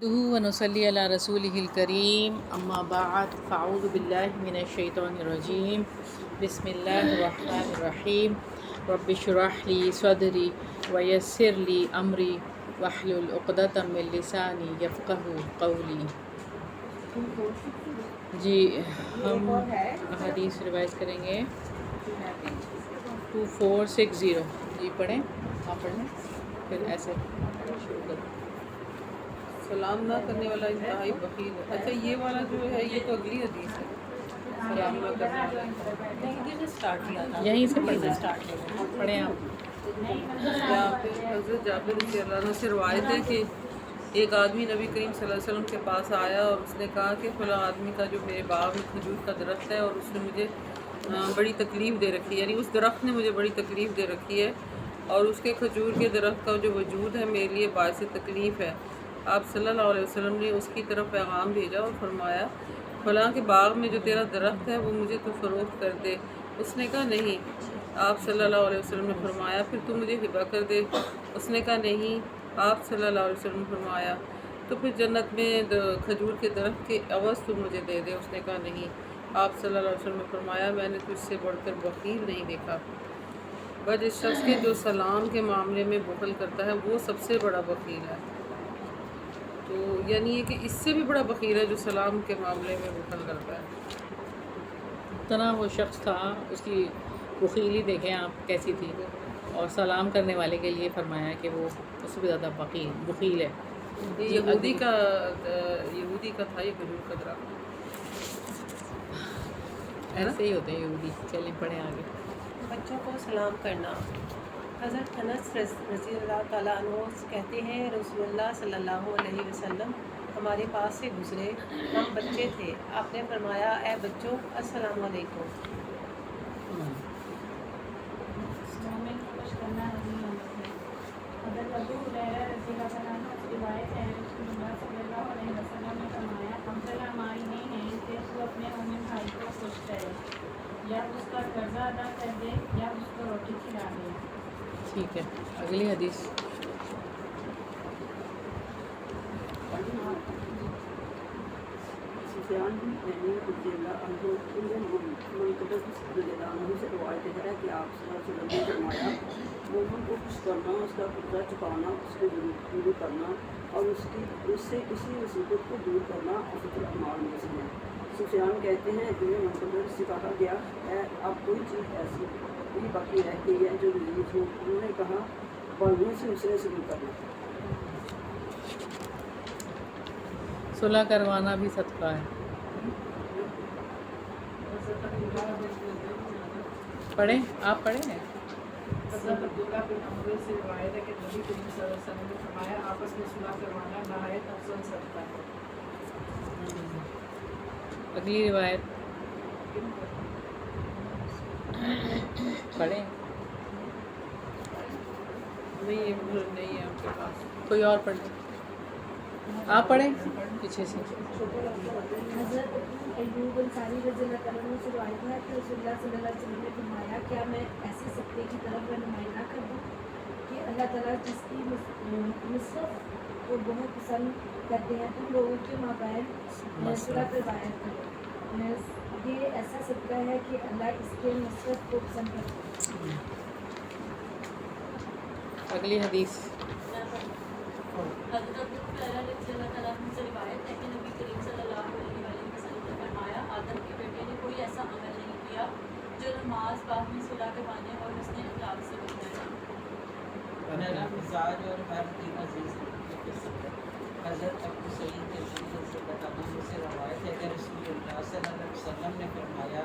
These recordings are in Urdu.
نحمده ونصلي على رسوله الكريم اما بعد فاعوذ بالله من الشيطان الرجيم بسم الله الرحمن الرحيم رب اشرح لي صدري ويسر لي امري واحلل عقدة من لساني يفقهوا قولي۔ جی ہم حدیث روایت کریں گے 2460۔ جی پڑھیں، آپ پڑھ لیں پھر ایسے شروع کریں۔ سلام نہ کرنے والا انتہائی بخیل ہے۔ اچھا یہ والا جو ہے یہ تو اگلی حدیث ہے، سلام نہ کرنے والا یہیں سے پڑھیں آپ۔ حضرت جابر رضی اللہ عنہ سے روایت ہے کہ ایک آدمی نبی کریم صلی اللہ علیہ وسلم کے پاس آیا اور اس نے کہا کہ فلاں آدمی کا جو میرے باغ میں کھجور کا درخت ہے اور اس نے مجھے بڑی تکلیف دے رکھی ہے، یعنی اس درخت نے مجھے بڑی تکلیف دے رکھی ہے اور اس کے کھجور کے درخت کا جو وجود ہے میرے لیے باعث تکلیف ہے۔ آپ صلی اللہ علیہ وسلم نے اس کی طرف پیغام بھیجا اور فرمایا فلاں کے باغ میں جو تیرا درخت ہے وہ مجھے تو فروخت کر دے۔ اس نے کہا نہیں۔ آپ صلی اللہ علیہ وسلم نے فرمایا پھر تو مجھے ہبہ کر دے۔ اس نے کہا نہیں۔ آپ صلی اللہ علیہ وسلم نے فرمایا تو پھر جنت میں کھجور کے درخت کے عوض تو مجھے دے دے۔ اس نے کہا نہیں۔ آپ صلی اللہ علیہ وسلم نے فرمایا میں نے تجھ سے بڑھ کر بخیل نہیں دیکھا۔ بس اس شخص کے جو سلام کے معاملے میں بخل کرتا ہے وہ سب سے بڑا بخیل ہے۔ تو یعنی یہ کہ اس سے بھی بڑا بخیل ہے جو سلام کے معاملے میں بخل کرتا ہے۔ اتنا وہ شخص تھا، اس کی بخیلی دیکھیں آپ کیسی تھی، اور سلام کرنے والے کے لیے فرمایا کہ وہ اس سے بھی زیادہ بخیل ہے۔ یہ یہودی کا تھا یہ کھجور کا درخت، ایسے ہی ہوتے ہیں یہودی۔ چلیں پڑھیں آگے۔ بچوں کو سلام کرنا۔ حضرت انس رضی اللہ تعالیٰ عنہ کہتے ہیں رسول اللہ صلی اللہ علیہ وسلم ہمارے پاس سے گزرے، ہم بچے تھے، آپ نے فرمایا اے بچوں السلام علیکم۔ حضرت ابو ہریرہ رضی اللہ عنہ سے روایت ہے رسول اللہ صلی اللہ علیہ وسلم نے فرمایا افضل اعمال یہ ہیں کہ تو اپنے مومن بھائی کو خوش کرے، یا اس کا قرضہ ادا کر دے یا اس کو روٹی کھلا دے۔ ٹھیک ہے، اگلی حدیث۔ سفیان بن عیینہ رضی اللہ عنہ سے روایت ہے کہ آپ صلی اللہ علیہ وسلم نے فرمایا مومن کو خوش کرنا، اس کا قرضہ چکانا، اس کو پوری کرنا اور اس سے کسی مصیبت کو دور کرنا افضل اعمال میں سے ہے۔ سفیان کہتے ہیں ابن منقدر سے کہا گیا ہے اب کوئی چیز ایسی بھی باقی رہ گئی ہے جو مزید ہو؟ انہوں نے کہا بالوں سے مسئلے شروع کرنا۔ صلح کروانا بھی صدقہ ہے۔ پڑھیں آپ پڑھیں۔ حضرت عبداللہ بن عمرو سے روایت ہے کہ نبی کریم صلی اللہ علیہ وسلم نے فرمایا آپس میں صلح کروانا نہایت افضل صدقہ ہے۔ اگلی روایت پڑھیں۔ نہیں ہے آپ کے پاس کوئی اور پڑھ لیں، آپ پڑھیں پیچھے سے۔ حضرت ایوب انصاری رضی اللہ تعالیٰ عنہ سے روایت ہے کہ رسول اللہ صلی اللہ علیہ وسلم نے فرمایا کیا میں ایسے صدقے کی طرف رہنمائی نہ کر دوں کہ اللہ تعالیٰ جس کی نصرت کو بہت پسند کرتے ہیں تم لوگوں کے مابین صلح کروایا کرو، یہ ایسا صدقہ ہے کہ اللہ اس کے نصرت کو پسند کرتے ہیں۔ اگلی حدیث۔ حضرت ابو ہریرہ رضی اللہ تعالیٰ عنہ سے روایت ہے کہ نبی کریم صلی اللہ علیہ وسلم نے فرمایا آدم کے بیٹے نے کوئی ایسا عمل نہیں کیا جو نماز باہمی صلح کروانے اور حسن اخلاق سے بہتر ہے۔ مزاج اور ہر دن عزیز حضرت ابو سعید رضی اللہ عنہ سے روایت ہے کہ رسول اللہ صلی اللہ علیہ وسلم نے فرمایا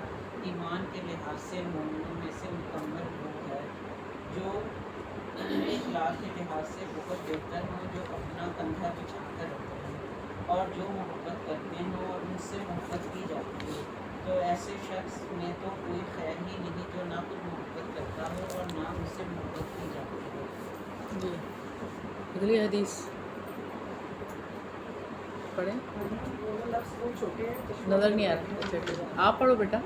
ایمان کے لحاظ سے مومنوں میں سے مکمل وہ ہے جو اخلاق کے لحاظ سے بہت بہتر ہوں، جو اپنا کندھا بچھا کر رکھتے ہیں اور جو محبت کرتے ہیں اور ان سے محبت کی جاتی ہے۔ تو ایسے شخص میں تو کوئی خیر ہی نہیں جو نہ خود محبت کرتا ہو اور نہ ان سے محبت کی جاتی ہے۔ جی اگلی حدیث پڑھیں۔ نظر نہیں آ رہا، آپ پڑھو بیٹا۔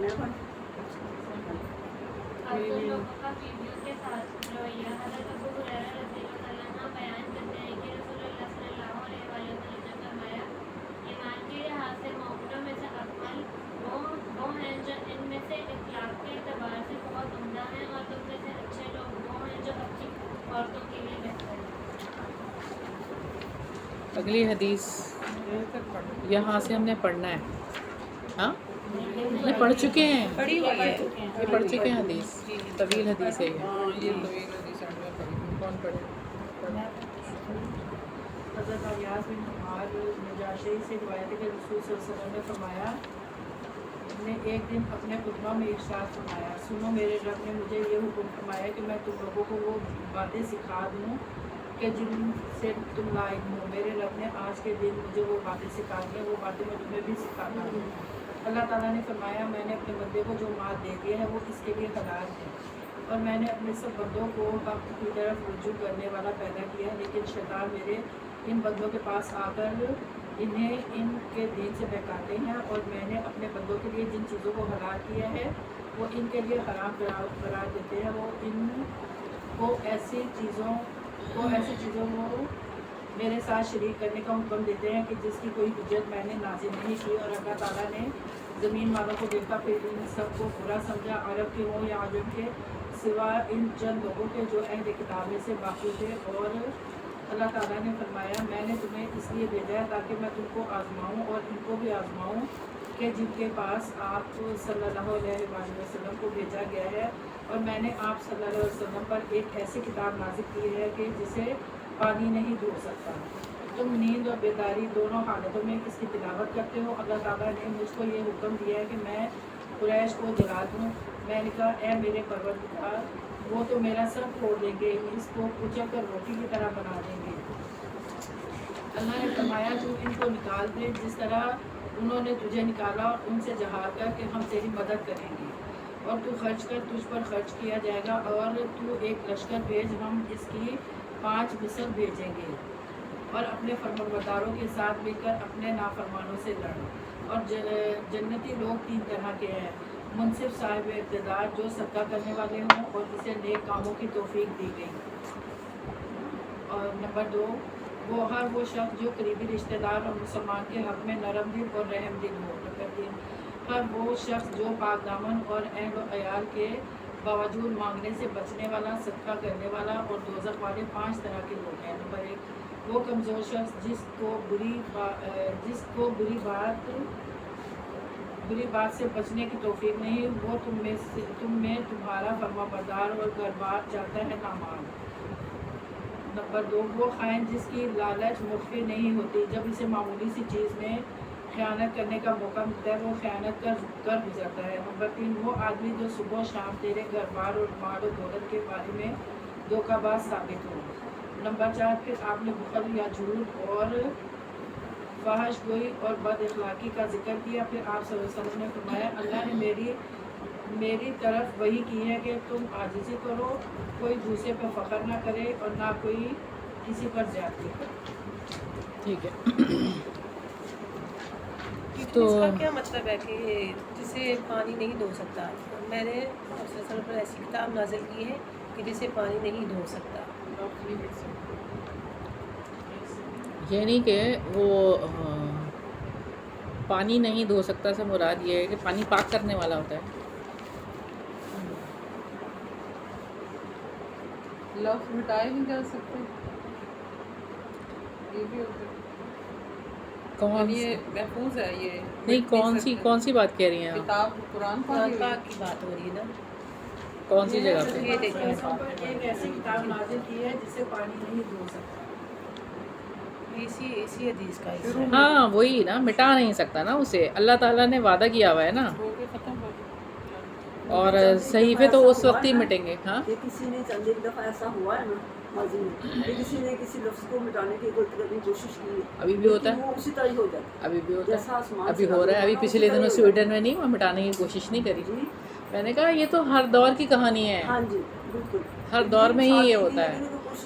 آپ دو لوگوں کا بیویوں کے ساتھ رویہ۔ حضرت ابو ہریرہ رضی اللہ تعالیٰ عنہ بیان کرتے ہیں کہ رسول اللہ صلی اللہ علیہ وسلم نے اگلی حدیث یہاں سے ہم نے پڑھنا ہے. ہاں یہ پڑھ چکے ہیں, پڑھی ہوئی ہے. یہ پڑھ چکے ہیں حدیث, طویل حدیث ہے یہ. ہاں یہ طویل حدیث ہے میں پڑھی. کون پڑھے؟ حضرت عیاض بن عمار نجاشی سے روایت ہے کہ رسول صلی اللہ علیہ وسلم نے فرمایا, نے ایک دن اپنے خطبہ میں ارشاد فرمایا, سنو میرے رب نے مجھے یہ حکم فرمایا کہ میں تم لوگوں کو وہ باتیں سکھا دوں کہ جن سے تم لا علم ہو. میرے رب نے آج کے دن مجھے وہ باتیں سکھا دی ہیں, وہ باتیں میں تمہیں بھی سکھاتا ہوں. اللہ تعالیٰ نے فرمایا, میں نے اپنے بندے کو جو مال دے دیا ہے وہ اس کے لیے حلال ہے, اور میں نے اپنے سب بندوں کو حق کی طرف رجوع کرنے والا پیدا کیا ہے, لیکن شیطان میرے ان بندوں کے پاس آ کر انہیں ان کے دین سے بہکاتے ہیں, اور میں نے اپنے بندوں کے لیے جن چیزوں کو حلال کیا ہے وہ ان کے لیے حرام قرار دیتے ہیں. وہ ان کو ایسی چیزوں کو میرے ساتھ شریک کرنے کا حکم دیتے ہیں کہ جس کی کوئی حجت میں نے نازل نہیں کی. اور اللہ تعالیٰ نے زمین والوں کو دیکھا, پھر ان سب کو برا سمجھا, عرب کے ہوں یا عجم کے, سوا ان چند لوگوں کے جو اہل کتاب میں سے باقی تھے. اور اللہ تعالیٰ نے فرمایا, میں نے تمہیں اس لیے بھیجا ہے تاکہ میں تم کو آزماؤں اور ان کو بھی آزماؤں کہ جن کے پاس آپ صلی اللہ علیہ وسلم کو بھیجا گیا ہے, اور میں نے آپ صلی اللہ علیہ وسلم پر ایک ایسی کتاب نازل کی ہے کہ جسے پانی نہیں دھو سکتا. تم نیند اور بیداری دونوں حالتوں میں اس کی تلاوت کرتے ہو. اللہ تعالیٰ نے مجھ کو یہ حکم دیا ہے کہ میں قریش کو جلا دوں. میں نے کہا, اے میرے پروردگار, وہ تو میرا سر پھوڑ دیں گے, اس کو کچل کر روٹی کی طرح بنا دیں گے. اللہ نے فرمایا, تو ان کو نکال دے جس طرح انہوں نے تجھے نکالا, اور ان سے جہار کر کہ ہم تیری مدد کریں گے, اور تو خرچ کر, تجھ پر خرچ کیا جائے گا, اور تو ایک لشکر بھیج, ہم اس کی 5 مثل بھیجیں گے, اور اپنے فرمانبرداروں کے ساتھ مل کر اپنے نافرمانوں سے لڑ. اور جنتی لوگ 3 طرح کے ہیں, منصف صاحب اقتدار جو صدقہ کرنے والے ہوں اور جسے نیک کاموں کی توفیق دی گئی. اور نمبر 2, وہ شخص جو قریبی رشتہ دار اور مسلمان کے حق میں نرم دل اور رحم دل ہو. نمبر 3, وہ شخص جو پاک دامن اور اہل و عیال کے باوجود مانگنے سے بچنے والا, صدقہ کرنے والا, اور دوزخ والے 5 طرح کے لوگ ہیں. نمبر 1, وہ کمزور شخص جس کو بری بات سے بچنے کی توفیق نہیں, وہ تم میں تمہارا فرما بردار اور گھر بار چاہتا ہے نامان. نمبر 2, وہ خائن جس کی لالچ مخفی نہیں ہوتی, جب اسے معمولی سی چیز میں خیانت کرنے کا موقع ملتا ہے وہ خیانت کر گزرتا ہے. نمبر 3, وہ آدمی جو صبح و شام تیرے گھر بار اور مال و دولت کے بارے میں دھوکہ باز ثابت ہو. نمبر 4, پھر آپ نے بخل یا جھوٹ اور فحش گوئی اور بد اخلاقی کا ذکر کیا. پھر آپ صلی اللہ علیہ وسلم نے فرمایا, اللہ نے میری طرف وہی کی ہے کہ تم عاجزی کرو, کوئی دوسرے پر فخر نہ کرے اور نہ کوئی کسی پر زیادتی کرے. ٹھیک ہے. تو اس کا کیا مطلب ہے کہ جسے پانی نہیں دھو سکتا, میں نے صلی اللہ علیہ وسلم پر ایسی کتاب نازل کی ہے کہ جسے پانی نہیں دھو سکتا. یعنی کہ وہ پانی نہیں دھو سکتا سے مراد یہ ہے کہ پانی پاک کرنے والا ہوتا ہے. لفظ مٹائے نہیں جا سکتے, یہ بھی ہوتا ہے. یہ محفوظ ہے, یہ نہیں, کون سی بات کہہ رہی ہیں آپ؟ کتاب قرآن قرآن پاک کی بات ہو رحی ہے نا. کون سی جگہ پہ؟ یہ دیکھیں, ایک ایسی کتاب نازل کی ہے جسے پانی نہیں دھو سکتا. اسی حدیث کا ہاں وہی نا, مٹا نہیں سکتا نا اسے, اللہ تعالیٰ نے وعدہ کیا ہوا ہے نا, اور صحیفے تو اس وقت ہی مٹیں گے. ہاں کہ کسی نے چند ایک دفعہ ایسا ہوا ہے نا ماضی میں کہ کسی نے کسی لفظ کو مٹانے کی غلطی کرنے کی کوشش کی ہے, ابھی بھی ہوتا ہے, وہ اسی طرح ہی ہو جاتا ہے, ابھی بھی ہوتا جیسا ہے, آسمان ابھی سے ہو رہا ہے. ابھی نازل پچھلے ہوتا ہے، دنوں اسی طرح ہی سویڈن میں نہیں مٹانے کی کوشش نہیں کری. جی میں نے کہا یہ تو ہر دور کی کہانی ہے, ہاں جی بالکل, ہر دور میں ہی یہ ہوتا ہے.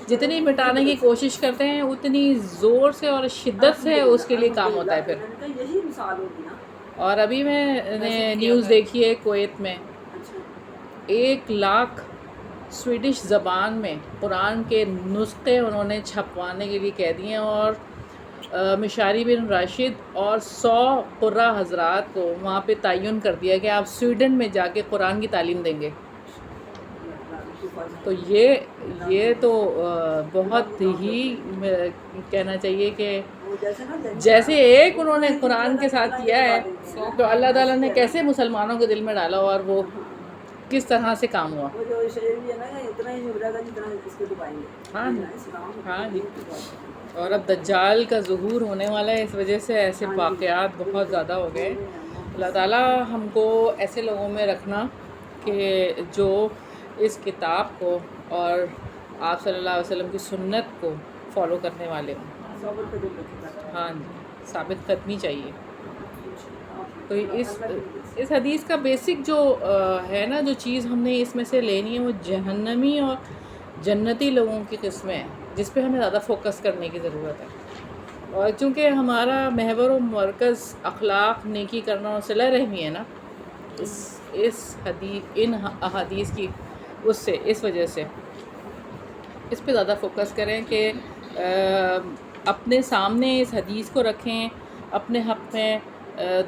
جتنی مٹانے کی کوشش کرتے ہیں اتنی زور سے اور شدت سے اس کے لیے کام ہوتا ہے پھر. یہی مثال ہوگی نا. اور ابھی میں نے نیوز دیکھی ہے کویت میں 1,00,000 سویڈش زبان میں قرآن کے نسخے انہوں نے چھپوانے کے لیے کہہ دیے ہیں, اور مشاری بن راشد اور 100 قرہ حضرات کو وہاں پہ تعین کر دیا کہ آپ سویڈن میں جا کے قرآن کی تعلیم دیں گے. تو یہ تو بہت ہی کہنا چاہیے کہ جیسے نا جیسے ایک انہوں نے قرآن کے ساتھ کیا ہے تو اللہ تعالیٰ نے کیسے مسلمانوں کے دل میں ڈالا اور وہ کس طرح سے کام ہوا. وہ جو شعر بھی ہے نا اتنا ہی ملے گا جتنا اس کو دبائیں گے. ہاں جی. اسلام ہاں جی. اور اب دجال کا ظہور ہونے والا ہے، اس وجہ سے ایسے واقعات بہت زیادہ ہو گئے. اللہ تعالیٰ ہم کو ایسے لوگوں میں رکھنا کہ جو اس کتاب کو اور آپ صلی اللہ علیہ وسلم کی سنت کو فالو کرنے والے ہوں. صبر پہ دل رکھے گا. ہاں جی، ثابت قدمی چاہیے. تو اس حدیث کا بیسک جو ہے نا، جو چیز ہم نے اس میں سے لینی ہے وہ جہنمی اور جنتی لوگوں کی قسمیں ہیں جس پہ ہمیں زیادہ فوکس کرنے کی ضرورت ہے. اور چونکہ ہمارا محور و مرکز اخلاق، نیکی کرنا اور صلہ رحمی ہے نا، ان احادیث کی اس وجہ سے اس پہ زیادہ فوکس کریں کہ اپنے سامنے اس حدیث کو رکھیں، اپنے حق میں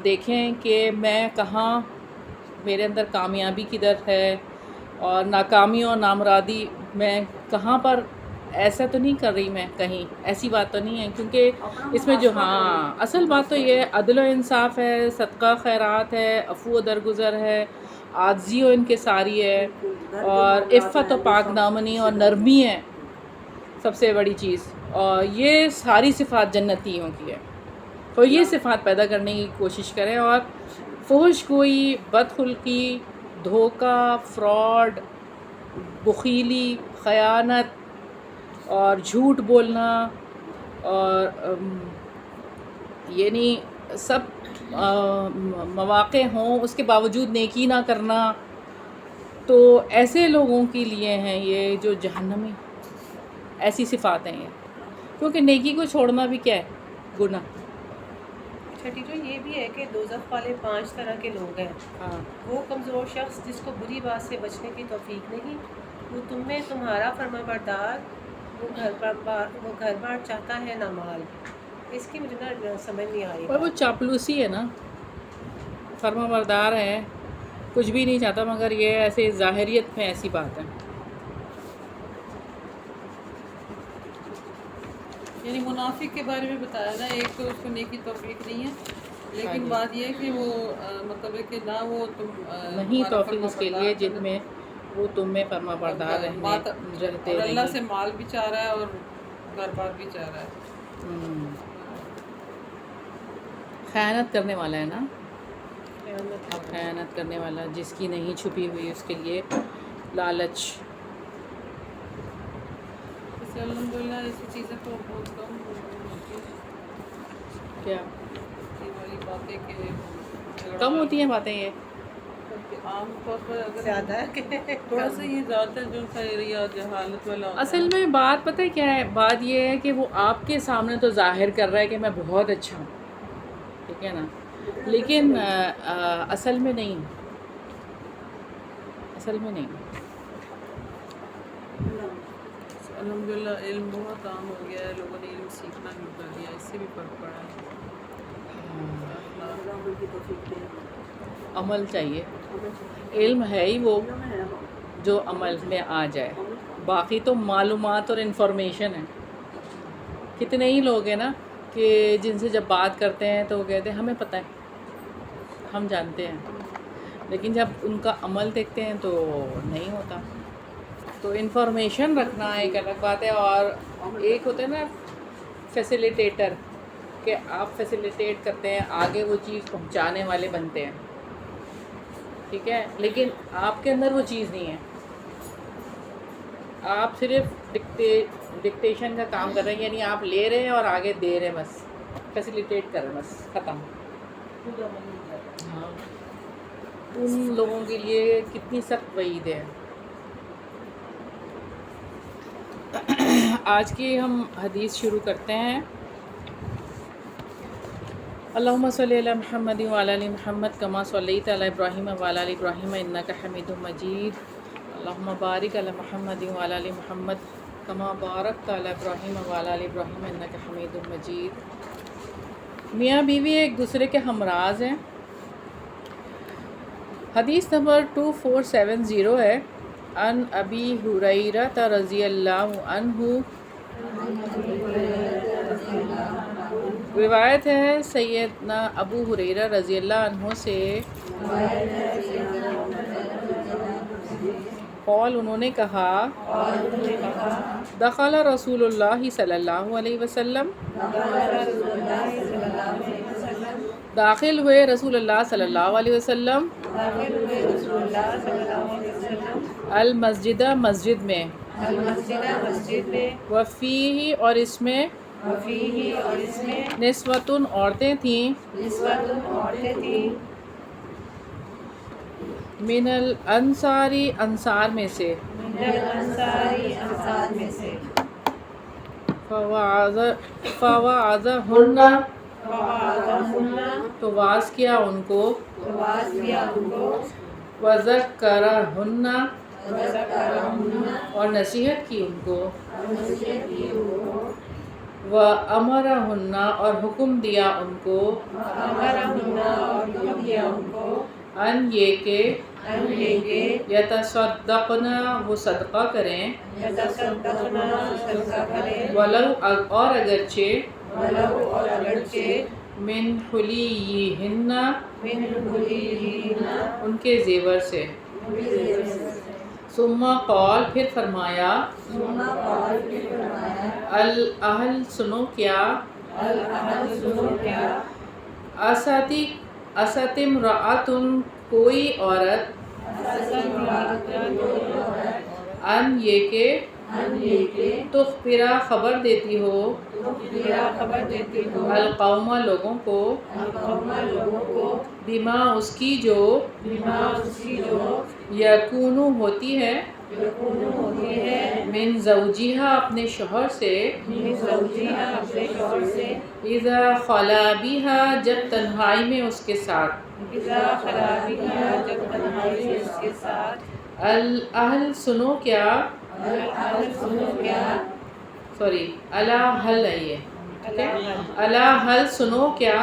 دیکھیں کہ میں کہاں، میرے اندر کامیابی کدھر ہے اور ناکامی اور نامرادی میں کہاں پر. ایسا تو نہیں کر رہی میں کہیں، ایسی بات تو نہیں ہے، کیونکہ اس میں جو اصل بات تو یہ عدل و انصاف ہے، صدقہ خیرات ہے، عفو و درگزر ہے، عاجزی و انکساری ہے، اور عفت و پاک دامنی اور نرمی ہے سب سے بڑی چیز. اور یہ ساری صفات جنتیوں کی ہے. تو یہ صفات پیدا کرنے کی کوشش کریں، اور فحش گوئی، بدخلقی، دھوکہ، فراڈ، بخیلی، خیانت اور جھوٹ بولنا، اور یعنی سب مواقع ہوں اس کے باوجود نیکی نہ کرنا، تو ایسے لوگوں کے لیے ہیں یہ جو جہنمی ایسی صفات ہیں یہ. کیونکہ نیکی کو چھوڑنا بھی کیا ہے؟ گناہ. چھٹی جو یہ بھی ہے کہ دوزخ والے 5 طرح کے لوگ ہیں. ہاں. وہ کمزور شخص جس کو بری بات سے بچنے کی توفیق نہیں، وہ تم میں تمہارا فرما بردار، وہ گھر بار چاہتا ہے نہ مال. اس کی مجھے نا سمجھ نہیں آئی. اور وہ چاپلوسی ہے نا، فرما بردار ہے، کچھ بھی نہیں چاہتا، مگر یہ ایسے ظاہریت میں ایسی بات ہے. یعنی منافق کے بارے میں بتایا نا، ایک تو اس کو نیکی توفیق نہیں ہے، لیکن بات یہ ہے کہ وہ مطلب ہے کہ نہ وہ تم نہیں توفیق اس کے لیے جن میں وہ تم میں فرما بردار رہتے اور اللہ سے مال بھی چاہ رہا ہے اور گھر بار بھی چاہ رہا ہے. خیانت کرنے والا ہے نا، خیانت کرنے والا جس کی نہیں چھپی ہوئی اس کے لیے لالچ. الحمد للہ ایسی چیزیں تو بہت کم کیا یہ والی باتیں کہ کم ہوتی ہیں باتیں. یہ عام طور پر اگر زیادہ تھوڑا سا یہ زیادہ جو خیریہ جہالت والا ہوتا ہے. اصل میں بات پتہ ہے کیا ہے؟ بات یہ ہے کہ وہ آپ کے سامنے تو ظاہر کر رہا ہے کہ میں بہت اچھا ہوں، ٹھیک ہے نا، لیکن اصل میں نہیں. الحمد للہ علم بہت عام ہو گیا ہے، لوگوں نے علم سیکھنا شروع کر دیا، اس سے بھی فرق پڑا ہے. عمل چاہیے. علم ہے ہی وہ جو عمل میں آ جائے، باقی تو معلومات اور انفارمیشن ہے. کتنے ہی لوگ ہیں نا کہ جن سے جب بات کرتے ہیں تو وہ کہتے ہیں ہمیں پتہ ہے، ہم جانتے ہیں، لیکن جب ان کا عمل دیکھتے ہیں تو نہیں ہوتا. تو انفارمیشن رکھنا ایک الگ بات ہے، اور ایک ہوتا ہے نا فیسیلیٹیٹر، کہ آپ فیسیلیٹیٹ کرتے ہیں، آگے وہ چیز پہنچانے والے بنتے ہیں، ٹھیک ہے، لیکن آپ کے اندر وہ چیز نہیں ہے. آپ صرف ڈکٹیشن کا کام کر رہے ہیں، یعنی آپ لے رہے ہیں اور آگے دے رہے ہیں، بس فیسیلیٹیٹ کر رہے ہیں، بس ختم. ہاں، ان لوگوں کے لیے کتنی سخت وعید ہے. آج کی ہم حدیث شروع کرتے ہیں. اللہم صلی علی محمد وعلی آل محمد کما صلیت علی ابراہیم وعلی آل ابراہیم انک حمید مجید. اللہم بارک علی محمد وعلی آل محمد کما بارکت علی ابراہیم وعلی آل ابراہیم انک حمید مجید. میاں بیوی ایک دوسرے کے ہمراز ہیں. حدیث نمبر 2470 ہے. ان ابی ہریرہ رضی اللہ عنہ روایت ہے سیدنا ابو ہریرہ رضی اللہ عنہ سے، قول انہوں نے کہا، دخل رسول اللہ صلی اللہ علیہ وسلم، داخل ہوئے رسول اللہ صلی اللہ علیہ وسلم، المسجد مسجد میں، وفیہ اور اس میں، نسوتن عورتیں تھیں، من الانصاری انصار میں سے، فوعظہن تو واعظ کیا ان کو، وذکرہن اور نصیحت کی ان کو، وامرہن اور حکم دیا ان کو، ان یہ کہ یتصدقن وہ صدقہ کریں، ولو اور اگرچہ، من حلیہن ان کے زیور سے، ثم قال پھر فرمایا، الاہل سنو کیا، اسات امرأۃ کوئی عورت، ان یہ کہ تخبرہ خبر دیتی ہو، القوم لوگوں کو، بما اس کی جو، یکون ہوتی ہے، من زوجہا اپنے شوہر سے، اذا خلا بہا جب تنہائی میں اس کے ساتھ، الاہل سنو کیا، سوری الا حل ہے یہ، الا حل سنو کیا،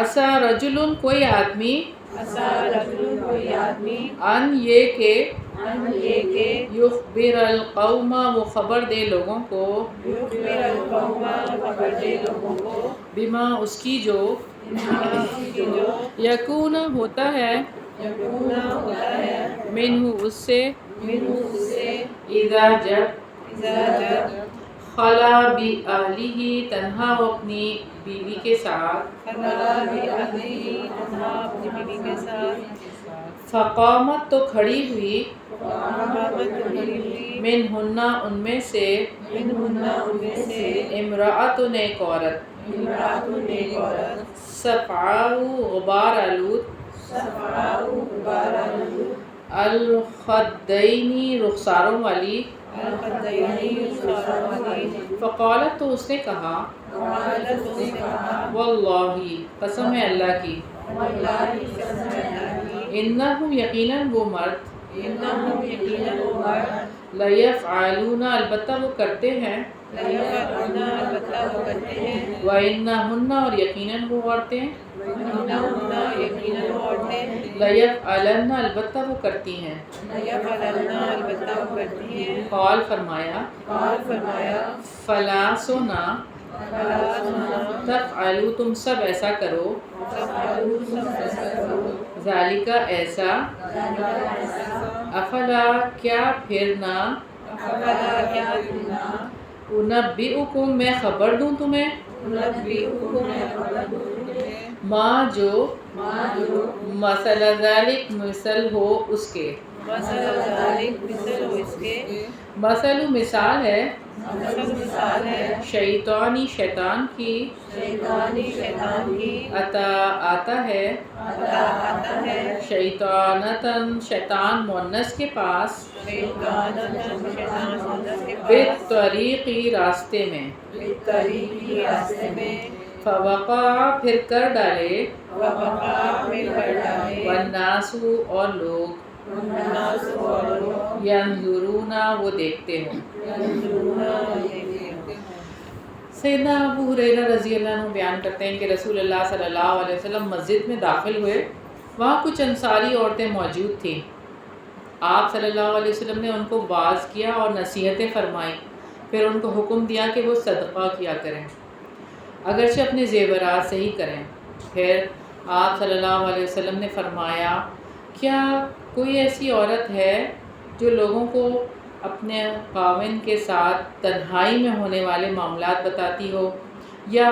عسیٰ رجل کوئی آدمی، ان یہ کہ، یخبر القوم وہ خبر دے لوگوں کو، بما اس کی جو، یکون ہوتا ہے، منہ اس سے، اذا جب، خلا بأہلہ تنہا ہو اپنی بیوی کے ساتھ، فقامت تو کھڑی ہوئی، منہن ان میں سے، امرأۃ ایک عورت، صفعاء غبار آلود، الخدین رخساروں والی، فقالت تو اس نے کہا، واللہ قسم ہے اللہ کی، انہم یقیناً وہ مرد، لیفعلون البتہ وہ کرتے ہیں، وَإِنَّهُنَّ اور یقیناً وہ عورتیں، لیفعلن البتہ وہ کرتی ہیں، قال فرمایا، فلا سونا، تفعلوا تم سب ایسا کرو، ذالک ایسا، افلا کیا پھر نہ، انبئکم میں خبر دوں تمہیں، ما جو، مثل ذالک مثل ہو اس کے، مثل مثال ہے، شیطانی شیطان کی، عطا آتا ہے، شیطانتاً شیطان مونس کے پاس، بالطریقی راستے میں، فوقع پھر کر ڈالے، والناس اور لوگ، ینظرون وہ دیکھتے ہیں۔ سیدنا ابو ہریرہ رضی اللہ عنہ بیان کرتے ہیں کہ رسول اللہ صلی اللہ علیہ وسلم مسجد میں داخل ہوئے، وہاں کچھ انصاری عورتیں موجود تھیں۔ آپ صلی اللہ علیہ وسلم نے ان کو واعظ کیا اور نصیحتیں فرمائیں، پھر ان کو حکم دیا کہ وہ صدقہ کیا کریں۔ اگرچہ اپنے زیورات سے ہی کریں۔ پھر آپ صلی اللہ علیہ وسلم نے فرمایا کیا کوئی ایسی عورت ہے جو لوگوں کو اپنے خاوند کے ساتھ تنہائی میں ہونے والے معاملات بتاتی ہو، یا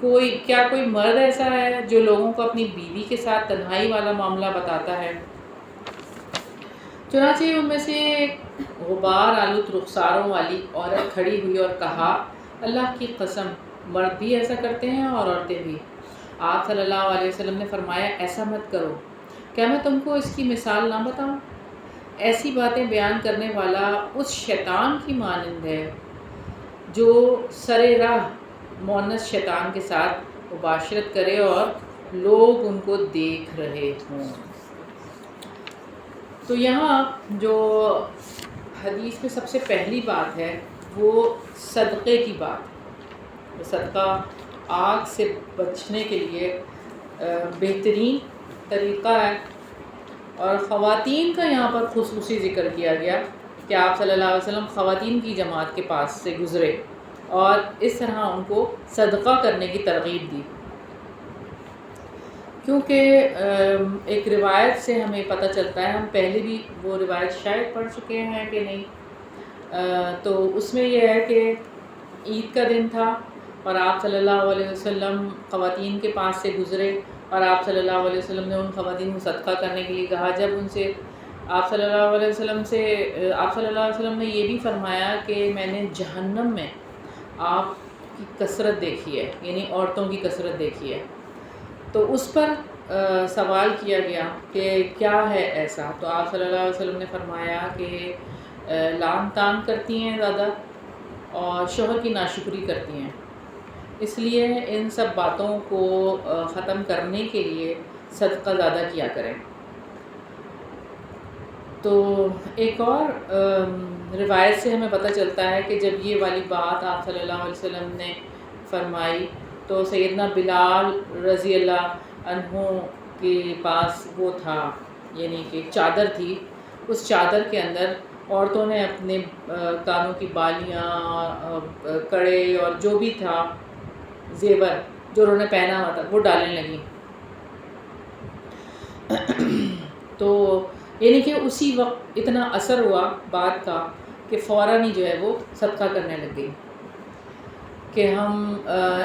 کیا کوئی مرد ایسا ہے جو لوگوں کو اپنی بیوی کے ساتھ تنہائی والا معاملہ بتاتا ہے؟ چنانچہ ان میں سے ایک غبار آلود رخساروں والی عورت کھڑی ہوئی اور کہا اللہ کی قسم مرد بھی ایسا کرتے ہیں اور عورتیں بھی۔ آپ صلی اللہ علیہ وسلم نے فرمایا ایسا مت کرو، کیا میں تم کو اس کی مثال نہ بتاؤں؟ ایسی باتیں بیان کرنے والا اس شیطان کی مانند ہے جو سرے راہ مونس شیطان کے ساتھ مباشرت کرے اور لوگ ان کو دیکھ رہے ہوں۔ تو یہاں جو حدیث میں سب سے پہلی بات ہے وہ صدقے کی بات۔ صدقہ آگ سے بچنے کے لیے بہترین طریقہ ہے، اور خواتین کا یہاں پر خصوصی ذکر کیا گیا کہ آپ صلی اللہ علیہ وسلم خواتین کی جماعت کے پاس سے گزرے اور اس طرح ان کو صدقہ کرنے کی ترغیب دی، کیونکہ ایک روایت سے ہمیں پتہ چلتا ہے، ہم پہلے بھی وہ روایت شاید پڑھ چکے ہیں کہ نہیں، تو اس میں یہ ہے کہ عید کا دن تھا اور آپ صلی اللہ علیہ وسلم خواتین کے پاس سے گزرے اور آپ صلی اللہ علیہ وسلم نے ان خواتین کو صدقہ کرنے کے لیے کہا۔ جب ان سے آپ صلی اللہ علیہ وسلم نے یہ بھی فرمایا کہ میں نے جہنم میں آپ کی کثرت دیکھی ہے، یعنی عورتوں کی کثرت دیکھی ہے، تو اس پر سوال کیا گیا کہ کیا ہے ایسا، تو آپ صلی اللہ علیہ وسلم نے فرمایا کہ لعن طعن کرتی ہیں زیادہ اور شوہر کی ناشکری کرتی ہیں، اس لیے ان سب باتوں کو ختم کرنے کے لیے صدقہ زیادہ کیا کریں۔ تو ایک اور روایت سے ہمیں پتہ چلتا ہے کہ جب یہ والی بات آپ صلی اللہ علیہ وسلم نے فرمائی تو سیدنا بلال رضی اللہ عنہ کے پاس وہ تھا، یعنی کہ چادر تھی، اس چادر کے اندر عورتوں نے اپنے کانوں کی بالیاں، کڑے اور جو بھی تھا زیور جو انہوں نے پہنا ہوا تھا وہ ڈالنے لگیں، تو یعنی کہ اسی وقت اتنا اثر ہوا بات کا کہ فوراً ہی جو ہے وہ صدقہ کرنے لگ گئی کہ ہم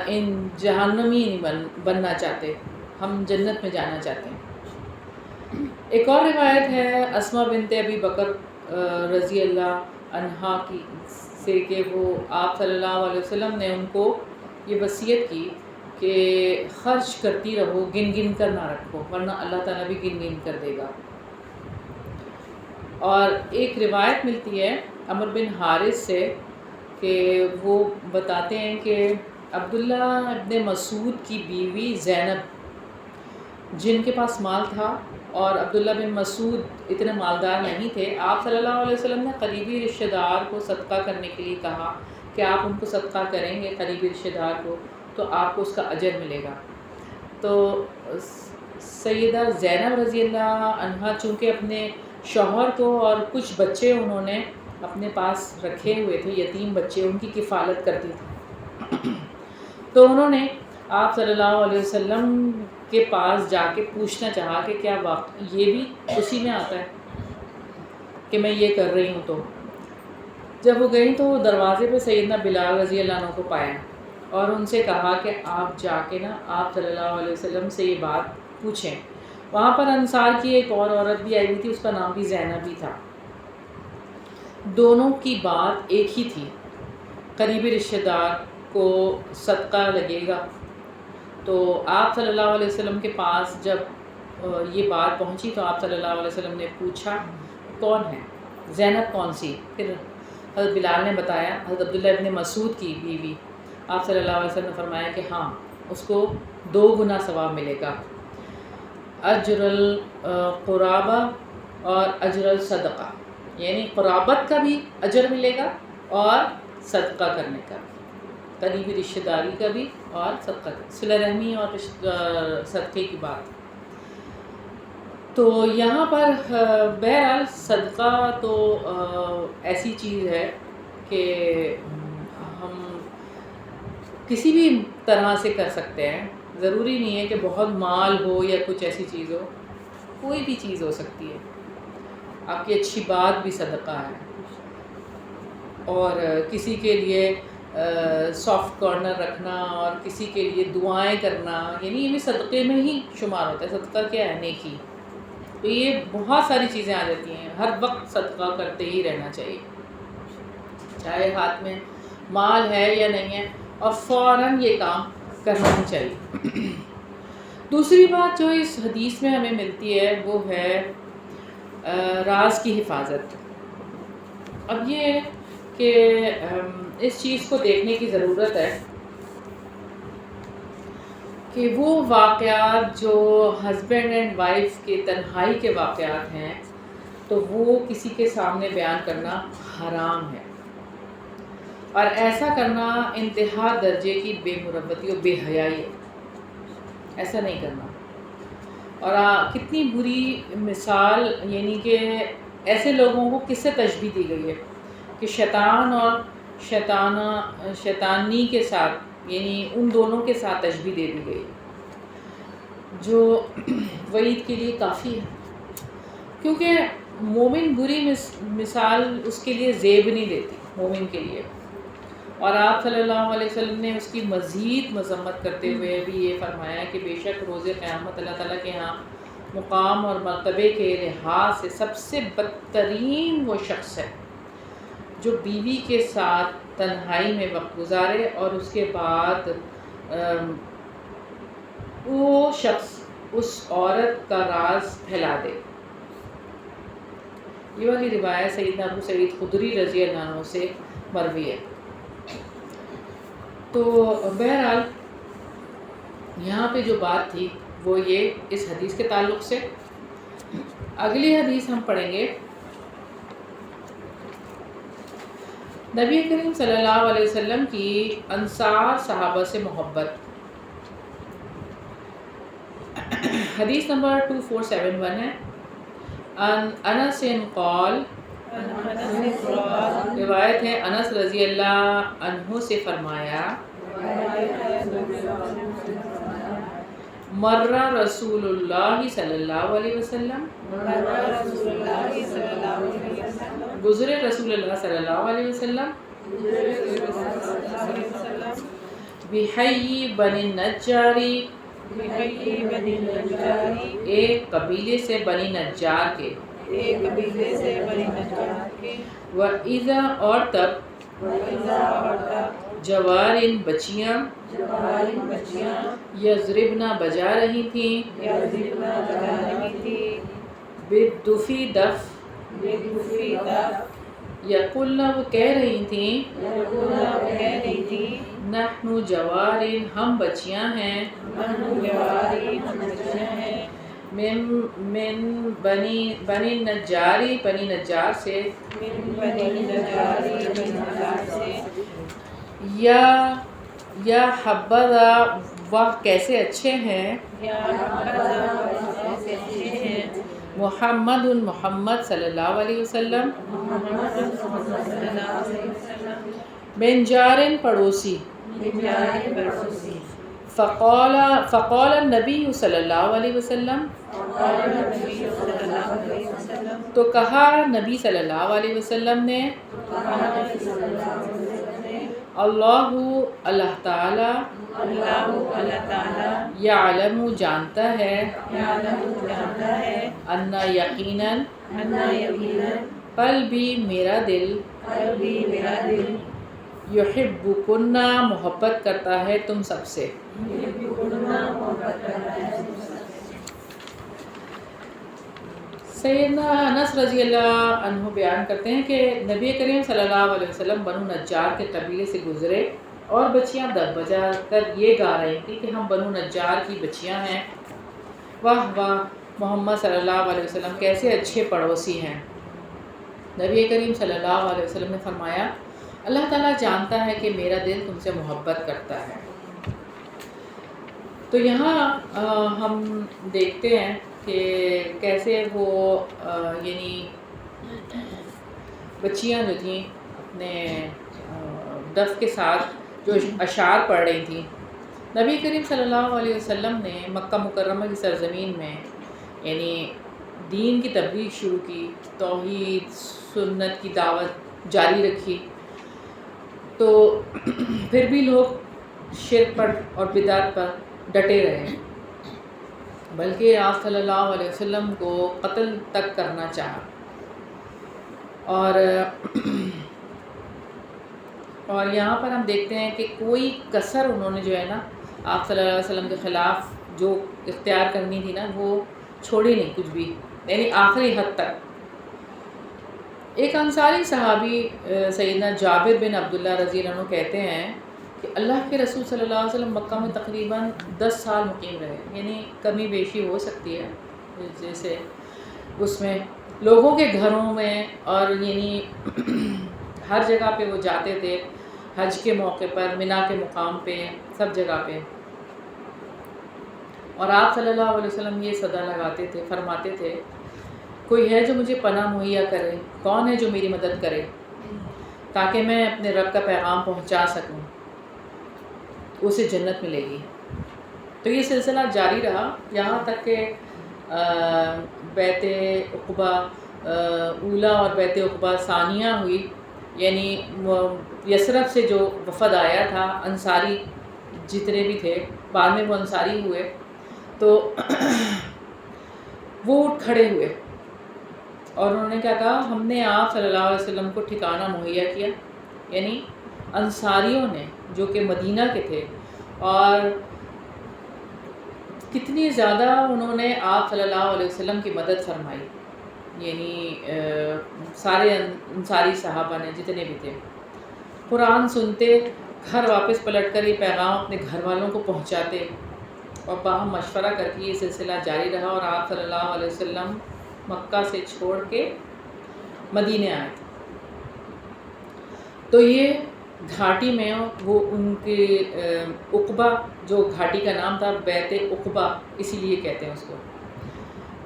ان جہنمی نہیں بننا چاہتے، ہم جنت میں جانا چاہتے ہیں۔ ایک اور روایت ہے اسماء بنت ابی بکر رضی اللہ عنہا کی سے کہ وہ آپ صلی اللہ علیہ وسلم نے ان کو یہ وصیت کی کہ خرچ کرتی رہو، گن گن کر نہ رکھو ورنہ اللہ تعالیٰ بھی گن گن کر دے گا۔ اور ایک روایت ملتی ہے عمر بن حارث سے کہ وہ بتاتے ہیں کہ عبداللہ ابن مسعود کی بیوی زینب جن کے پاس مال تھا اور عبداللہ بن مسعود اتنے مالدار نہیں تھے، آپ صلی اللہ علیہ وسلم نے قریبی رشتہ دار کو صدقہ کرنے کے لیے کہا کہ آپ ان کو صدقہ کریں گے قریبی رشتہ دار کو تو آپ کو اس کا اجر ملے گا۔ تو سیدہ زینب رضی اللہ عنہا چونکہ اپنے شوہر کو اور کچھ بچے انہوں نے اپنے پاس رکھے ہوئے تھے، یتیم بچے، ان کی کفالت کرتی تھی، تو انہوں نے آپ صلی اللہ علیہ وسلم کے پاس جا کے پوچھنا چاہا کہ کیا یہ بھی اسی میں آتا ہے کہ میں یہ کر رہی ہوں۔ تو جب وہ گئیں تو دروازے پہ سیدنا بلال رضی اللہ عنہ کو پایا اور ان سے کہا کہ آپ جا کے نا آپ صلی اللہ علیہ وسلم سے یہ بات پوچھیں۔ وہاں پر انصار کی ایک اور عورت بھی آئی ہوئی تھی، اس کا نام بھی زینب ہی تھا، دونوں کی بات ایک ہی تھی، قریبی رشتہ دار کو صدقہ لگے گا۔ تو آپ صلی اللہ علیہ وسلم کے پاس جب یہ بات پہنچی تو آپ صلی اللہ علیہ وسلم نے پوچھا کون ہے، زینب کون سی؟ پھر حضرت بلال نے بتایا حضرت عبداللہ ابن مسعود کی بیوی۔ آپ صلی اللہ علیہ وسلم نے فرمایا کہ ہاں اس کو 2 گنا ثواب ملے گا، اجر القرابہ اور اجر الصدقہ، یعنی قرابت کا بھی اجر ملے گا اور صدقہ کرنے کا، قریبی رشتہ داری کا بھی اور صدقہ کا، صلہ رحمی اور صدقے کی بات۔ تو یہاں پر بہرحال صدقہ تو ایسی چیز ہے کہ ہم کسی بھی طرح سے کر سکتے ہیں، ضروری نہیں ہے کہ بہت مال ہو یا کچھ ایسی چیز ہو، کوئی بھی چیز ہو سکتی ہے. آپ کی اچھی بات بھی صدقہ ہے، اور کسی کے لیے سافٹ کارنر رکھنا اور کسی کے لیے دعائیں کرنا، یعنی یہ بھی صدقے میں ہی شمار ہوتا ہے. صدقہ کیا ہے؟ نیکی. تو یہ بہت ساری چیزیں آ جاتی ہیں، ہر وقت صدقہ کرتے ہی رہنا چاہیے، چاہے ہاتھ میں مال ہے یا نہیں ہے، اور فوراً یہ کام کرنا ہی چاہیے. دوسری بات جو اس حدیث میں ہمیں ملتی ہے وہ ہے راز کی حفاظت. اب یہ ہے کہ اس چیز کو دیکھنے کی ضرورت ہے کہ وہ واقعات جو ہسبینڈ اینڈ وائف کے تنہائی کے واقعات ہیں تو وہ کسی کے سامنے بیان کرنا حرام ہے، اور ایسا کرنا انتہا درجے کی بے مروتی و بے حیائی ہے. ایسا نہیں کرنا. اور کتنی بری مثال، یعنی کہ ایسے لوگوں کو کس سے تشبیہ دی گئی ہے کہ شیطان اور شیطانی کے ساتھ، یعنی ان دونوں کے ساتھ تشبیہ دے دی گئی جو وعید کے لیے کافی ہے. کیونکہ مومن بری مثال اس کے لیے زیب نہیں دیتی مومن کے لیے. اور آپ صلی اللہ علیہ وسلم نے اس کی مزید مذمت کرتے ہوئے بھی یہ فرمایا کہ بے شک روز قیامت اللہ تعالیٰ کے ہاں مقام اور مرتبے کے لحاظ سے سب سے بدترین وہ شخص ہے جو بیوی کے ساتھ تنہائی میں وقت گزارے اور اس کے بعد وہ شخص اس عورت کا راز پھیلا دے. یہ والی روایت سیدنا ابو سعید خدری رضی اللہ عنہ سے مروی ہے. تو بہرحال یہاں پہ جو بات تھی وہ یہ اس حدیث کے تعلق سے. اگلی حدیث ہم پڑھیں گے نبی کریم صلی اللہ علیہ وسلم کی انصار صحابہ سے محبت. حدیث نمبر 2471 ہے. انس قال، روایت ہے انس رضی اللہ عنہ سے فرمایا مر رسول اللہ صلی اللہ علیہ وسلم، گزرے رسول اللہ صلی اللہ علیہ وسلم بحی بنی النجاری، ایک قبیلے سے بنی نجار کے، وَإِذَا اور تب جوارن بچیاں یضربنا بجا رہی تھیں، بالدفی دف، یقولنا وہ کہہ رہی تھیں، نحن جوارن ہم بچیاں ہیں، من بنی نجاری بنی نجار سے، یا حبذا وہ کیسے اچھے ہیں، محمد صلی اللہ علیہ وسلم، من جارن پڑوسی، فقال النبی صلی اللہ علیہ وسلم، تو کہا نبی صلی اللہ علیہ وسلم نے، اللہ تعالی یعلم جانتا ہے، انا یقیناً قلبی میرا دل، یحبکن محبت کرتا ہے تم سب سے. سیدنا انس رضی اللہ عنہ بیان کرتے ہیں کہ نبی کریم صلی اللہ علیہ وسلم بنو نجار کے قبیلے سے گزرے اور بچیاں دب بجا کر یہ گا رہی تھی کہ ہم بنو نجار کی بچیاں ہیں، واہ واہ محمد صلی اللہ علیہ وسلم کیسے اچھے پڑوسی ہیں. نبی کریم صلی اللہ علیہ وسلم نے فرمایا اللہ تعالیٰ جانتا ہے کہ میرا دل تم سے محبت کرتا ہے. تو یہاں ہم دیکھتے ہیں کہ کیسے وہ یعنی بچیاں جو تھیں اپنے دف کے ساتھ جو اشعار پڑھ رہی تھیں. نبی کریم صلی اللہ علیہ وسلم نے مکہ مکرمہ کی سرزمین میں یعنی دین کی تبلیغ شروع کی، توحید سنت کی دعوت جاری رکھی. تو پھر بھی لوگ شرک پر اور بدعت پر ڈٹے رہے، بلکہ آپ صلی اللہ علیہ وسلم کو قتل تک کرنا چاہا. اور یہاں پر ہم دیکھتے ہیں کہ کوئی کسر انہوں نے جو ہے نا آپ صلی اللہ علیہ وسلم کے خلاف جو اختیار کرنی تھی نا وہ چھوڑی نہیں کچھ بھی، یعنی آخری حد تک. ایک انصاری صحابی سیدنا جابر بن عبداللہ رضی اللہ عنہ کہتے ہیں کہ اللہ کے رسول صلی اللہ علیہ وسلم مکہ میں تقریباً 10 سال مقیم رہے، یعنی کمی بیشی ہو سکتی ہے، جیسے اس میں لوگوں کے گھروں میں اور یعنی ہر جگہ پہ وہ جاتے تھے، حج کے موقع پر، منا کے مقام پہ، سب جگہ پہ. اور آپ صلی اللہ علیہ وسلم یہ صدا لگاتے تھے، فرماتے تھے کوئی ہے جو مجھے پناہ مہیا کرے، کون ہے جو میری مدد کرے تاکہ میں اپنے رب کا پیغام پہنچا سکوں، اسے جنت ملے گی. تو یہ سلسلہ جاری رہا یہاں تک کہ بیعت عقبہ اولیٰ اور بیعت عقبہ ثانیہ ہوئی. یعنی یثرب سے جو وفد آیا تھا، انصاری جتنے بھی تھے، بعد میں وہ انصاری ہوئے، تو وہ اٹھ کھڑے ہوئے اور انہوں نے کیا کہا، ہم نے آپ صلی اللہ علیہ وسلم کو ٹھکانہ مہیا کیا. یعنی انصاریوں نے جو کہ مدینہ کے تھے، اور کتنی زیادہ انہوں نے آپ صلی اللہ علیہ وسلم کی مدد فرمائی. یعنی سارے انصاری صحابہ نے جتنے بھی تھے، قرآن سنتے، گھر واپس پلٹ کر یہ پیغام اپنے گھر والوں کو پہنچاتے، اور باہم مشورہ کر کے یہ سلسلہ جاری رہا. اور آپ صلی اللہ علیہ وسلم مکہ سے چھوڑ کے مدینے آئے تھے. تو یہ گھاٹی میں وہ ان کے عقبہ، جو گھاٹی کا نام تھا بیعت عقبہ، اسی لیے کہتے ہیں اس کو.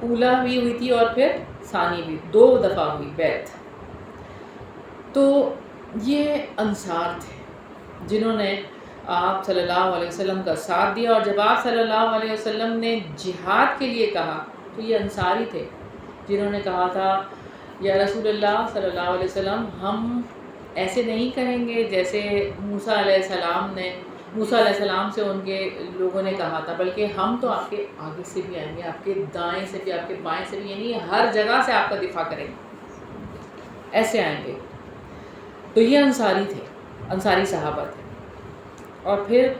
اولیٰ بھی ہوئی تھی اور پھر ثانی بھی، 2 دفعہ ہوئی بیعت. تو یہ انصار تھے جنہوں نے آپ صلی اللہ علیہ وسلم کا ساتھ دیا. اور جب آپ صلی اللہ علیہ وسلم نے جہاد کے لیے کہا تو یہ انصاری تھے جنہوں نے کہا تھا یا رسول اللہ صلی اللہ علیہ وسلم، ہم ایسے نہیں کہیں گے جیسے موسیٰ علیہ السلام سے ان کے لوگوں نے کہا تھا، بلکہ ہم تو آپ کے آگے سے بھی آئیں گے، آپ کے دائیں سے بھی، آپ کے بائیں سے بھی، یعنی ہر جگہ سے آپ کا دفاع کریں گے، ایسے آئیں گے. تو یہ انصاری تھے، انصاری صحابہ تھے. اور پھر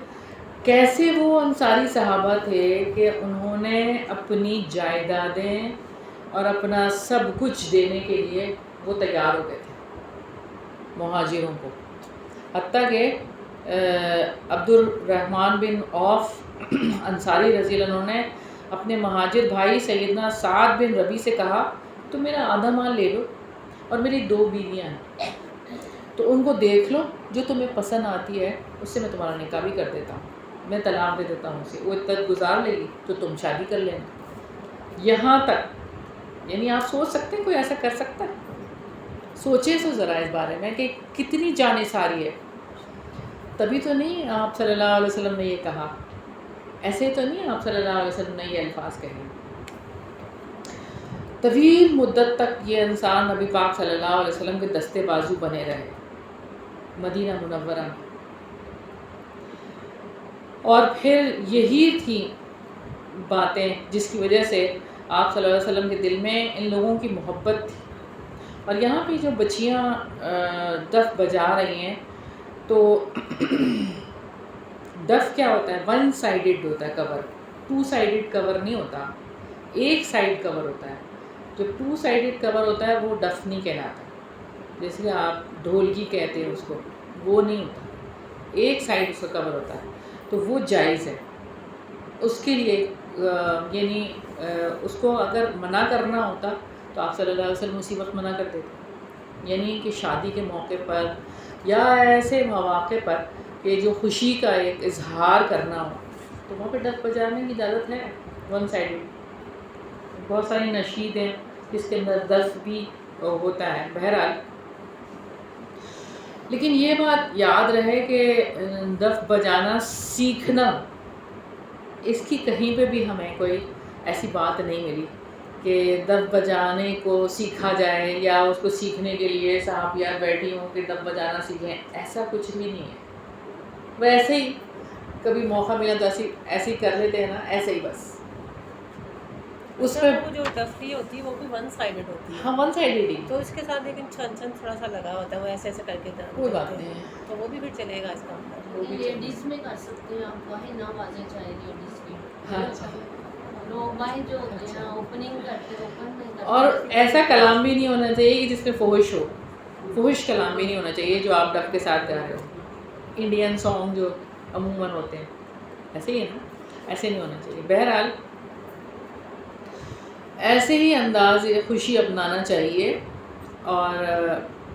کیسے وہ انصاری صحابہ تھے کہ انہوں نے اپنی جائیدادیں اور اپنا سب کچھ دینے کے لیے وہ تیار ہو گئے تھے مہاجروں کو. حتیٰ کہ عبد الرحمن بن عوف انصاری رضی اللہ عنہ نے اپنے مہاجر بھائی سیدنا سعد بن ربیع سے کہا تو میرا آدھا مال لے لو، اور میری 2 بیویاں ہیں، تو ان کو دیکھ لو، جو تمہیں پسند آتی ہے اس سے میں تمہارا نکاح بھی کر دیتا ہوں، میں طلاق دے دیتا ہوں اسے، وہ عدت گزار لے گی تو تم شادی کر لینا. یہاں تک، یعنی آپ سوچ سکتے ہیں کوئی ایسا کر سکتا ہے؟ سوچے تو ذرا اس بارے میں کہ کتنی جان ساری ہے. تبھی تو نہیں آپ صلی اللہ علیہ وسلم نے یہ کہا، ایسے تو نہیں آپ صلی اللہ علیہ وسلم نے یہ الفاظ کہے. طویل مدت تک یہ انسان نبی پاک صلی اللہ علیہ وسلم کے دستے بازو بنے رہے مدینہ منورہ میں. اور پھر یہی تھی باتیں جس کی وجہ سے آپ صلی اللہ علیہ وسلم کے دل میں ان لوگوں کی محبت تھی. اور یہاں پہ جو بچیاں دف بجا رہی ہیں، تو دف کیا ہوتا ہے؟ 1 سائیڈڈ ہوتا ہے کور، 2 سائیڈڈ کور نہیں ہوتا، ایک سائیڈ کور ہوتا ہے. جو 2 سائیڈڈ کور ہوتا ہے وہ دف نہیں کہلاتا، جیسے کہ آپ ڈھولکی کہتے ہیں اس کو، وہ نہیں ہوتا، ایک سائیڈ اس کا کور ہوتا ہے. تو وہ جائز ہے اس کے لیے، یعنی اس کو اگر منع کرنا ہوتا تو آپ صلی اللہ علیہ وسلم اسی وقت منع کر دیتے، یعنی کہ شادی کے موقع پر یا ایسے مواقع پر کہ جو خوشی کا ایک اظہار کرنا ہو تو وہاں پہ ڈف بجانے کی اجازت ہے 1 سائیڈ. بہت ساری نشید ہیں جس کے اندر دف بھی ہوتا ہے. بہرحال لیکن یہ بات یاد رہے کہ دف بجانا سیکھنا، اس کی کہیں پہ بھی ہمیں کوئی ایسی بات نہیں ملی کہ دف بجانے کو سیکھا جائے یا اس کو سیکھنے کے لیے صحابیہ بیٹھی ہوں کہ دف بجانا سیکھیں، ایسا کچھ بھی نہیں ہے. ویسے ہی کبھی موقع ملا تو ایسے ہی کر لیتے ہیں نا، ایسے ہی بس. اس میں وہ جو دفی ہوتی ہے وہ بھی ون سائڈڈ ہوتی ہے. ہاں ون سائڈ ہی، تو اس کے ساتھ لیکن چھن چھن تھوڑا سا لگا ہوتا ہے، وہ ایسے ایسے کر کے کوئی بات نہیں ہے. تو وہ بھی پھر چلے گا اس کا اندر. وہ بھی لیڈیز میں کر سکتے ہیں آپ، باہر نہ بازیں چاہے لیڈیز کی. ہاں لوگ باہر جو ہوتے ہیں اوپننگ کرتے ہیں، اوپن نہیں کرتے. اور ایسا کلام بھی نہیں ہونا چاہیے کہ جس میں فحش ہو، فحش کلام بھی نہیں ہونا چاہیے جو آپ ڈف کے ساتھ گا رہے ہو. انڈین سانگ جو عموماً ہوتے ہیں ایسے ہی ہے نا، ایسے نہیں ہونا چاہیے. بہرحال ایسے ہی انداز خوشی اپنانا چاہیے، اور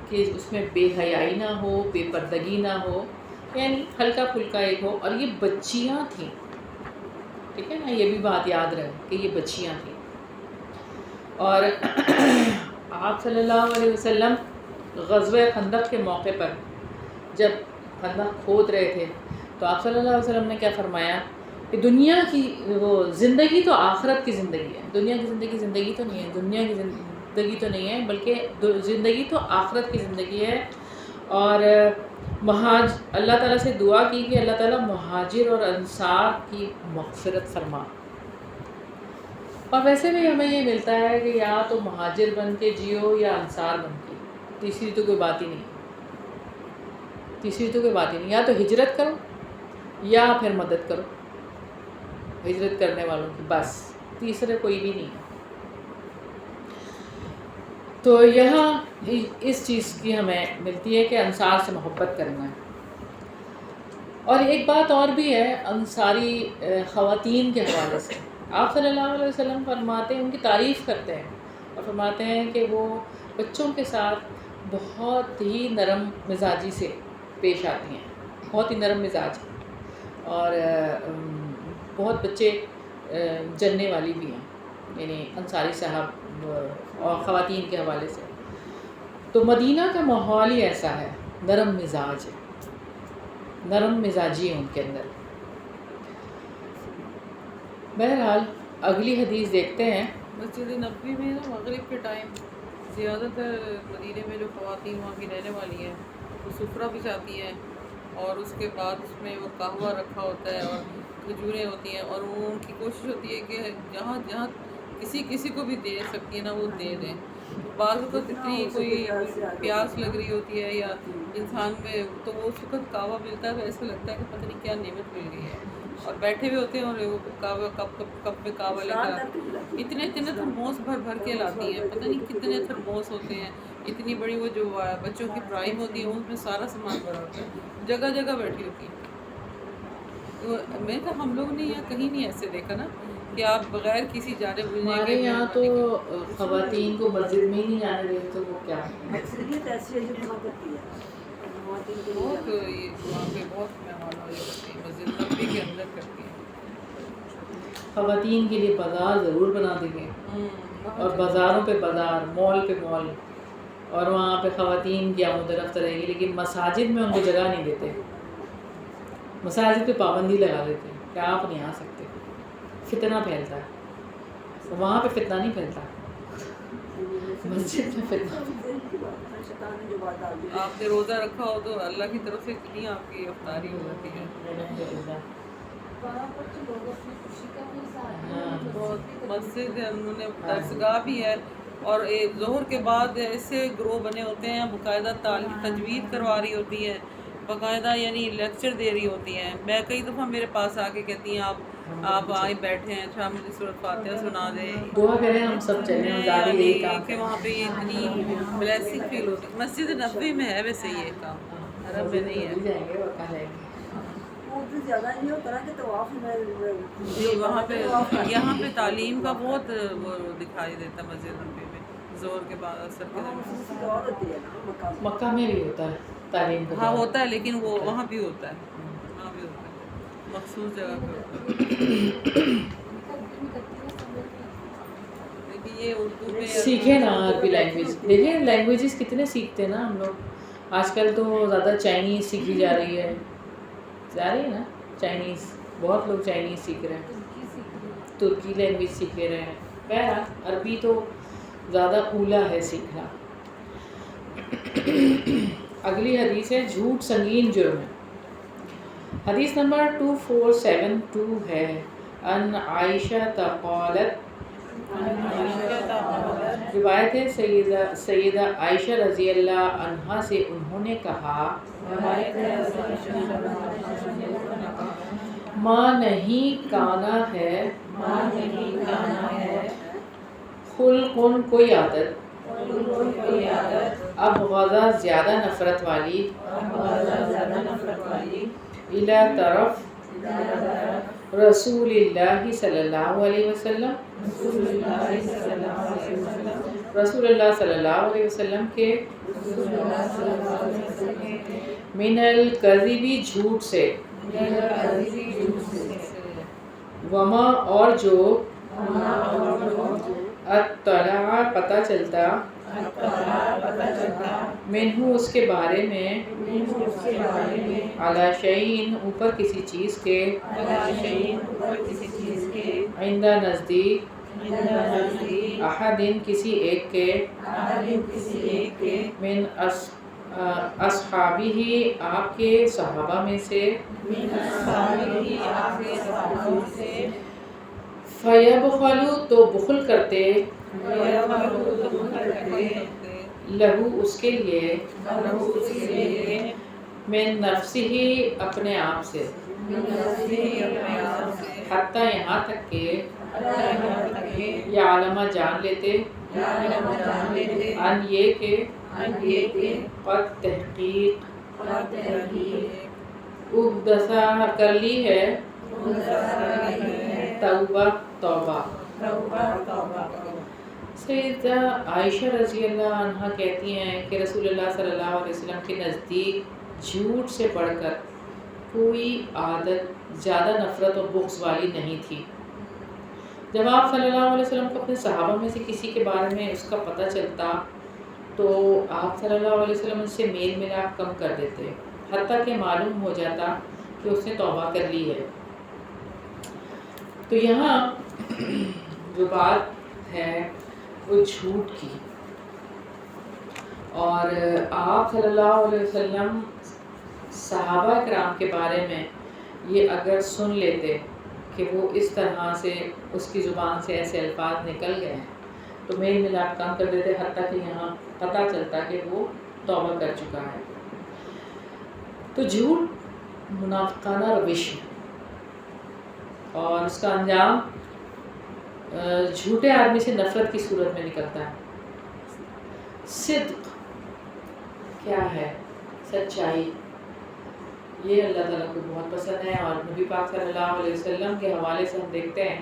کہ اس میں بے حیائی نہ ہو، بے پردگی نہ ہو، یعنی ہلکا پھلکا ایک ہو. اور یہ بچیاں تھیں، ٹھیک ہے نا، یہ بھی بات یاد رہے کہ یہ بچیاں تھیں. اور آپ صلی اللہ علیہ وسلم غزوہ خندق کے موقع پر جب خندق کھود رہے تھے تو آپ صلی اللہ علیہ وسلم نے کیا فرمایا کہ دنیا کی وہ زندگی تو آخرت کی زندگی ہے، دنیا کی زندگی تو نہیں ہے، دنیا کی زندگی تو نہیں ہے بلکہ زندگی تو آخرت کی زندگی ہے. اور اللہ تعالیٰ سے دعا کی کہ اللہ تعالیٰ مہاجر اور انصار کی مغفرت فرما. اور ویسے بھی ہمیں یہ ملتا ہے کہ یا تو مہاجر بن کے جیو یا انصار بن کے، تیسری تو کوئی بات ہی نہیں، یا تو ہجرت کرو یا پھر مدد کرو ہجرت کرنے والوں کی، بس تیسرے کوئی بھی نہیں ہے. تو یہاں اس چیز کی ہمیں ملتی ہے کہ انصار سے محبت کرنا ہے. اور ایک بات اور بھی ہے انصاری خواتین کے حوالے سے. آپ صلی اللہ علیہ وسلم فرماتے ہیں، ان کی تعریف کرتے ہیں اور فرماتے ہیں کہ وہ بچوں کے ساتھ بہت ہی نرم مزاجی سے پیش آتی ہیں، بہت ہی نرم مزاج، اور بہت بچے جننے والی بھی ہیں، یعنی انصاری صاحب اور خواتین کے حوالے سے. تو مدینہ کا ماحول ہی ایسا ہے، نرم مزاج ہے، نرم مزاجی ہے ان کے اندر. بہرحال اگلی حدیث دیکھتے ہیں. مسجد نبوی میں نا مغرب کے ٹائم زیادہ تر مدینے میں جو خواتین وہاں کی رہنے والی ہیں وہ سفرہ بچھاتی ہیں، اور اس کے بعد اس میں وہ قہوہ رکھا ہوتا ہے اور کھجوریں ہوتی ہیں، اور وہ ان کی کوشش ہوتی ہے کہ جہاں جہاں کسی کو بھی دے سکتی ہیں نا وہ دے دیں. بعض وقت اتنی کوئی پیاس لگ رہی ہوتی ہے یا انسان میں، تو وہ اس وقت قہوہ ملتا ہے تو ایسا لگتا ہے کہ پتہ نہیں کیا نعمت مل گئی ہے، اور بیٹھے ہوئے ہوتے ہیں اور وہ قہوہ کپ میں قہوہ لے کر اتنے تھرموس بھر کے لاتی ہیں، پتہ نہیں کتنے تھرموس ہوتے ہیں. اتنی بڑی وہ جو بچوں کی پرائم ہوتی ہے اس میں سارا سامان بھرا ہوتا ہے، جگہ جگہ بیٹھی ہوتی ہیں. میں تو ہم لوگ نے یہاں کہیں نہیں ایسے دیکھا نا کہ آپ بغیر کسی جانے بوجھنے ہمارے یہاں تو خواتین کو مسجد میں ہی نہیں جانے دیتے، تو وہ کیا اکثریت ایسی ہے جو وہاں کرتی ہے، خواتین کے لیے بہت وہاں پہ بہت مہمان والی کرتی ہیں، مسجد نبوی کے اندر کرتی ہیں. خواتین کے لیے بازار ضرور بنا دیں گے، اور بازاروں پہ بازار، مال پہ مال، اور وہاں پہ خواتین کی آمد و رفت رہے گی. لیکن مساجد میں ان کو جگہ نہیں دیتے، مساجد پہ پابندی لگا دیتے کہ آپ نہیں آ سکتے. فتنہ پھیلتا ہے، وہاں پہ فتنہ نہیں پھیلتا، مسجد میں فتنہ. آپ نے روزہ رکھا ہو تو اللہ کی طرف سے اتنی آپ کی افطاری ہو جاتی ہے. بہت مسجد ہے، انہوں نے درسگاہ بھی ہے، اور ظہر کے بعد ایسے گروہ بنے ہوتے ہیں، باقاعدہ تجوید کروا رہی ہوتی ہے، باقاعدہ یعنی لیکچر دے رہی ہوتی ہیں. میں کئی دفعہ میرے پاس آ کے کہتی ہیں آپ آئے بیٹھے ہیں، اچھا مجھے سورۃ فاتحہ سنا دیں. دعا کریں ہم سب چلیں، ہم زیادہ یہی کام کہ وہاں پہ اتنی بلیسنگ فیل ہوتی ہے. مسجد نبوی میں ہے ویسے یہ کام، حرم میں نہیں ہے. جائیں گے وقت جائیں گے. زیادہ نہیں ہوتا نا کہ طواف میں جی وہاں پہ یہاں پہ تعلیم کا بہت وہ دکھائی دیتا مسجد نبوی میں، زور کے بعد اثر کے دن. اور ہوتی ہے نا مکہ میں بھی ہوتا ہے تعلیم کا. ہاں ہوتا ہے، لیکن وہ وہاں بھی ہوتا ہے، وہاں بھی ہوتا ہے، مخصوص جگہ پہ ہوتا ہے. لیکن یہ اردو میں سیکھیں نا عربی لینگویج. دیکھیں لینگویجز کتنے سیکھتے ہیں نا ہم لوگ. آج کل تو زیادہ چائنیز سیکھی جا رہی ہے نا، چائنیز بہت لوگ چائنیز سیکھ رہے ہیں، ترکی لینگویج سیکھ رہے ہیں. بہرحال عربی تو زیادہ اولا ہے سیکھنا. اگلی حدیث ہے جھوٹ سنگین جرم ہے. حدیث نمبر 2472 ہے. ان عائشہ قالت، روایت ہے سیدہ عائشہ رضی اللہ عنہا سے، انہوں نے کہا ماں نہیں کانا ہے خلقن کوئی عادت، اب غضا زیادہ نفرت والی، الی طرف رسول اللہ صلی اللہ علیہ وسلم، رسول اللہ صلی اللہ علیہ وسلم کے، من الکذبی جھوٹ سے، وما اور جو، اطلع پتہ چلتا، منہ اس کے بارے میں، علی شیء اوپر کسی چیز کے، عند نزدیک، احد کسی ایک کے، من اصحابہ آپ کے صحابہ میں سے، فیبخل تو بخل کرتے، لہو اس کے لیے، من نفسہ اپنے آپ سے، حتیٰ یہاں تک کہ، یعلم جان لیتے، ان یہ کہ، قد تحقیق، احدث کر لی ہے، توبہ. سیدہ عائشہ رضی اللہ عنہ کہتی ہیں کہ رسول اللہ صلی اللہ علیہ وسلم کے نزدیک جھوٹ سے بڑھ کر کوئی عادت زیادہ نفرت اور بغض والی نہیں تھی. جب آپ صلی اللہ علیہ وسلم کو اپنے صحابہ میں سے کسی کے بارے میں اس کا پتہ چلتا تو آپ صلی اللہ علیہ وسلم اس سے میل ملاپ کم کر دیتے، حتیٰ کہ معلوم ہو جاتا کہ اس نے توبہ کر لی ہے. تو یہاں جو بات ہے وہ جھوٹ کی، اور آپ صلی اللہ علیہ وسلم صحابہ کرام کے بارے میں یہ اگر سن لیتے کہ وہ اس طرح سے اس کی زبان سے ایسے الفاظ نکل گئے ہیں تو میل ملاپ کم کر دیتے، حتیٰ کہ یہاں پتہ چلتا کہ وہ توبہ کر چکا ہے. تو جھوٹ منافقانہ روش ہے اور اس کا انجام جھوٹے آدمی سے نفرت کی صورت میں نکلتا ہے. صدق کیا ہے؟ سچائی. یہ اللہ تعالیٰ کو بہت پسند ہے، اور نبی پاک صلی اللہ علیہ وسلم کے حوالے سے ہم دیکھتے ہیں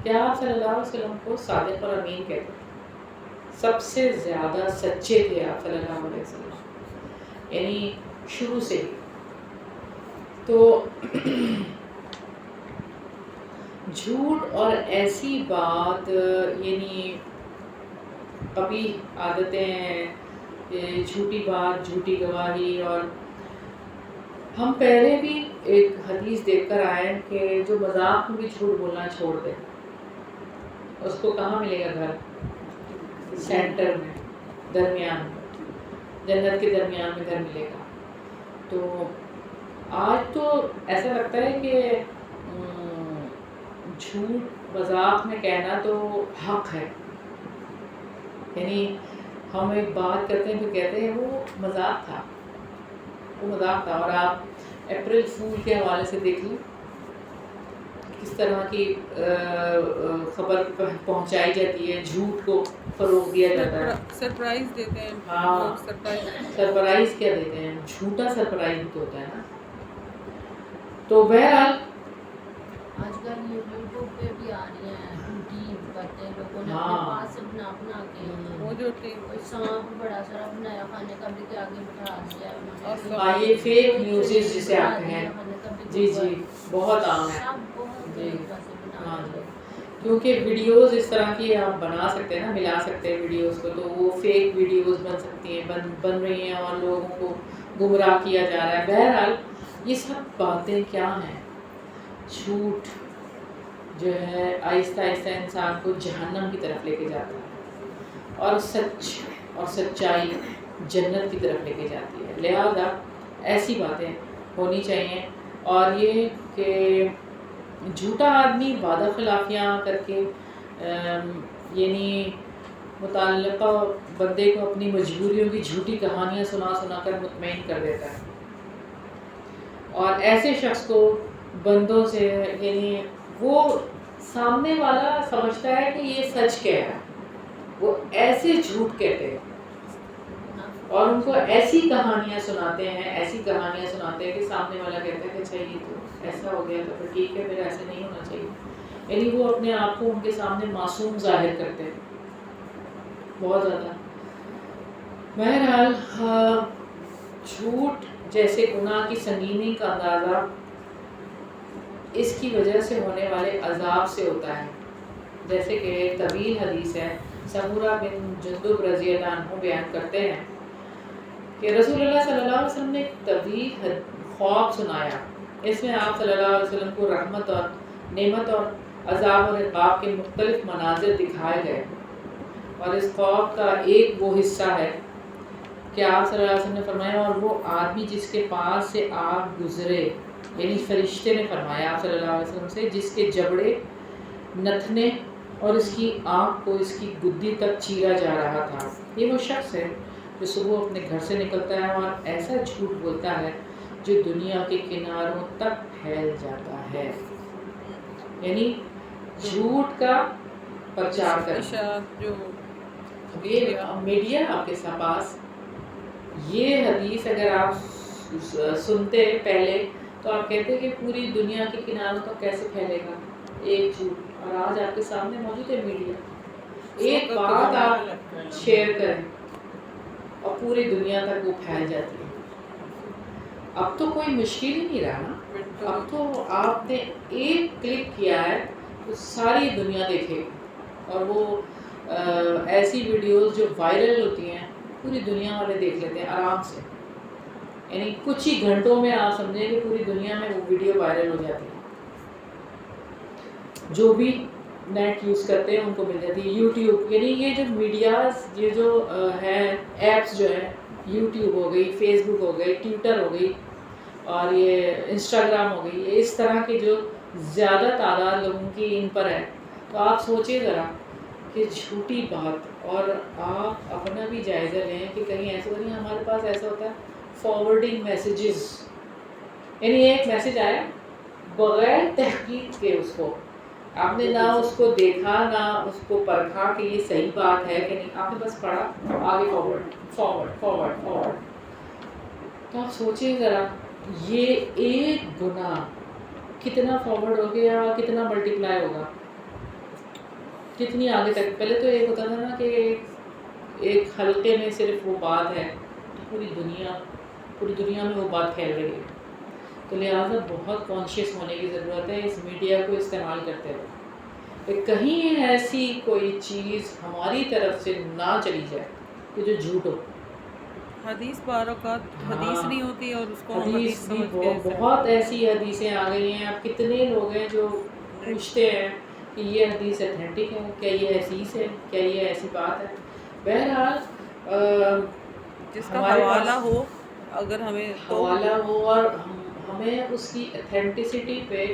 کہ آپ صلی اللہ علیہ وسلم کو صادق اور امین کہتے ہیں. سب سے زیادہ سچے تھے آپ صلی اللہ علیہ وسلم، یعنی شروع سے. تو جھوٹ اور ایسی بات یعنی قبیح عادتیں ہیں، جھوٹی بات، جھوٹی گواہی. اور ہم پہلے بھی ایک حدیث دیکھ کر آئے کہ جو مذاق میں بھی جھوٹ بولنا چھوڑ دے اس کو کہاں ملے گا گھر؟ سینٹر میں، درمیان میں، جنت کے درمیان میں گھر ملے گا. تو آج تو ایسا لگتا ہے کہ جھوٹ مذاق میں کہنا تو حق ہے، یعنی ہم ایک بات کرتے ہیں پھر کہتے ہیں وہ مذاق تھا، وہ مذاق تھا. اور آپ اپریل فول کے حوالے سے دیکھ لیں کس طرح کی خبر پہنچائی جاتی ہے، جھوٹ کو فروغ دیا جاتا ہے، سرپرائز دیتے ہیں. ہاں، سرپرائز کیا دیتے ہیں، جھوٹا سرپرائز تو ہوتا ہے نا. تو بہرحال آج کل یوٹیوب پہ بھی آ رہی ہیں جھوٹی باتیں، لوگوں نے اپنے پاس سے بنا کے وہ جو کوئی سانپ بڑا سارا بنایا کھانے کا بھی کے آگے بٹھا دیا انہوں نے. ہاں، یہ فیک نیوزز جسے آتے ہیں، جی جی بہت عام ہے. سب بہت جی طریقہ سے بنا ہاں رہے جی، ہیں. کیونکہ ویڈیوز اس طرح کی آپ بنا سکتے ہیں نا، ملا سکتے ہیں ویڈیوز کو، تو وہ فیک ویڈیوز بن سکتی ہیں، بن رہی ہیں اور لوگوں کو گمراہ کیا جا رہا ہے. بہرحال یہ سب باتیں کیا ہیں؟ جھوٹ جو ہے آہستہ آہستہ انسان کو جہنم کی طرف لے کے جاتا ہے، اور سچ اور سچائی جنت کی طرف لے کے جاتی ہے. لہذا ایسی باتیں ہونی چاہیے. اور یہ کہ جھوٹا آدمی وعدہ خلافیاں کر کے یعنی متعلقہ بندے کو اپنی مجبوریوں کی جھوٹی کہانیاں سنا سنا کر مطمئن کر دیتا ہے، اور ایسے شخص کو بندوں سے یعنی وہ سامنے والا سمجھتا ہے کہ یہ سچ کہہ رہا ہے، وہ ایسے جھوٹ کہتے ہیں اور ان کو ایسی کہانیاں سناتے ہیں کہ سامنے والا کہتا ہے کہ اچھا یہ تو ایسا ہو گیا تو پھر ٹھیک ہے، پھر ایسے نہیں ہونا چاہیے. یعنی وہ اپنے آپ کو ان کے سامنے معصوم ظاہر کرتے ہیں بہت زیادہ. بہرحال جھوٹ جیسے گناہ کی سنگینی کا اندازہ اس کی وجہ سے ہونے والے عذاب سے ہوتا ہے. جیسے کہ ایک طویل حدیث ہے، سمورہ بن جندب رضی اللہ عنہ بیان کرتے ہیں کہ رسول اللہ صلی اللہ علیہ وسلم نے ایک طویل خواب سنایا. اس میں آپ صلی اللہ علیہ وسلم کو رحمت اور نعمت اور عذاب اور عقاب کے مختلف مناظر دکھائے گئے، اور اس خواب کا ایک وہ حصہ ہے کہ آپ صلی اللہ علیہ وسلم نے فرمایا، اور وہ آدمی جس کے پاس سے آپ گزرے، یعنی فرشتے نے فرمایا آپ صلی اللہ علیہ وسلم سے، جس کے جبڑے نتنے اور اس کی آنکھ کو اس کی گدی تک چیرا جا رہا تھا، یہ وہ شخص ہے جو صبح اپنے گھر سے نکلتا ہے اور ایسا جھوٹ بولتا ہے جو دنیا کے کناروں تک پھیل جاتا ہے. یعنی جھوٹ کا پرچار کرنا. جو یہ میڈیا آپ کے پاس یہ حدیث اگر آپ سنتے پہلے تو آپ کہتے کہ پوری دنیا کے کناروں تک کیسے پھیلے گا ایک جھوٹ، اور آج آپ کے سامنے موجود ہے میڈیا. ایک بات آپ شیئر کریں اور پوری دنیا تک وہ پھیل جاتی ہے. اب تو کوئی مشکل ہی نہیں رہا نا، اب تو آپ نے ایک کلک کیا ہے تو ساری دنیا دیکھے، اور وہ ایسی ویڈیوز جو وائرل ہوتی ہیں پوری دنیا والے دیکھ لیتے ہیں آرام سے. یعنی کچھ ہی گھنٹوں میں آپ سمجھیں کہ پوری دنیا میں وہ ویڈیو وائرل ہو جاتی ہے. جو بھی نیٹ یوز کرتے ہیں ان کو مل جاتی ہے. یوٹیوب، یعنی یہ جو میڈیاز یہ جو ہے ایپس جو ہے، یوٹیوب ہو گئی، فیس بک ہو گئی، ٹویٹر ہو گئی، اور یہ انسٹاگرام ہو گئی، یہ اس طرح کی جو زیادہ تعداد لوگوں کی ان پر ہے. تو آپ سوچیں ذرا کہ جھوٹی بات، اور آپ اپنا بھی جائزہ لیں کہ کہیں ایسا نہیں. ہمارے پاس ایسا ہوتا ہے فارورڈنگ میسیجز، یعنی ایک میسیج آیا بغیر تحقیق کے، اس کو آپ نے نہ اس کو دیکھا نہ اس کو پرکھا کہ یہ صحیح بات ہے کہ نہیں، آپ نے بس پڑھا آگے فارورڈ فارورڈ فارورڈ فارورڈ. تو آپ سوچیں ذرا یہ ایک گناہ کتنا فارورڈ ہو گیا، کتنا ملٹیپلائی ہوگا، کتنی آگے تک. پہلے تو ایک ہوتا تھا نا کہ ایک حلقے میں صرف وہ بات ہے، پوری دنیا میں وہ بات پھیل رہی ہے. تو لہٰذا بہت کانشیس ہونے کی ضرورت ہے اس میڈیا کو استعمال کرتے ہوئے کہ کہیں ایسی کوئی چیز ہماری طرف سے نہ چلی جائے کہ جو جھوٹ ہو. حدیث بار اوقات حدیث نہیں ہوتی اور اس کو حدیث بھی بہت ایسی حدیثیں آ گئی ہیں. اب کتنے لوگ ہیں جو پوچھتے ہیں کہ یہ حدیث اتھینٹک ہے، کیا یہ حدیث ہے، کیا یہ ایسی بات ہے. بہرحال جس کا حوالہ ہو، اگر ہمیں حوالہ ہو اور ہمیں اس کی اتھینٹسٹی پہ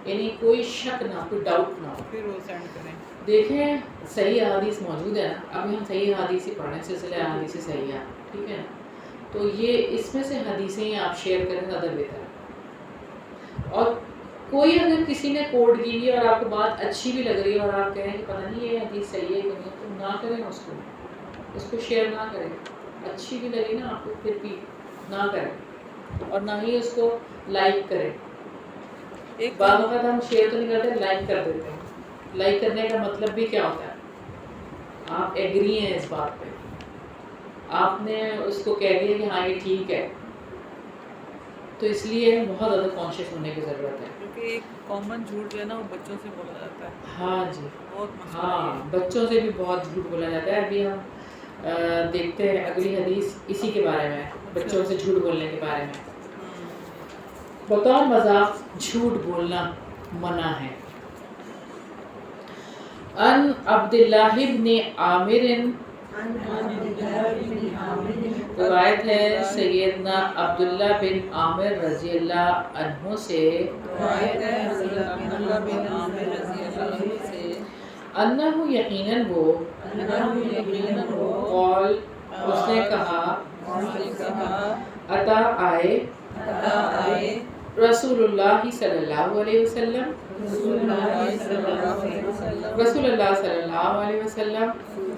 یعنی کوئی شک نہ، کوئی ڈاؤٹ نہ ہو، پھر وہ سینڈ کریں. دیکھیں صحیح احادیث موجود ہے نا، ابھی ہم صحیح احادیث ہی پڑھ رہے ہیں، سلسلہ احادیث صحیح ہے، ٹھیک ہے نا. تو یہ اس میں سے حدیثیں ہی آپ شیئر کریں زیادہ بہتر ہے. اور کوئی اگر کسی نے کوڈ کی ہوئی اور آپ کو بات اچھی بھی لگ رہی ہے اور آپ کہیں کہ پتہ نہیں یہ حدیث صحیح ہے کہ نہیں، تو نہ کریں اس کو شیئر نہ کریں. اچھی بھی لگی نا آپ کو پھر بھی نہ کریں، اور نہ ہی اس کو لائک کریں. ایک بعض وقت ہم شیئر تو نہیں کرتے، لائک کر دیتے ہیں. لائک کرنے کا مطلب بھی کیا ہوتا ہے؟ آپ ایگری ہیں اس بات پہ، آپ نے اس کو کہہ دیا کہ ہاں یہ ٹھیک ہے. تو اس لیے بہت زیادہ کانشیس ہونے کی ضرورت ہے. کہ ایک کامن جھوٹ جو ہے نا وہ بچوں سے بولا جاتا ہے، ہاں جی، بہت مسئلہ ہاں ہے بچوں سے بھی بہت جھوٹ بولا جاتا ہے. ابھی ہم دیکھتے ہیں اگلی حدیث اسی کے بارے میں، بچوں سے جھوٹ بولنے کے بارے میں. بطور مذاق جھوٹ بولنا منع ہے. ان عبداللہ بن عامر، روایت ہے سیدنا عبداللہ بن عامر رضی اللہ عنہ سے، روایت ہے حضرت عبداللہ بن عامر رضی اللہ عنہ سے، انہو یقیناً وہ، یقیناً وہ قول اس نے کہا، عطا آئے رسول اللہ صلی اللہ علیہ وسلم، رسول اللہ صلی اللہ علیہ وسلم، رسول اللہ صلی اللہ علیہ وسلم،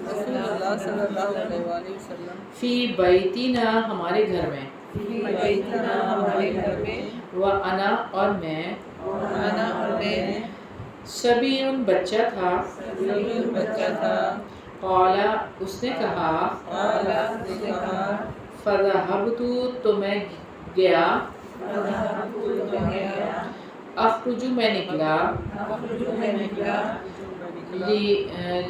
رسول اللہ صلی اللہ علیہ وآلہ وسلم، فی بیتنا ہمارے گھر میں، بیتنا ہمارے گھر میں، وانا اور میں، انا اور میں، سبیٌ بچہ تھا، سبیل بچہ تھا، قالا اس نے کہا، قالا اس نے کہا، فذهبت تو میں گیا، گیا، اخرج میں نکلا، میں نکلا،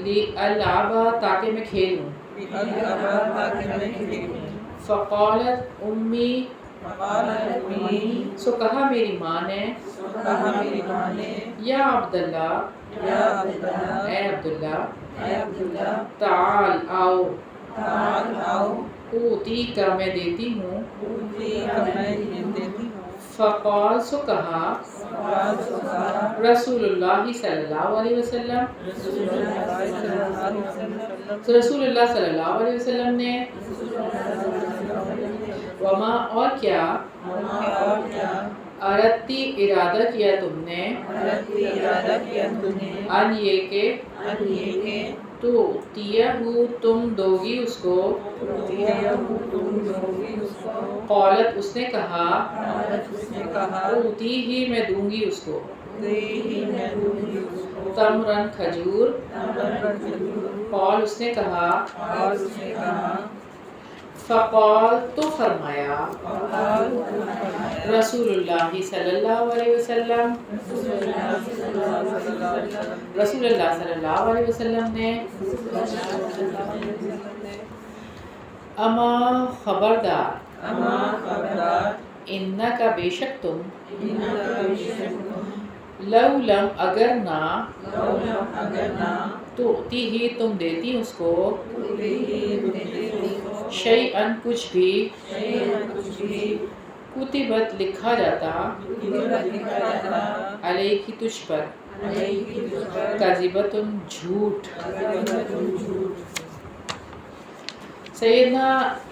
لألعب تاکہ میں کھیلوں، الابا تاکہ میں کھیلوں، فقالت امی قال امی، سو کہا میری ماں نے، کہا میری ماں نے، یا عبداللہ یا عبداللہ، اے عبداللہ، اے عبداللہ، تعال آؤ، تعال آؤ، اوتی کا میں دیتی ہوں، اوتی کا میں دیتی ہوں، فقال سو کہا قال سو کہا، رسول اللہ صلی اللہ علیہ وسلم، رسول اللہ صلی اللہ علیہ وسلم، تو رسول اللہ صلی اللہ علیہ وسلم نے، وما اور کیا، اور کیا، اردتی ارادہ کیا تم نے، رتی ارادہ کیا تم نے، ان یہ کہ ان یہ کہ تو تیہو تم دو گی اس کو، تیہو تم دو گی اس کو، قالت اس نے کہا، قالت اس نے کہا، اوتی ہی میں دوں گی اس کو، ہی میں دوں گی اس کو، تمرن کھجور، تمرن کھجور، قال اس نے کہا، اور اس نے کہا، فقال تو فرمایا، قال تو فرمایا، رسول اللہ صلی اللہ علیہ وسلم، رسول اللہ صلی اللہ علیہ وسلم، رسول اللہ صلی اللہ علیہ وسلم نے، اما خبردار، اما خبردار، انکا بے شک تم، انکا بیشک لو لم اگر نہ، لولم اگر نہ، توتی ہی تم دیتی اس کو، ہی دیتی اس کو، شیئن کچھ بھی، شیئن کچھ بھی، کتبت لکھا جاتا، کتبت لکھا جاتا، علیہ کی تجھ پر، علیہ کی تجھ پر، کذبتن جھوٹ. کذبتن جھوٹ. سیدنا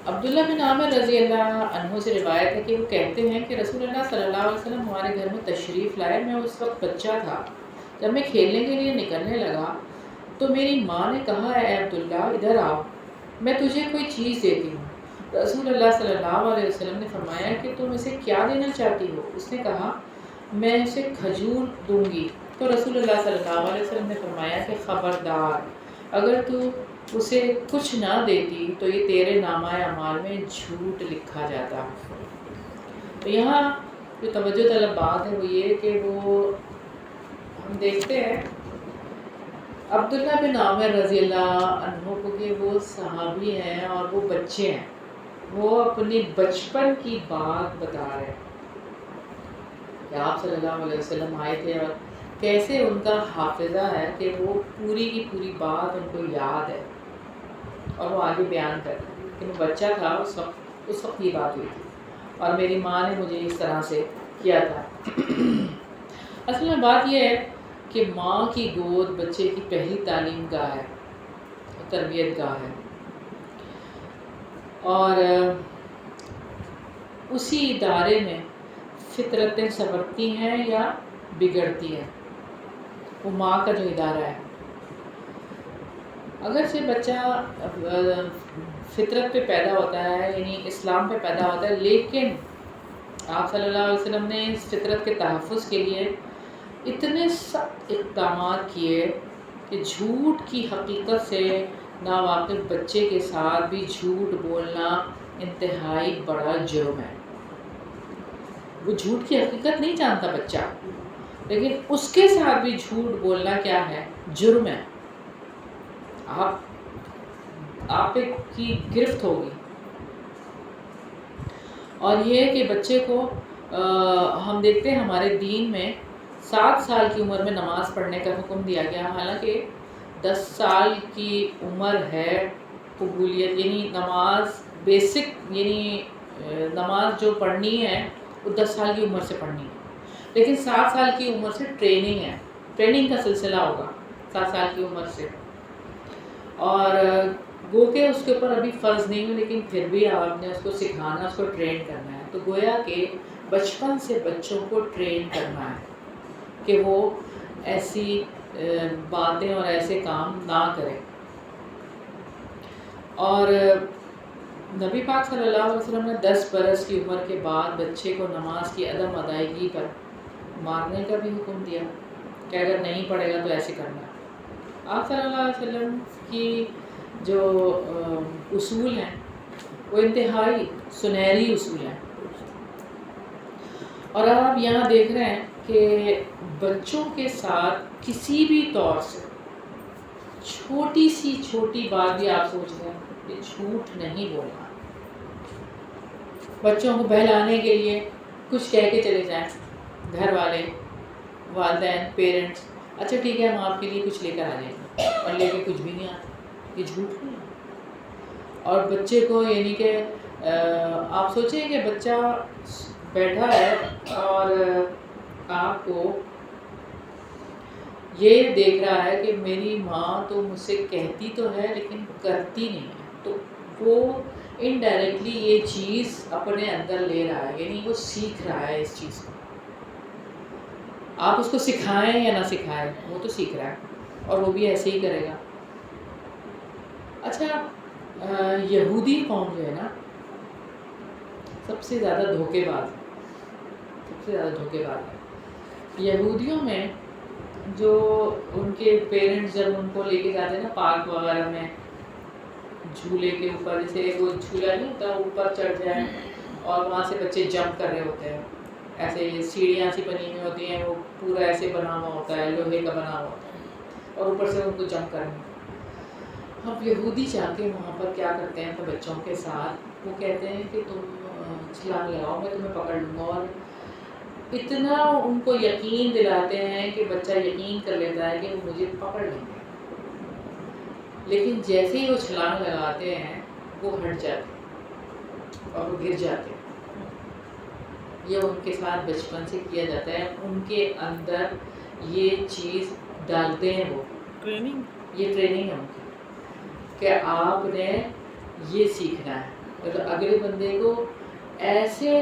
عبداللہ بن عامر رضی اللہ عنہ سے روایت ہے کہ وہ کہتے ہیں کہ رسول اللہ صلی اللہ علیہ وسلم ہمارے گھر میں تشریف لائے. میں اس وقت بچہ تھا. جب میں کھیلنے کے لیے نکلنے لگا تو میری ماں نے کہا، اے عبداللہ ادھر آؤ، میں تجھے کوئی چیز دیتی ہوں. رسول اللہ صلی اللہ علیہ وسلم نے فرمایا کہ تم اسے کیا دینا چاہتی ہو؟ اس نے کہا میں اسے کھجور دوں گی. تو رسول اللہ صلی اللہ علیہ وسلم نے فرمایا کہ خبردار، اگر تو اسے کچھ نہ دیتی تو یہ تیرے نامہ اعمال میں جھوٹ لکھا جاتا. تو یہاں جو توجہ طلب بات ہے وہ یہ کہ وہ ہم دیکھتے ہیں عبداللہ بن عامر رضی اللہ عنہ کو کہ وہ صحابی ہیں اور وہ بچے ہیں. وہ اپنی بچپن کی بات بتا رہے ہیں کہ آپ صلی اللہ علیہ وسلم آئے تھے اور کیسے ان کا حافظہ ہے کہ وہ پوری کی پوری بات ان کو یاد ہے اور وہ آگے بیان کرتے ہیں کہ میں بچہ تھا اس وقت یہ بات ہوئی تھی اور میری ماں نے مجھے اس طرح سے کیا تھا. اصل میں بات یہ ہے کہ ماں کی گود بچے کی پہلی تعلیم گاہ ہے، تربیت گاہ ہے، اور اسی ادارے میں فطرتیں سنورتی ہیں یا بگڑتی ہیں. وہ ماں کا جو ادارہ ہے. اگر سے بچہ فطرت پہ پیدا ہوتا ہے یعنی اسلام پہ پیدا ہوتا ہے، لیکن آپ صلی اللہ علیہ وسلم نے اس فطرت کے تحفظ کے لیے اتنے سخت اقدامات کیے کہ جھوٹ کی حقیقت سے ناواقف بچے کے ساتھ بھی جھوٹ بولنا انتہائی بڑا جرم ہے. وہ جھوٹ کی حقیقت نہیں جانتا بچہ، لیکن اس کے ساتھ بھی جھوٹ بولنا کیا ہے؟ جرم ہے، آپ پہ کی گرفت ہوگی. اور یہ کہ بچے کو ہم دیکھتے ہیں ہمارے دین میں 7 سال کی عمر میں نماز پڑھنے کا حکم دیا گیا، حالانکہ 10 سال کی عمر ہے قبولیت، یعنی نماز بیسک، یعنی نماز جو پڑھنی ہے وہ 10 سال کی عمر سے پڑھنی ہے، لیکن 7 سال کی عمر سے ٹریننگ ہے، ٹریننگ کا سلسلہ ہوگا 7 سال کی عمر سے. اور گو کہ اس کے اوپر ابھی فرض نہیں ہے، لیکن پھر بھی آپ نے اس کو سکھانا، اس کو ٹرین کرنا ہے. تو گویا کہ بچپن سے بچوں کو ٹرین کرنا ہے کہ وہ ایسی باتیں اور ایسے کام نہ کریں. اور نبی پاک صلی اللہ علیہ وسلم نے 10 برس کی عمر کے بعد بچے کو نماز کی عدم ادائیگی پر مارنے کا بھی حکم دیا کہ اگر نہیں پڑھے گا تو ایسے کرنا. آپ صلی اللہ علیہ وسلم کی جو اصول ہیں وہ انتہائی سنہری اصول ہیں. اور اب آپ یہاں دیکھ رہے ہیں کہ بچوں کے ساتھ کسی بھی طور سے چھوٹی سی چھوٹی بات بھی آپ سوچ رہے ہیں کہ جھوٹ نہیں بولنا. بچوں کو بہلانے کے لیے کچھ کہہ کے چلے جائیں، گھر والے، والدین، پیرنٹس، اچھا ٹھیک ہے ہم آپ کے لیے کچھ لے کر آ جائیں گے، اور لے کے کچھ بھی نہیں آتا، یہ جھوٹ نہیں ہے. اور بچے کو یعنی کہ آپ سوچیں کہ بچہ بیٹھا ہے اور آپ کو یہ دیکھ رہا ہے کہ میری ماں تو مجھ سے کہتی تو ہے لیکن کرتی نہیں ہے، تو وہ انڈائریکٹلی یہ چیز اپنے اندر لے رہا ہے، یعنی وہ سیکھ رہا ہے اس چیز کو. آپ اس کو سکھائیں یا نہ سکھائیں وہ تو سیکھ رہا ہے اور وہ بھی ایسے ہی کرے گا. اچھا یہودی قوم جو ہے نا سب سے زیادہ دھوکے باز ہے. یہودیوں میں جو ان کے پیرنٹس جب ان کو لے کے جاتے ہیں نا پارک وغیرہ میں، جھولے کے اوپر، جیسے وہ جھولا نہیں ہوتا اوپر چڑھ جائیں اور وہاں سے بچے جمپ کر رہے ہوتے ہیں، ایسے سیڑھیاں سی بنی ہوئی ہوتی ہیں، وہ پورا ایسے بنا ہوا ہوتا ہے، لوہے کا بنا ہوا ہوتا ہے، اور اوپر سے ان کو جمپ کرنا. اب یہودی جا کے وہاں پر کیا کرتے ہیں تو بچوں کے ساتھ وہ کہتے ہیں کہ تم چھلانگ لگاؤ میں تمہیں پکڑ لوں گا، اور اتنا ان کو یقین دلاتے ہیں کہ بچہ یقین کر لیتا ہے کہ وہ مجھے پکڑ لیں گے. لیکن جیسے ہی وہ چھلانگ لگاتے ہیں وہ ہٹ جاتے ہیں اور وہ گر جاتے ہیں. یہ ان کے ساتھ بچپن سے کیا جاتا ہے، ان کے اندر یہ چیز ڈالتے ہیں، وہ یہ ٹریننگ ہے ان کی کہ آپ نے یہ سیکھنا ہے. مطلب اگلے بندے کو ایسے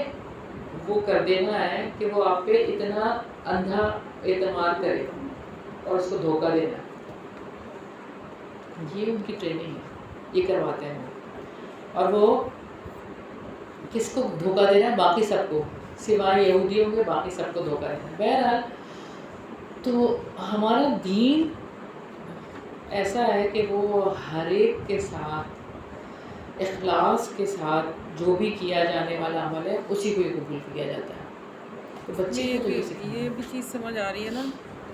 وہ کر دینا ہے کہ وہ آپ پہ اتنا اندھا اعتماد کرے اور اس کو دھوکہ دینا. یہ ان کی ٹریننگ ہے، یہ کرواتے ہیں. اور وہ کس کو دھوکہ دینا ہے؟ باقی سب کو، سوائے یہودیوں کے باقی سب کو دھوکہ دینا ہے. بہرحال تو ہمارا دین ایسا ہے کہ وہ ہر ایک کے ساتھ اخلاص کے ساتھ جو بھی کیا جانے والا عمل ہے اسی کو قبول کیا جاتا ہے. تو بچے یہ بھی چیز سمجھ آ رہی ہے نا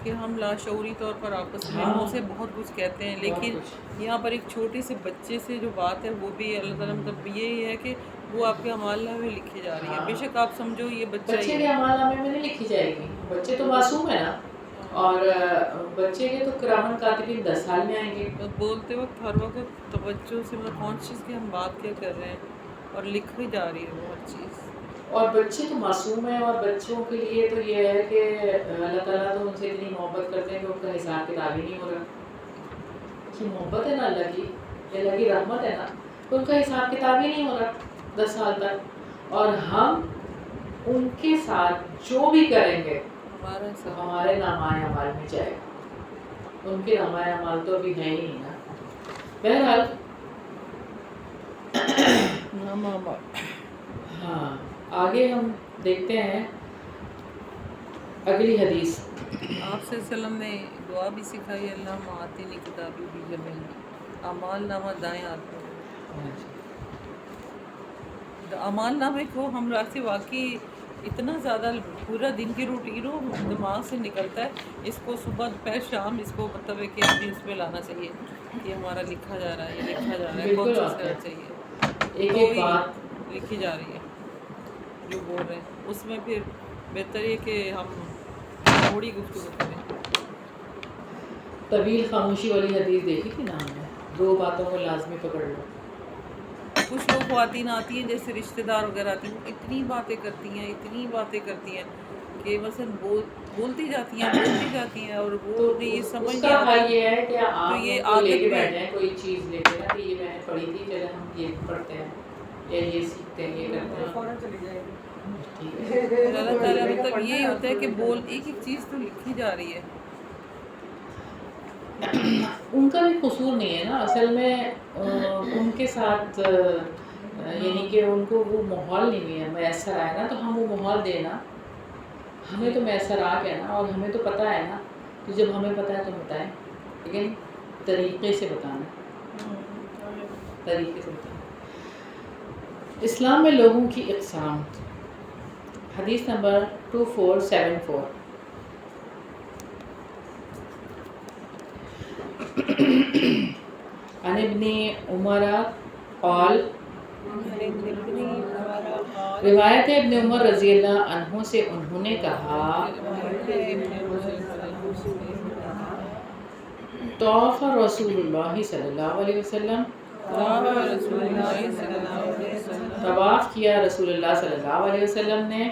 کہ ہم لاشعوری طور پر آپس میں منہ سے بہت کچھ کہتے ہیں، لیکن یہاں پر ایک چھوٹے سے بچے سے جو بات ہے وہ بھی اللہ تعالیٰ مطلب یہ ہے کہ وہ آپ کے اعمال نامے میں لکھی جا رہی ہے. بے شک آپ سمجھو یہ بچہ بچے کے اعمال نامے میں نہیں لکھی جائے گی، بچے تو معصوم ہے نا، اور بچے کے تو کرامن کاتبین 10 سال میں آئیں گے. بولتے وقت ہر وقت توجہ سے مطلب کانشیس کی ہم بات کیا کر رہے ہیں اور لکھی جا رہی ہے وہ ہر چیز. اور بچے تو معصوم ہیں، اور بچوں کے لیے تو یہ ہے کہ اللہ تعالیٰ تو ان سے اتنی محبت کرتے ہیں کہ ان کا حساب کتاب ہی نہیں ہو رہا. کہ محبت ہے نا اللہ کی، اللہ کی رحمت ہے نا، تو ان کا حساب کتاب ہی نہیں ہو رہا 10 سال تک. اور ہم ان کے ساتھ جو بھی کریں گے ہمارے نامۂ اعمال میں جائے گا، ان کے نامۂ اعمال تو ابھی ہے ہی نہیں نا. بہرحال ہاں آگے ہم دیکھتے ہیں اگلی حدیث. آپ صلی اللہ علیہ وسلم نے دعا بھی سکھائی، اللہ آتنی کتابی بھی جمیل، اعمال نامہ دائیں ہاتھ میں. اعمال نامے کو ہم راستے واقعی اتنا زیادہ پورا دن کی روٹین ہو دماغ سے نکلتا ہے. اس کو صبح دوپہر شام اس کو مطلب ہے کہ اپنی اس پہ لانا چاہیے کہ ہمارا لکھا جا رہا ہے، یہ لکھا جا رہا ہے، کون سی کرنا چاہیے، ایک کوئی ایک بات لکھی جا رہی ہے جو بول رہے ہیں. اس میں پھر بہتر یہ کہ ہم تھوڑی گفتگو کریں. طویل خاموشی والی حدیث دیکھی تھی نا ہم نے، 2 باتوں کو لازمی پکڑ لو. کچھ لوگ خواتین آتی ہیں جیسے رشتہ دار وغیرہ آتی ہیں، اتنی باتیں کرتی ہیں کہ مثلا بولتی جاتی ہیں اور وہ یہ سمجھ اس نہیں کا آتا. حل یہ ہے کہ آپ یہ لوگ لے کے عادت بیٹھ جائیں کوئی چیز لے کے نا کہ یہ میں نے پڑھی تھی، چلے ہم یہ پڑھتے ہیں یا یہ سیکھتے ہیں، یہ کرتے ہیں. فوراً چلی جائے گی. ٹھیک ہے. اللہ تعالیٰ مطلب یہی ہوتا ہے کہ ایک چیز تو لکھی جا رہی ہے. ان کا بھی قصور نہیں ہے نا اصل میں، ان کے ساتھ یعنی کہ ان کو وہ ماحول نہیں ہے میسر آئے نا، تو ہم وہ ماحول دیں نا. ہمیں تو میسر آ گیا نا اور ہمیں تو پتہ ہے نا، تو جب ہمیں پتہ ہے تو بتائیں، لیکن طریقے سے بتانا، طریقے سے بتانا. اسلام میں لوگوں کی اقسام. حدیث نمبر 2474. عن ابن عمر قال، روایت ہے ابن عمر رضی اللہ عنہ سے، انہوں نے کہا طاف رسول اللہ صلی اللہ علیہ وسلم، طواف کیا رسول اللہ صلی اللہ علیہ وسلم نے،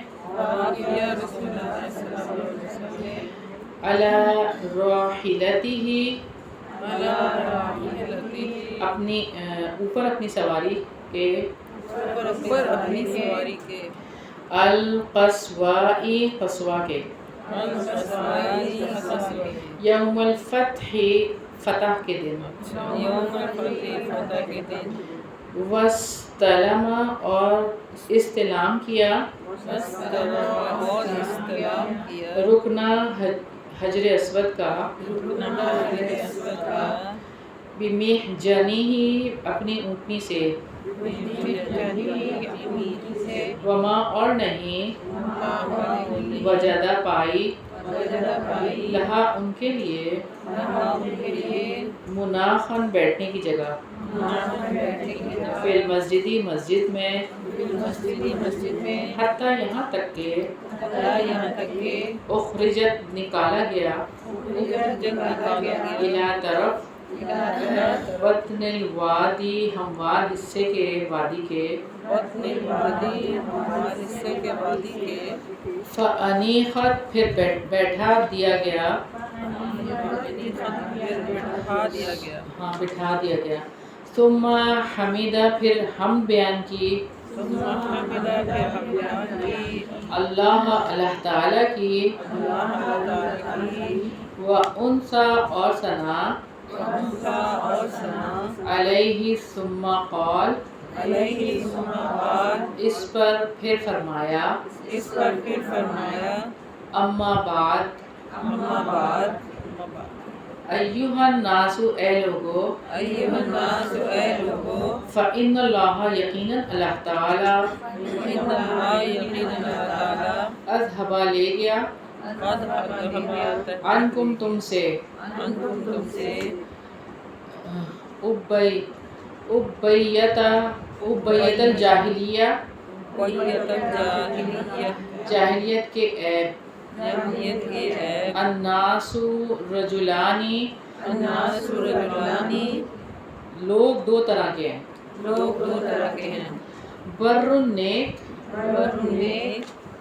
علی راحلتہ، اپنی اوپر اپنی سواری کے، القصوائی، قصوا کے، یوم الفتح، فتح کے دن، واستلم، اور استلام کیا، رکنا حجر اسود کا، بمحجنہ، اپنی اونٹنی سے، وما، اور نہیں، وجدہ، پائی، لہا، ان کے لیے، مناخن، بیٹھنے کی جگہ، فی المسجدی، مسجد میں، حتیٰ، یہاں تک کہ، اخرجت، نکالا گیا، الی، طرف، بطن الوادی، ہموار حصے کے، وادی کے، فانیخت، پھر بیٹھا دیا گیا، ہاں بٹھا دیا گیا، ثم حمیدہ، پھر حمد بیان کی، اللہ، اللہ تعالیٰ کی، وانثی، اور ثنا، علیہ، ثم قال، اس پر پھر فرمایا، اما بعد، ایھا الناس، اے لوگو، فإن اللہ، یقیناً اللہ تعالیٰ، اذھب، لے گیا، عنکم، تم سے، ابیت الجاہلیہ، جاہلیت کے عیب، الناس رجلانی، لوگ 2 طرح کے ہیں، بر، نیک،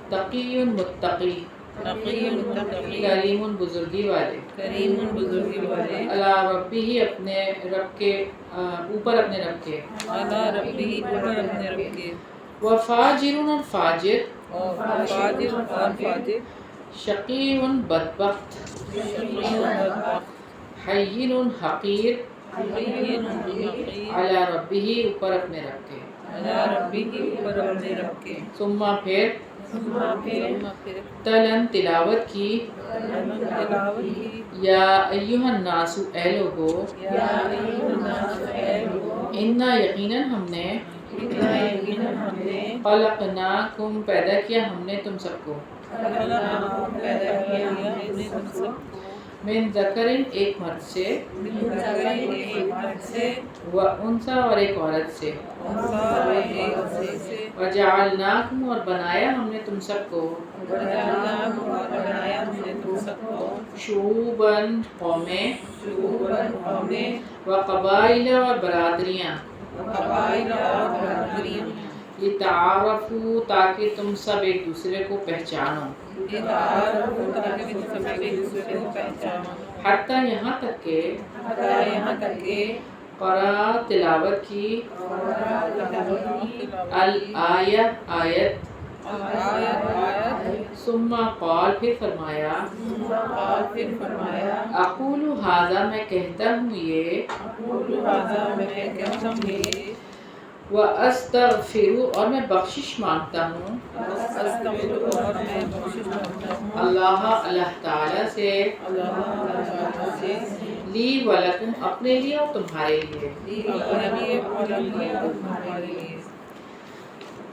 تقی، متقی، کریم، بزرگی والے، علی ربہ، اپنے رب کے، اوپر اپنے رب کے، وفاجر، اور فاجر، شقی، بدبخت، حین، حقیر، علی ربہ، اوپر اپنے رب کے، ثم، پھر، تلن، تلاوت کی، یا ایھا الناس، اے لوگو، انا، یقیناً ہم نے، یقیناً ہم نے خلقناکم پیدا کیا ہم نے تم سب کو پیدا کیا ہم نے تم سب کو من ذکرن ایک مرد سے ایک مرد سے و انثی اور ایک عورت سے سے وجعلناکم اور بنایا ہم نے تم سب کو بنایا ہم نے تم سب کو شعوباً قومیں قومیں و قبائل اور برادریاں قبائل اور برادریاں لتعارفوا تاکہ تم سب ایک دوسرے کو پہچانو تاکہ تم سب ایک دوسرے کو پہچانو حتیٰ یہاں تک کہ یہاں تک کہ قرأ تلاوت کی الآیت آیت ثم قال پھر فرمایا پھر فرمایا اقول ھذا میں کہتا ہوں یہ میں کہتا ہوں یہ واستغفر اور میں بخشش مانگتا ہوں اور میں بخشش مانگتا ہوں اللہ تعالیٰ سے لی ولکم اپنے لیے اور تمہارے لیے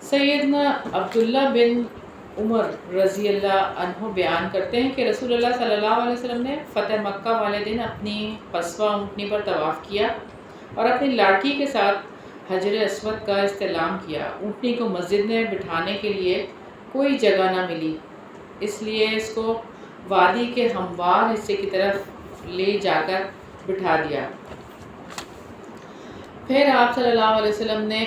سیدنا عبداللہ بن عمر رضی اللہ عنہ بیان کرتے ہیں کہ رسول اللہ صلی اللہ علیہ وسلم نے فتح مکہ والے دن اپنی قصبہ اونٹنی پر طواف کیا اور اپنی لاٹھی کے ساتھ حجر اسود کا استعلام کیا۔ اونٹنی کو مسجد میں بٹھانے کے لیے کوئی جگہ نہ ملی، اس لیے اس کو وادی کے ہموار حصے کی طرف لے جا کر بٹھا دیا۔ پھر آپ صلی اللہ علیہ وسلم نے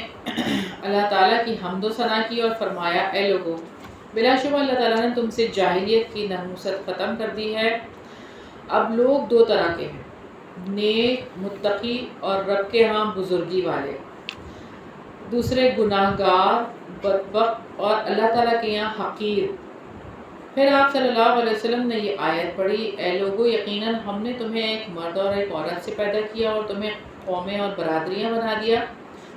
اللہ تعالیٰ کی حمد و ثنا کی اور فرمایا اے لوگو، بلا شبہ اللہ تعالیٰ نے تم سے جاہلیت کی نحوست ختم کر دی ہے۔ اب لوگ دو طرح کے ہیں، نیک متقی اور رب کے ہاں بزرگی والے، دوسرے گناہ گار بدبخت اور اللہ تعالیٰ کے یہاں حقیر۔ پھر آپ صلی اللہ علیہ وسلم نے یہ آیت پڑھی، اے لوگو یقیناً ہم نے تمہیں ایک مرد اور ایک عورت سے پیدا کیا اور تمہیں قومیں اور برادریاں بنا دیا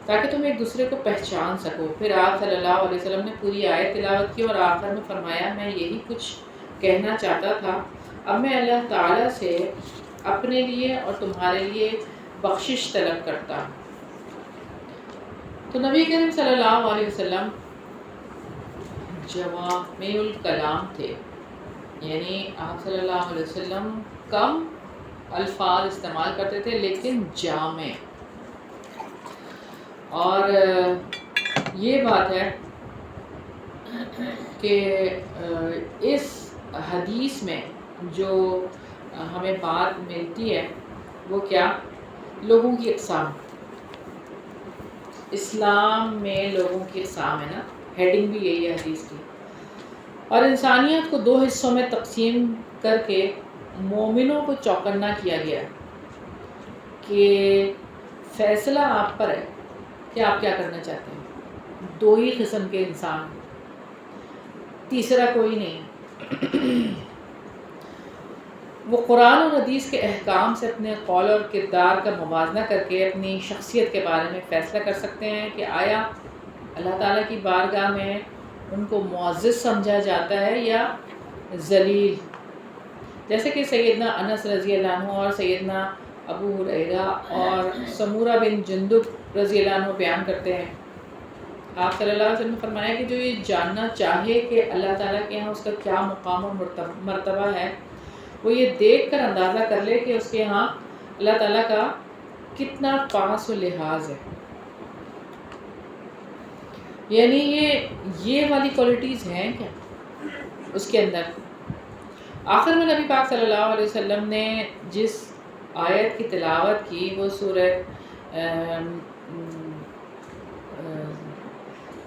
تاکہ تم ایک دوسرے کو پہچان سکو۔ پھر آپ صلی اللہ علیہ وسلم نے پوری آیت تلاوت کی اور آخر میں فرمایا میں یہی کچھ کہنا چاہتا تھا، اب میں اللہ تعالیٰ سے اپنے لیے اور تمہارے لیے بخشش طلب کرتا ہوں۔ تو نبی کریم صلی اللہ علیہ وسلم جوامع الکلام تھے، یعنی آپ صلی اللہ علیہ وسلم کم الفاظ استعمال کرتے تھے لیکن جامع۔ اور یہ بات ہے کہ اس حدیث میں جو ہمیں بات ملتی ہے وہ کیا، لوگوں کی اقسام، اسلام میں لوگوں کی اقسام ہے نا، ہیڈنگ بھی یہی ہے حدیث کی۔ اور انسانیت کو دو حصوں میں تقسیم کر کے مومنوں کو چوکنا کیا گیا ہے کہ فیصلہ آپ پر ہے کہ آپ کیا کرنا چاہتے ہیں۔ دو ہی قسم کے انسان، تیسرا کوئی نہیں۔ وہ قرآن اور حدیث کے احکام سے اپنے قول اور کردار کا موازنہ کر کے اپنی شخصیت کے بارے میں فیصلہ کر سکتے ہیں کہ آیا اللہ تعالیٰ کی بارگاہ میں ان کو معزز سمجھا جاتا ہے یا ذلیل۔ جیسے کہ سیدنا انس رضی اللہ عنہ اور سیدنا ابو ہریرہ اور سمورہ بن جندب رضی اللہ عنہ بیان کرتے ہیں، آپ صلی اللہ علیہ وسلم نے فرمایا کہ جو یہ جاننا چاہے کہ اللہ تعالیٰ کے یہاں اس کا کیا مقام اور مرتبہ ہے، وہ یہ دیکھ کر اندازہ کر لے کہ اس کے یہاں اللہ تعالیٰ کا کتنا پاس و لحاظ ہے۔ یعنی یہ والی کوالٹیز ہیں کیا اس کے اندر۔ آخر میں نبی پاک صلی اللہ علیہ وسلم نے جس آیت کی تلاوت کی وہ سورہ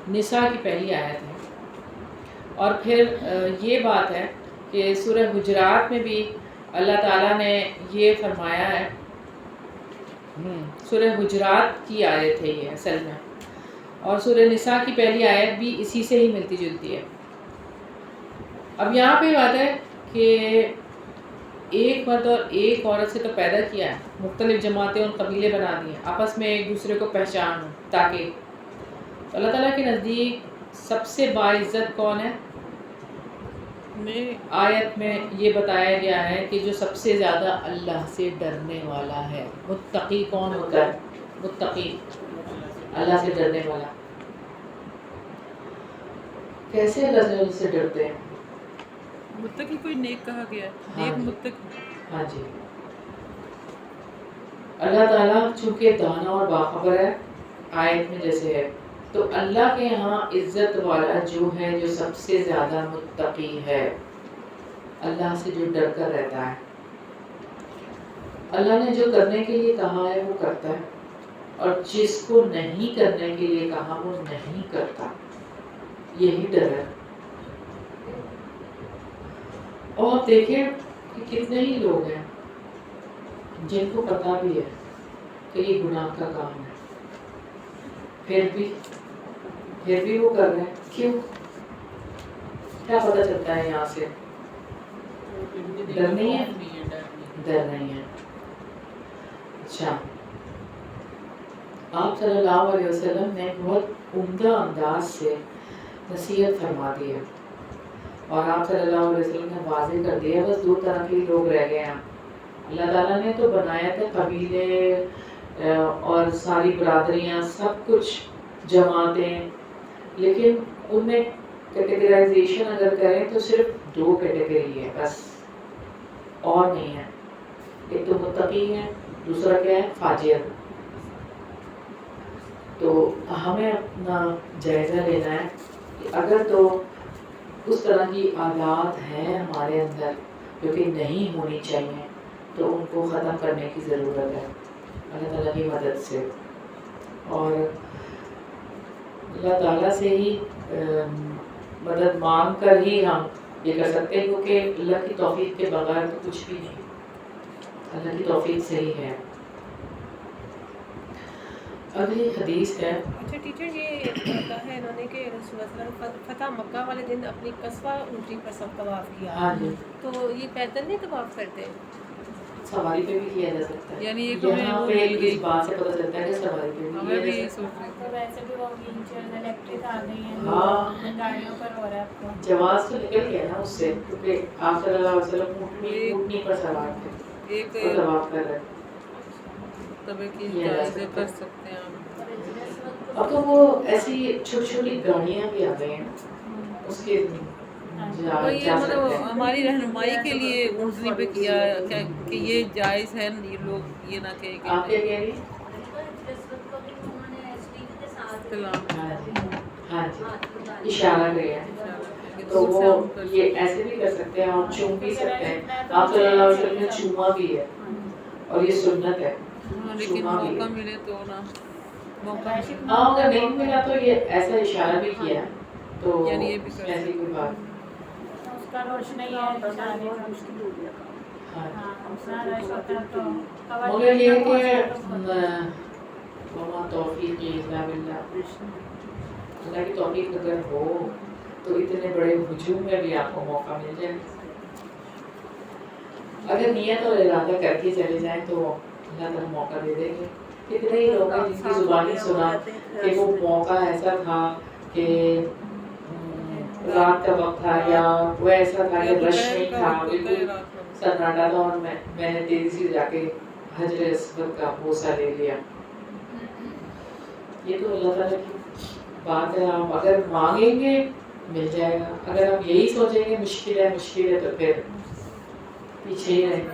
نساء کی پہلی آیت ہے، اور پھر یہ بات ہے کہ سورہ حجرات میں بھی اللہ تعالیٰ نے یہ فرمایا ہے، سورہ حجرات کی آیت ہے یہ اصل میں، اور سورہ نساء کی پہلی آیت بھی اسی سے ہی ملتی جلتی ہے۔ اب یہاں پہ بات ہے کہ ایک مرد اور ایک عورت سے تو پیدا کیا ہے، مختلف جماعتیں اور قبیلے بنا دیے، آپس میں ایک دوسرے کو پہچان ہو تاکہ تو اللہ تعالیٰ کے نزدیک سب سے باعزت کون ہے؟ آیت میں یہ بتایا گیا ہے کہ جو سب سے زیادہ اللہ سے ڈرنے والا ہے۔ متقی کون ہوتا ہے؟ متقی اللہ سے ڈرنے والا۔ کیسے اللہ سے ڈرتے ہیں؟ متقی کوئی نیک کہا گیا ہے، ہاں نیک جی۔ متقی۔ ہاں جی، اللہ تعالیٰ چونکہ دانا اور باخبر ہے، آیت میں جیسے ہے، تو اللہ کے ہاں عزت والا جو ہے، جو سب سے زیادہ متقی ہے، اللہ سے جو ڈر کر رہتا ہے، اللہ نے جو کرنے کے لیے کہا ہے وہ کرتا ہے، اور جس کو نہیں کرنے کے لیے کہا وہ نہیں کرتا، یہی ڈر ہے۔ اور آپ دیکھیں کہ کتنے ہی لوگ ہیں جن کو پتا بھی ہے کہ یہ گناہ کا کام ہے، پھر بھی وہ کر رہے ہیں۔ کیوں؟ کیا پتہ چلتا ہے یہاں سے؟ ڈر نہیں ہے، ڈر نہیں ہے۔ اچھا، آپ صلی اللہ علیہ وسلم نے بہت عمدہ انداز سے نصیحت فرما دی ہے، اور آپ صلی اللہ علیہ وسلم نے واضح کر دیا، بس دو طرح کے لوگ رہ گئے ہیں۔ اللہ تعالیٰ نے تو بنایا تھا قبیلے اور ساری برادریاں، سب کچھ جماعتیں، لیکن ان میں کیٹیگرائزیشن اگر کریں تو صرف دو کیٹیگری ہے بس، اور نہیں ہے۔ ایک تو متقی ہے، دوسرا کیا ہے؟ فاجر۔ تو ہمیں اپنا جائزہ لینا ہے کہ اگر تو اس طرح کی عادات ہیں ہمارے اندر جو کہ نہیں ہونی چاہیے، تو ان کو ختم کرنے کی ضرورت ہے اللہ تعالیٰ کی مدد سے، اور اللہ تعالیٰ سے ہی مدد مانگ کر ہی ہم یہ کر سکتے ہیں، کیونکہ اللہ کی توفیق کے بغیر تو کچھ بھی نہیں، اللہ کی توفیق سے ہی ہے۔ اگلی حدیث ہے۔ اچھا ٹیچر، یہ کہا ہے انہوں نے کہ رسول اللہ صلی اللہ علیہ وسلم فتح مکہ والے دن اپنی قصوہ اونٹی پر سب طواف کیا، ہاں جی، تو یہ پیدل نہیں طواف کرتے؟ سواری پہ بھی کیا جا سکتا ہے، یعنی ایک یہاں ہمیں پہ وہ اس مل گئی، بات سے پتہ چلتا ہے کہ سواری پہ بھی ہمیں کیا بھی جا یہ سکتا سوچ رہے تو ویسے بھی وہ ویلچیئر الیکٹرک آ گئی ہیں، ہاں۔ گاڑیوں پر ہو رہا ہے اب تو۔ ہے۔ جواز تو نکل گیا نا اس سے، کیونکہ آپ صلی اللہ علیہ وسلم اونٹنی پر سوار تھے ایک اور طواف کر رہے۔ طبع کی یہ جا جائزے سکتا ہے۔ کر سکتے ہیں ہم۔ اب تو وہ ایسی چھوٹی چھوٹی گاڑیاں بھی آ گئی ہیں، اس کے وہی جا مطلب سکتے ہیں۔ ہماری رہنمائی کے لیے اونٹنی پہ کیا کہ یہ جائز ہے، یہ لوگ یہ نہ کہیں کہ آپ کیا کہہ رہی ہیں؟ سلام ہاں جی، ہاں جی، اشارہ کیا ہے، تو وہ یہ ایسے بھی کر سکتے ہیں اور چوم بھی سکتے ہیں۔ آپ صلی اللہ علیہ وسلم نے چوما بھی ہے، اور یہ سنت ہے، ہاں، لیکن چوما بھی موقع ہے۔ ملے تو نا، موقع ملے ہاں، اگر نہیں ملا تو یہ ایسا اشارہ بھی کیا ہے، تو یعنی یہ بھی اس کر میں ایسی کوئی بات اس کا روشنی ہے اشارے کا۔ مشکل ہو گیا کام۔ ہاں۔ ہاں، اتنا رش ہوتا ہے تو مگر یہ ہے کہ وما توفیق الا باللہ، اللہ کی توفیق اگر ہو تو اتنے بڑے ہجوم میں بھی آپ کو موقع مل جائے۔ اگر نیت اور ارادہ کر کے چلے جائیں تو اللہ تعالیٰ موقع دے دیں گے۔ کتنے ہی لوگ ہیں جن کی زبانی سنا کہ وہ موقع ایسا تھا کہ رات کا وقت تھا، یا وہ ایسا تھا کہ رش نہیں تھا، بالکل سناٹا تھا، اور میں نے تیزی سے جا کے حجر اسود کا بوسہ لے لیا۔ یہ تو اللہ تعالیٰ کی بات ہے، آپ اگر مانگیں گے مل جائے گا، اگر آپ یہی سوچیں گے مشکل ہے تو پھر پیچھے ہی رہیں گے۔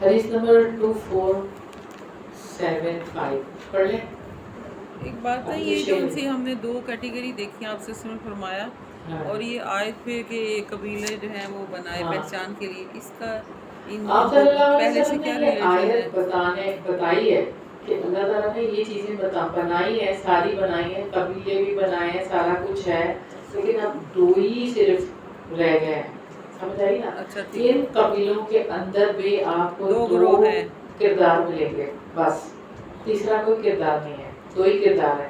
حدیث نمبر 2475 پڑھ لیں۔ ایک بات ہے، یہ جو ان سے ہم نے دو کیٹیگری دیکھی آپ سے سن فرمایا، اور یہ آیت پہ کہ قبیلے جو ہیں وہ بنائے پہچان کے لیے، اس کا ان آپ صلی اللہ علیہ پہلے سے وسلم کیا نے یہ ریلیشن ہے؟ آیت بتائی ہے کہ اللہ تعالیٰ نے یہ چیزیں بنائی ہیں، ساری بنائی ہیں، قبیلے بھی بنائے ہیں، سارا کچھ ہے، لیکن اب دو ہی صرف رہ گئے ہیں، سمجھ آئی نا؟ اچھا ٹھیک، ان قبیلوں کے اندر بھی آپ کو دو دو گروہ ہیں، کردار ملیں گے، بس تیسرا کوئی کردار نہیں ہے، دو ہی کردار ہے،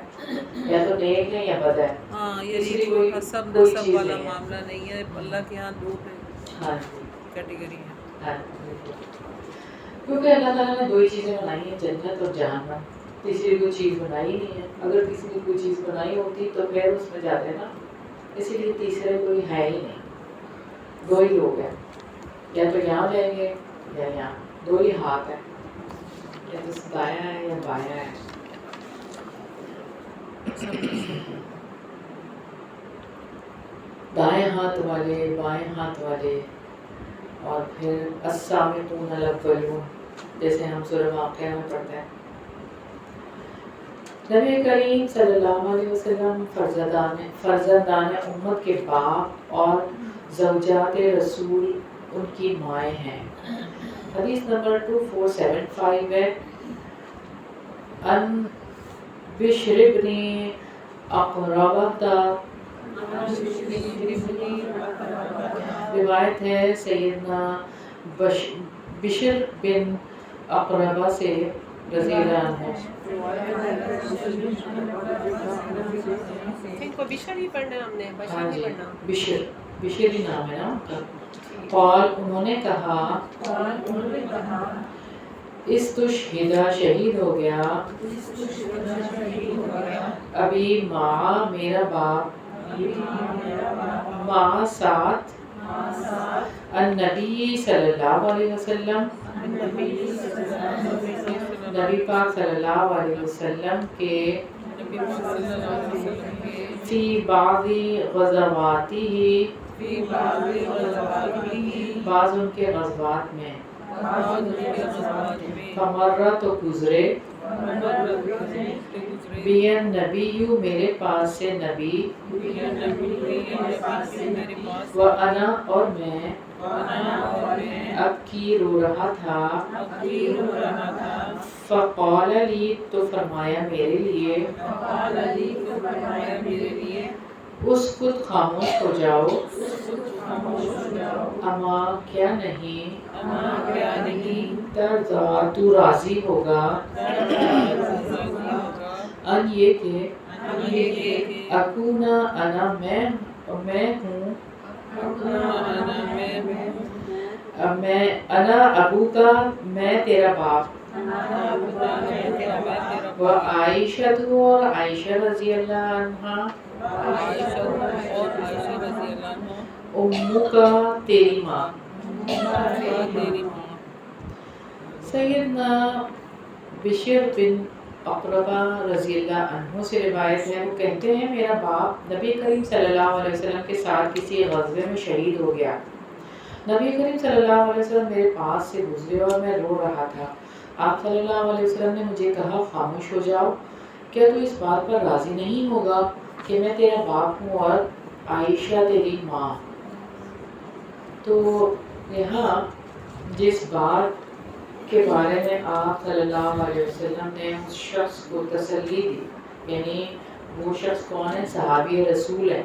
یا تو نیک ہے یا بد ہے، ہاں، یہ تیسری کوئی حسب کوئی نسب چیز والا نہیں ہے۔ معاملہ نہیں ہے، اللہ کے ہاں دو ہاں جی، کیٹیگری ہیں۔ ہاں جی، کیونکہ اللہ تعالیٰ نے دو ہی چیزیں بنائی ہیں، جنت اور جہنم، تیسری کوئی چیز بنائی نہیں ہے۔ اگر کسی نے کوئی چیز بنائی ہوتی تو پھر اس میں جاتے نا، اسی لیے تیسرے کوئی ہے ہی نہیں، دو ہی لوگ ہیں۔ یا تو یہاں جائیں گے یا یہاں، دو ہی ہاتھ ہیں، یا تو دایاں ہے یا بایاں ہے. دائیں ہاتھ والے، بائیں ہاتھ والے، اور پھر السابقون الاولون جیسے ہم سورہ واقعہ میں پڑھتے ہیں. نبی کریم صلی اللہ علیہ وسلم فرزندان امت کے باپ اور زوجات رسول ان کی مائیں ہیں. حدیث نمبر 2475 ہے. ان بشر بن اقربہ، روایت ہے سیدنا بشر بن اقربہ سے رضی اللہ عنہ. ان کو بشر ہی پڑھنا ہے، ہم نے ہاں بشر جی، نہیں پڑھنا. بشر ہی نام ہے نا ان کا. قال انہوں نے کہا استشہدہ شہید ہو گیا ابھی ماں میرا باپ، ماں ساتھ النبی صلی اللہ علیہ وسلم، نبی پاک صلی اللہ علیہ وسلم کے فی بعض غزواتی، بعض ان کے غزوات میں، فمرہ تو گزرے، بین نبی میرے پاس سے نبی، وانا اور میں اب کی رو رہا تھا، فقال لی تو فرمایا میرے لیے، اسکت خاموش ہو جاؤ، اما کیا نہیں، ترضا تو راضی ہوگا، ان یہ کہ اکونا انا میں ہوں، میں انا ابو کا میں تیرا باپ، و عائشہ تو اور عائشہ رضی اللہ عنہا، امو کا تیری ماں. سیدنا بشر بن اقربہ رضی اللہ عنہ سے روایت ہے، وہ کہتے ہیں میرا باپ نبی کریم صلی اللہ علیہ وسلم کے ساتھ کسی غزوے میں شہید ہو گیا. نبی کریم صلی اللہ علیہ وسلم میرے پاس سے گزرے اور میں رو رہا تھا. آپ صلی اللہ علیہ وسلم نے مجھے کہا خاموش ہو جاؤ، کیا تو اس بات پر راضی نہیں ہوگا کہ میں تیرا باپ ہوں اور عائشہ تیری ماں. تو یہاں جس بات کے بارے میں آپ صلی اللہ علیہ وسلم نے اس شخص کو تسلی دی، یعنی وہ شخص کون ہے؟ صحابی رسول ہے.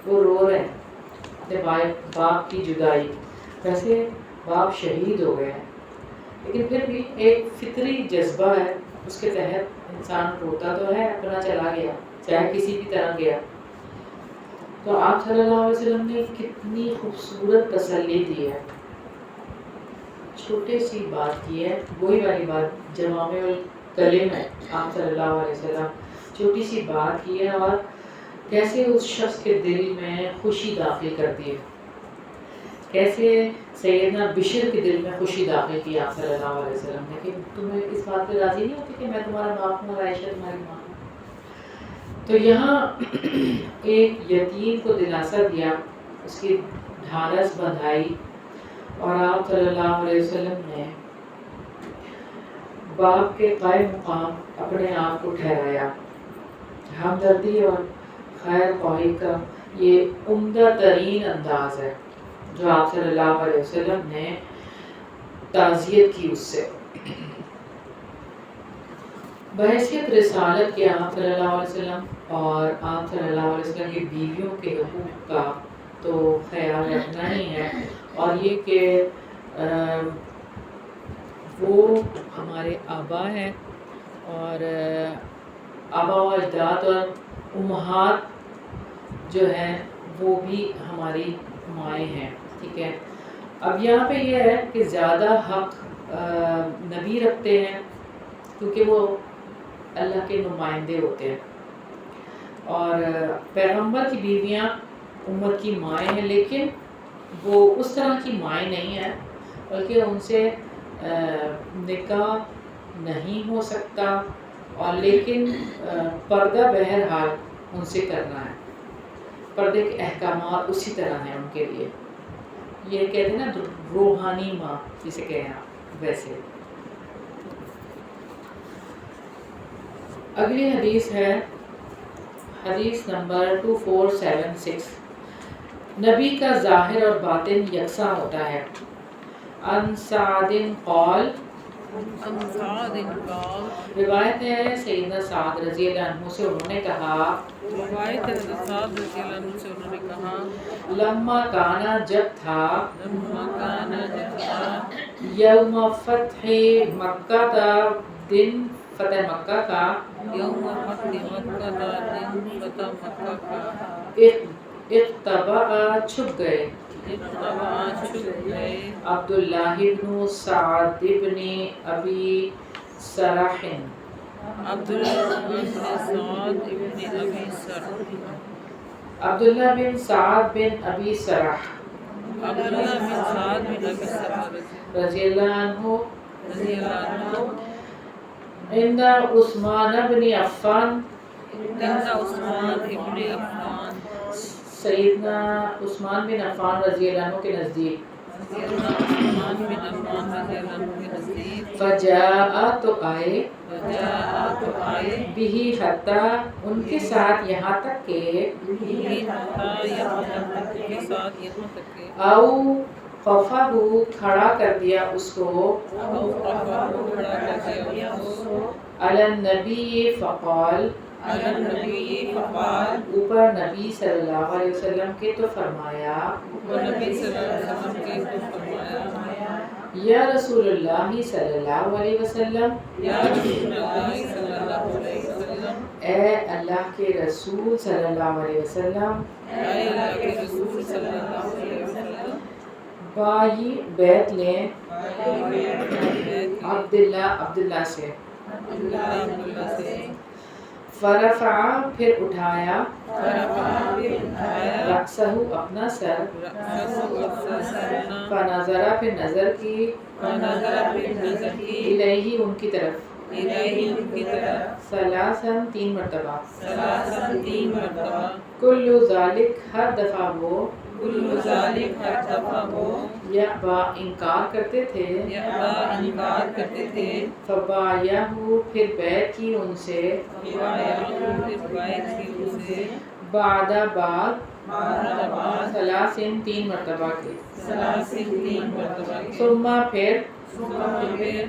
وہ رو رہے ہیں اپنے باپ کی جدائی. ویسے باپ شہید ہو گئے ہیں، لیکن پھر بھی ایک فطری جذبہ ہے، اس کے تحت انسان روتا تو ہے، اپنا چلا گیا چاہے کسی بھی طرح گیا. تو آپ صلی اللہ علیہ وسلم نے کتنی خوبصورت تسلی دی ہے. چھوٹی سی بات کی ہے، وہی والی بات جوامع الکلم ہے. آپ صلی اللہ علیہ وسلم چھوٹی سی بات کی ہے اور کیسے اس شخص کے دل میں خوشی داخل کرتی ہے. کیسے سیدنا بشر کے دل میں خوشی داخل کی آپ صلی اللہ علیہ وسلم نے کہ تمہیں اس بات پہ راضی نہیں ہوتی کہ میں تمہارا باپ ہوں اور عائشہ تمہاری ماں ہوں. تو یہاں ایک یتیم کو دلاسا دیا، اس کی ڈھارس بندھائی، اور آپ صلی اللہ علیہ وسلم نے باپ کے قائم مقام اپنے آپ کو ٹھہرایا. ہمدردی اور خیر خواہی کا یہ عمدہ ترین انداز ہے جو آپ صلی اللہ علیہ وسلم نے تعزیت کی اس سے. بحیثیت رسالت کے آپ صلی اللہ علیہ وسلم اور آپ صلی اللہ علیہ وسلم کی بیویوں کے حقوق کا تو خیال رکھنا ہی ہے، اور یہ کہ وہ ہمارے آبا ہیں، اور آبا و اجداد اور امہات جو ہیں وہ بھی ہماری مائیں ہیں. ٹھیک ہے. اب یہاں پہ یہ ہے کہ زیادہ حق نبی رکھتے ہیں کیونکہ وہ اللہ کے نمائندے ہوتے ہیں، اور پیغمبر کی بیویاں امت کی مائیں ہیں، لیکن وہ اس طرح کی مائیں نہیں ہیں، بلکہ ان سے نکاح نہیں ہو سکتا، اور لیکن پردہ بہرحال ان سے کرنا ہے، پردے کے احکامات اسی طرح ہیں ان کے لیے، یہ کہتے ہیں نا روحانی ماں جسے کہیں آپ ویسے۔ اگلی حدیث ہے حدیث نمبر 2476، نبی کا ظاہر اور باطن یکساں ہوتا ہے۔ عن سعد قال، روایت ہے سیدنا سعد رضی اللہ عنہ سے، انہوں نے کہا، لما کانا جب تھا، یوم فتح مکہ تھا، دن فتح مکہ کا، اقتبأ چھپ گئے، عبداللہ بن سعد بن ابی سرح، عبداللہ بن سعد بن ابی سرح رضی اللہ عنہ، عند عثمان بن عفان، سیدنا عثمان بن عفان رضی اللہ عنہ کے نزدیک، فجاء تو آئے، بھی حتی ان کے ساتھ یہاں تک کہ، او خفہ کھڑا کر دیا اس کو، علی النبی فقال، اوپر نبی صلی اللہ علیہ وسلم کے تو فرمایا، یا رسول اللہ صلی اللہ علیہ وسلم، اے اللہ کے رسول صلی اللہ علیہ وسلم، بائی بیعت لیں عبداللہ سے، فرفع پھر اٹھایا، رأسہ اپنا سر، فنظر پھر نظر کی، الیہ ان کی طرف، ثلاثاً تین مرتبہ، کل ذالک ہر دفعہ وہ، یأبا انکار کرتے تھے، فبایعہ پھر بیعت کی ان سے، بعد ثلاثاً تین مرتبہ کے، ثم پھر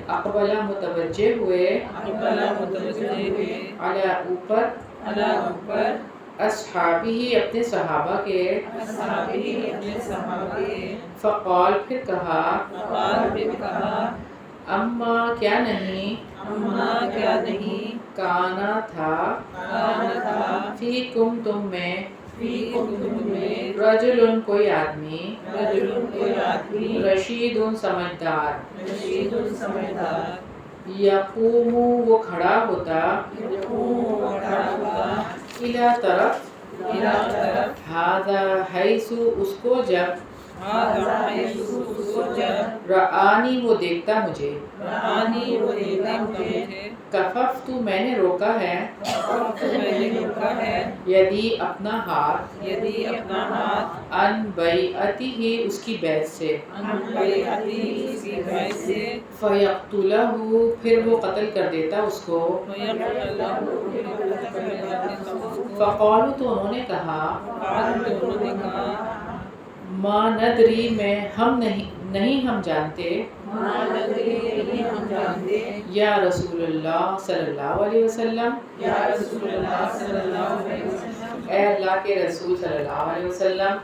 اقبل متوجہ ہوئے، علی اوپر، اصحابہ اپنے صحابہ کے، فقال پھر کہا، اما کیا نہیں، کانا تھا، فیکم تم میں، رجل کوئی آدمی، رشید سمجھدار، یقوم وہ کھڑا ہوتا، الی طرف، ھذا حیث اس کو جب، رآنی وہ دیکھتا مجھے، کففت میں نے روکا ہے، یدی اپنا ہاتھ، ان بیعتہ اس کی بیعت سے، فیقتلہ پھر وہ قتل کر دیتا اس کو، فقالوا تو انہوں نے کہا، ما ندری میں ہم نہیں ہم جانتے، یا رسول اللہ صلی اللہ علیہ وسلم، اے اللہ کے رسول صلی اللہ علیہ وسلم،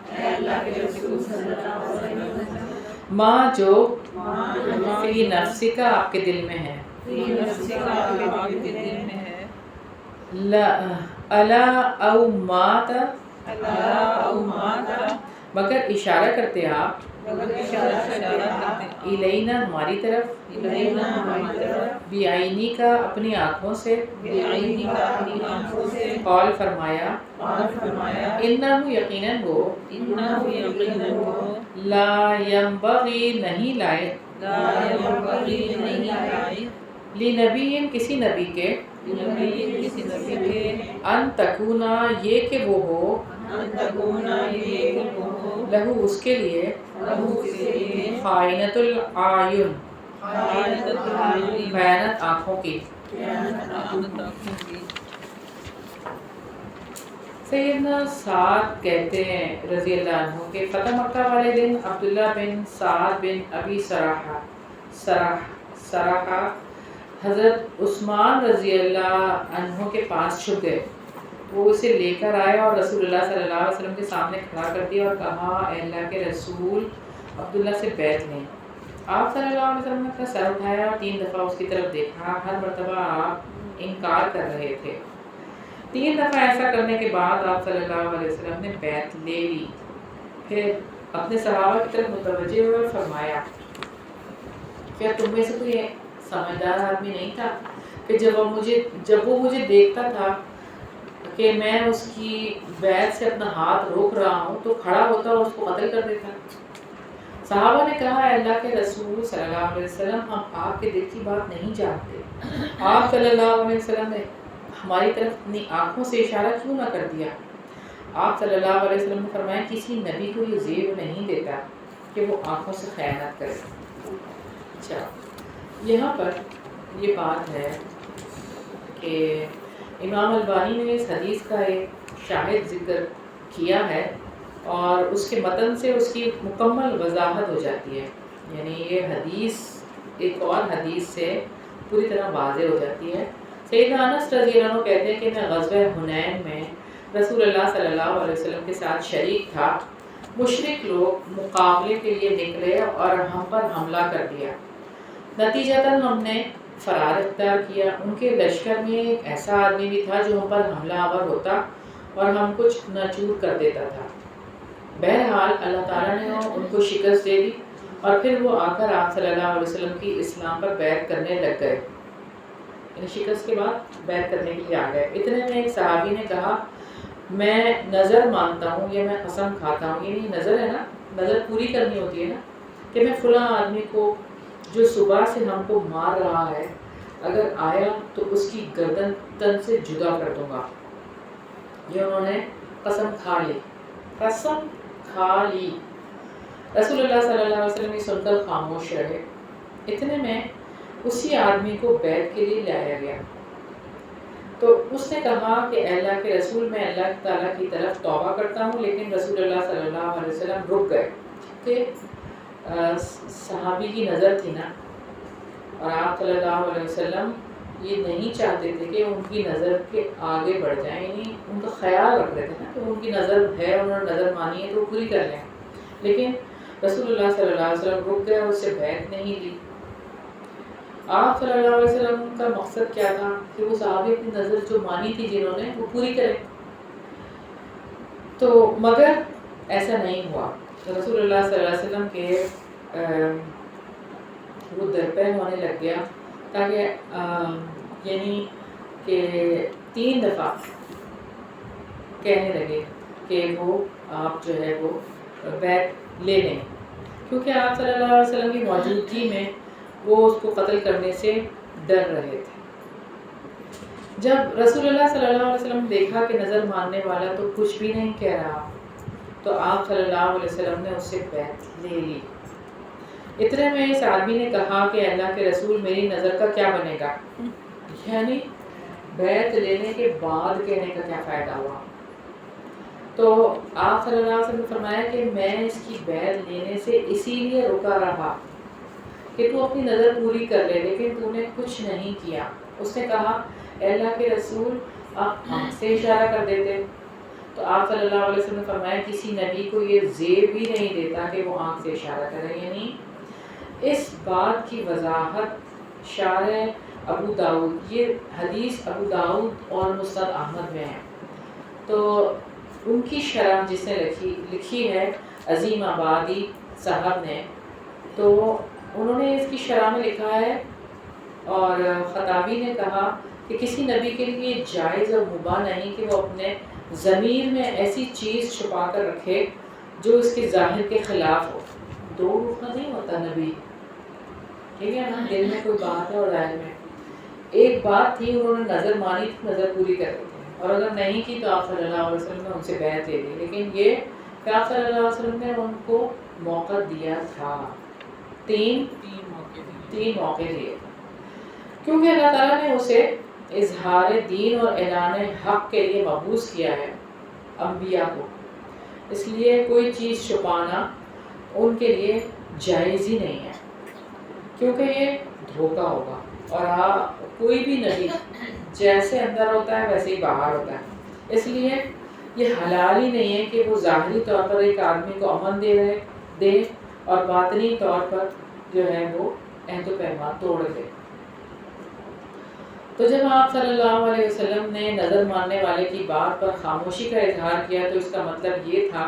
ما جو فی نفسک آپ کے دل میں ہے، الا او مات، مگر اشارہ کرتے آپ، الینا ہماری طرف، بعینی کا اپنی آنکھوں سے، قول فرمایا انہو یقیناً وہ لا ینبغی نہیں لائق لنبی کسی نبی کے ان تکونا یہ کہ وہ ہو لہو اس کے لیے خائنۃ العیون خیانت آنکھوں کی. سیدنا سعد کہتے ہیں رضی اللہ عنہ کہ فتح مکہ والے دن عبداللہ بن سعد بن ابی سراحہ حضرت عثمان رضی اللہ عنہ کے پاس چھپ گئے. وہ اسے لے کر آئے اور رسول اللہ صلی اللہ علیہ وسلم کے سامنے کھڑا کر دیا اور کہا اے اللہ کے رسول عبداللہ سے بیعت لیں. آپ صلی اللہ علیہ وسلم نے اپنا سر اٹھایا اور 3 دفعہ اس کی طرف دیکھا. ہر مرتبہ آپ انکار کر رہے تھے. 3 دفعہ ایسا کرنے کے بعد آپ صلی اللہ علیہ وسلم نے بیعت لے لی. پھر اپنے صحابہ کی طرف متوجہ ہوئے اور فرمایا کیا تم میں سے کوئی سمجھدار آدمی نہیں تھا کہ جب وہ مجھے دیکھتا تھا کہ میں اس کی بیعت سے اپنا ہاتھ روک رہا ہوں تو کھڑا ہوتا اور اس کو قتل کر دیتا. صحابہ نے کہا اے اللہ کے رسول صلی اللہ علیہ وسلم ہم آپ کے دل کی بات نہیں جانتے. آپ صلی اللہ علیہ وسلم نے ہماری طرف اپنی آنکھوں سے اشارہ کیوں نہ کر دیا؟ آپ صلی اللہ علیہ وسلم نے فرمایا کسی نبی کو یہ زیب نہیں دیتا کہ وہ آنکھوں سے خیانت کرے. اچھا یہاں پر یہ بات ہے کہ امام البانی نے اس حدیث کا ایک شاہد ذکر کیا ہے اور اس کے متن سے اس کی مکمل وضاحت ہو جاتی ہے. یعنی یہ حدیث ایک اور حدیث سے پوری طرح واضح ہو جاتی ہے. سیدنا انس رضی اللہ عنہ کہتے ہیں کہ میں غزوہ حنین میں رسول اللہ صلی اللہ علیہ وسلم کے ساتھ شریک تھا. مشرک لوگ مقابلے کے لیے نکلے اور ہم پر حملہ کر دیا. نتیجتاً ہم نے فرار اختیار کیا. ان کے لشکر میں ایک ایسا آدمی بھی تھا جو ہم پر حملہ آور ہوتا اور ہم کچھ نچور کر دیتا تھا. بہرحال اللہ تعالیٰ نے ان کو شکست دے دی اور پھر وہ آ کر آپ صلی اللہ علیہ وسلم کی اسلام پر بیعت کرنے لگ گئے. یعنی شکست کے بعد بیعت کرنے کے لیے آ گئے. اتنے میں ایک صحابی نے کہا میں نظر مانتا ہوں یا میں قسم کھاتا ہوں. یعنی نظر ہے نا, نظر پوری کرنی ہوتی ہے نا, کہ میں فلاں آدمی کو جو صبح سے ہم کو مار رہا ہے اگر آیا تو اس کی گردن تن سے جدا کر دوں گا. یہ انہوں نے قسم کھا لی. رسول اللہ صلی اللہ علیہ وسلم یہ سن کر خاموش رہے. اتنے میں اسی آدمی کو بیعت کے لیے لایا گیا تو اس نے کہا کہ اے اللہ کے رسول میں اللہ تعالیٰ کی طرف توبہ کرتا ہوں. لیکن رسول اللہ صلی اللہ علیہ وسلم رک گئے کہ صحابی کی نظر تھی نا, اور آپ صلی اللہ علیہ وسلم یہ نہیں چاہتے تھے کہ ان کی نظر کے آگے بڑھ جائیں. یعنی ان کا خیال رکھ رہے تھے نا کہ ان کی نظر ہے, انہوں نے نظر مانی ہے تو وہ پوری کر لیں. لیکن رسول اللہ صلی اللہ علیہ وسلم رک گئے اور اس سے بیعت نہیں لی. آپ صلی اللہ علیہ وسلم کا مقصد کیا تھا کہ وہ صحابی اپنی نظر جو مانی تھی جنہوں نے وہ پوری کریں. تو مگر ایسا نہیں ہوا. رسول اللہ صلی اللہ علیہ وسلم کے وہ درپے ہونے لگ گیا تاکہ یعنی کہ 3 دفعہ کہنے لگے کہ وہ آپ جو ہے وہ بیعت لے لیں, کیونکہ آپ صلی اللہ علیہ وسلم کی موجودگی میں وہ اس کو قتل کرنے سے ڈر رہے تھے. جب رسول اللہ صلی اللہ علیہ وسلم نے دیکھا کہ نظر ماننے والا تو کچھ بھی نہیں کہہ رہا تو آپ صلی اللہ علیہ وسلم نے اس سے بیعت لے لی. اتنے میں اس آدمی نے کہا کہ اللہ کے رسول میری نظر کا کیا بنے گا. یعنی بیعت لینے کے بعد کہنے کا کیا فائدہ ہوا. تو آپ صلی اللہ علیہ وسلم نے فرمایا کہ میں اس کی بیعت لینے سے اسی لیے رکا رہا کہ تو اپنی نظر پوری کر لے, لیکن تو نے کچھ نہیں کیا. اس نے کہا اے اللہ کے رسول آپ آنکھ سے اشارہ کر دیتے. تو آپ صلی اللہ علیہ وسلم نے فرمایا کسی نبی کو یہ زیب بھی نہیں دیتا کہ وہ آنکھ سے اشارہ کرے. یعنی اس بات کی وضاحت شارح ابو داؤد, یہ حدیث ابو داؤد اور مسند احمد میں ہے. تو ان کی شرح جس نے لکھی ہے عظیم آبادی صاحب نے, تو انہوں نے اس کی شرح میں لکھا ہے اور خطابی نے کہا کہ کہ کسی نبی کے لیے یہ جائز اور مباح نہیں کہ وہ اپنے ضمیر میں ایسی چیز چھپا کر رکھے جو اس کے ظاہر کے خلاف ہو. دو رخ نہیں ہوتا نبی، ٹھیک ہے نا، دل میں کوئی بات ہے اور ظاہر میں. ایک بات تھی، انہوں نے نظر مانی تھی، نظر پوری کر رہے تھے، اور اگر نہیں کی تو آپ صلی اللہ علیہ وسلم نے ان سے بیعت لے لی. لیکن یہ کہ آپ صلی اللہ علیہ وسلم نے ان کو موقع دیا تھا، تین موقع دیے، کیونکہ اللہ تعالیٰ نے اسے اظہار دین اور اعلان حق کے لیے مبعوث کیا ہے انبیاء کو. اس لیے کوئی چیز چھپانا ان کے لیے جائز ہی نہیں ہے، کیونکہ یہ دھوکہ ہوگا. اور کوئی بھی نبی جیسے اندر ہوتا ہے ویسے ہی باہر ہوتا ہے. اس لیے یہ حلال ہی نہیں ہے کہ وہ ظاہری طور پر ایک آدمی کو امن دے اور باطنی طور پر جو ہے وہ عہد و پیمان توڑ دے. تو جب آپ صلی اللہ علیہ وسلم نے نظر ماننے والے کی بات پر خاموشی کا اظہار کیا تو اس کا مطلب یہ تھا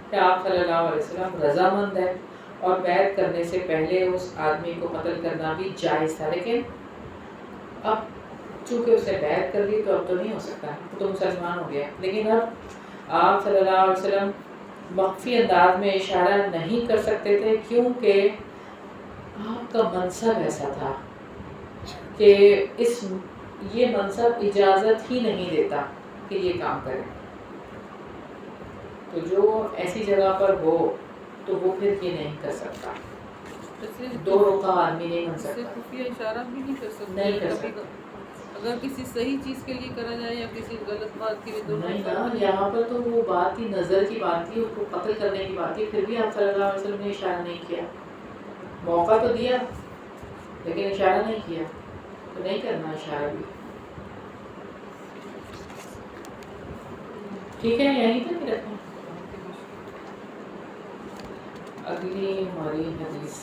کہ آپ صلی اللہ علیہ وسلم رضامند ہے اور بیعت کرنے سے پہلے اس آدمی کو قتل کرنا بھی جائز تھا. لیکن اب چونکہ اس نے بیعت کر لی تو اب تو نہیں ہو سکتا، وہ تو مسلمان ہو گیا. لیکن اب آپ صلی اللہ علیہ وسلم مخفی انداز میں اشارہ نہیں کر سکتے تھے، کیونکہ آپ کا منصب ایسا تھا کہ یہ منصب اجازت ہی نہیں دیتا کہ یہ کام کرے. تو جو ایسی جگہ پر ہو تو وہ پھر یہ نہیں کر سکتا، دو رخا آدمی نہیں بن سکتا. خفیہ اشارہ بھی نہیں کر سکتے، نہیں کر سکتا. اگر کسی صحیح چیز کے لیے کرا جائے یا کسی غلط بات کے لیے دونوں نہیں نا، یہاں پر تو وہ بات تھی، نظر کی بات تھی، اس کو قتل کرنے کی بات تھی، پھر بھی آپ صلی اللہ علیہ وسلم نے اشارہ نہیں کیا. موقع تو دیا لیکن اشارہ نہیں کیا، تو نہیں کرنا اشارہ بھی. ٹھیک ہے، یہیں تک ہی رکھیں. اگلی ہماری حدیث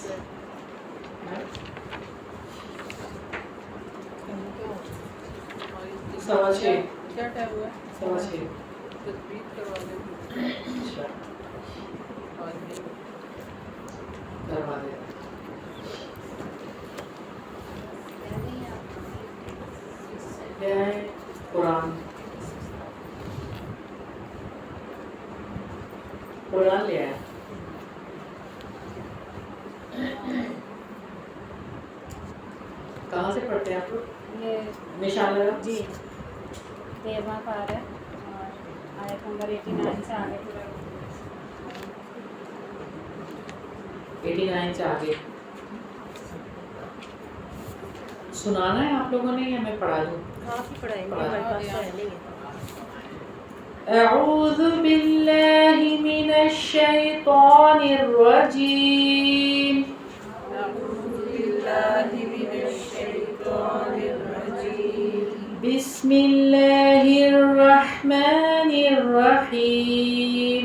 6:15. کیا ٹائم ہوا ہے؟ 6:15. تدبیر کروا دیں. اچھا آج نہیں. کروا دیں. کیا ہے؟ قرآن لے آیا. کہاں سے پڑھتے ہیں آپ لوگ؟ یہ نشان لگا. جی 13واں پارہ اور آیت نمبر 89 سے آگے پورا 89 سے آگے سنانا ہے آپ لوگوں نے یا میں پڑھا دوں؟ آپ ہی پڑھائیں گے، ہمارے پاس تو ہے نہیں ہے. اعوذ باللہ من الشیطان الرجیم. بسم اللہ الرحمن الرحیم.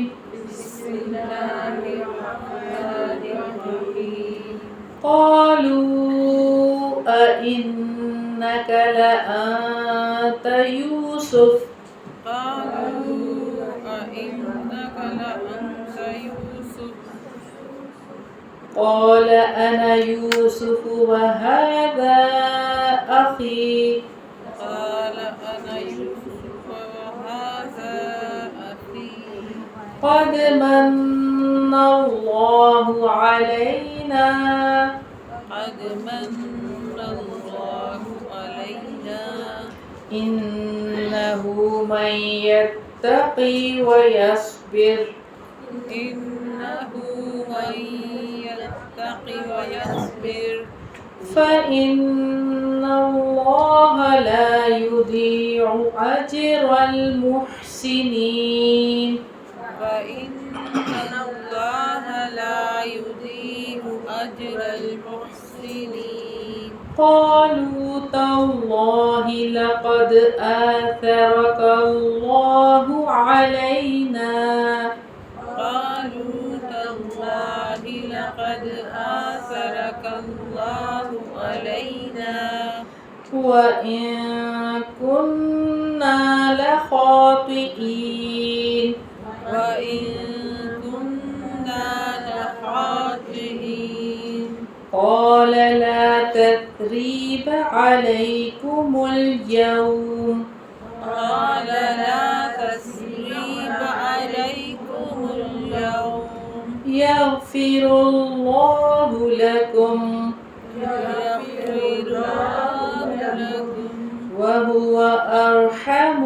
قالوا أئنك لأنت يوسف قال أنا يوسف وهذا أخي قد من الله علينا إنه من يتقي ويصبر فإن الله لا يضيع أجر المحسنين. قالوا تالله لقد آثرك الله علينا وإن كنا لخاطئين. قال لا تثريب عليكم اليوم قال لا تثريب عليكم اليوم يغفر الله لكم يغفر الله لكم وهو أرحم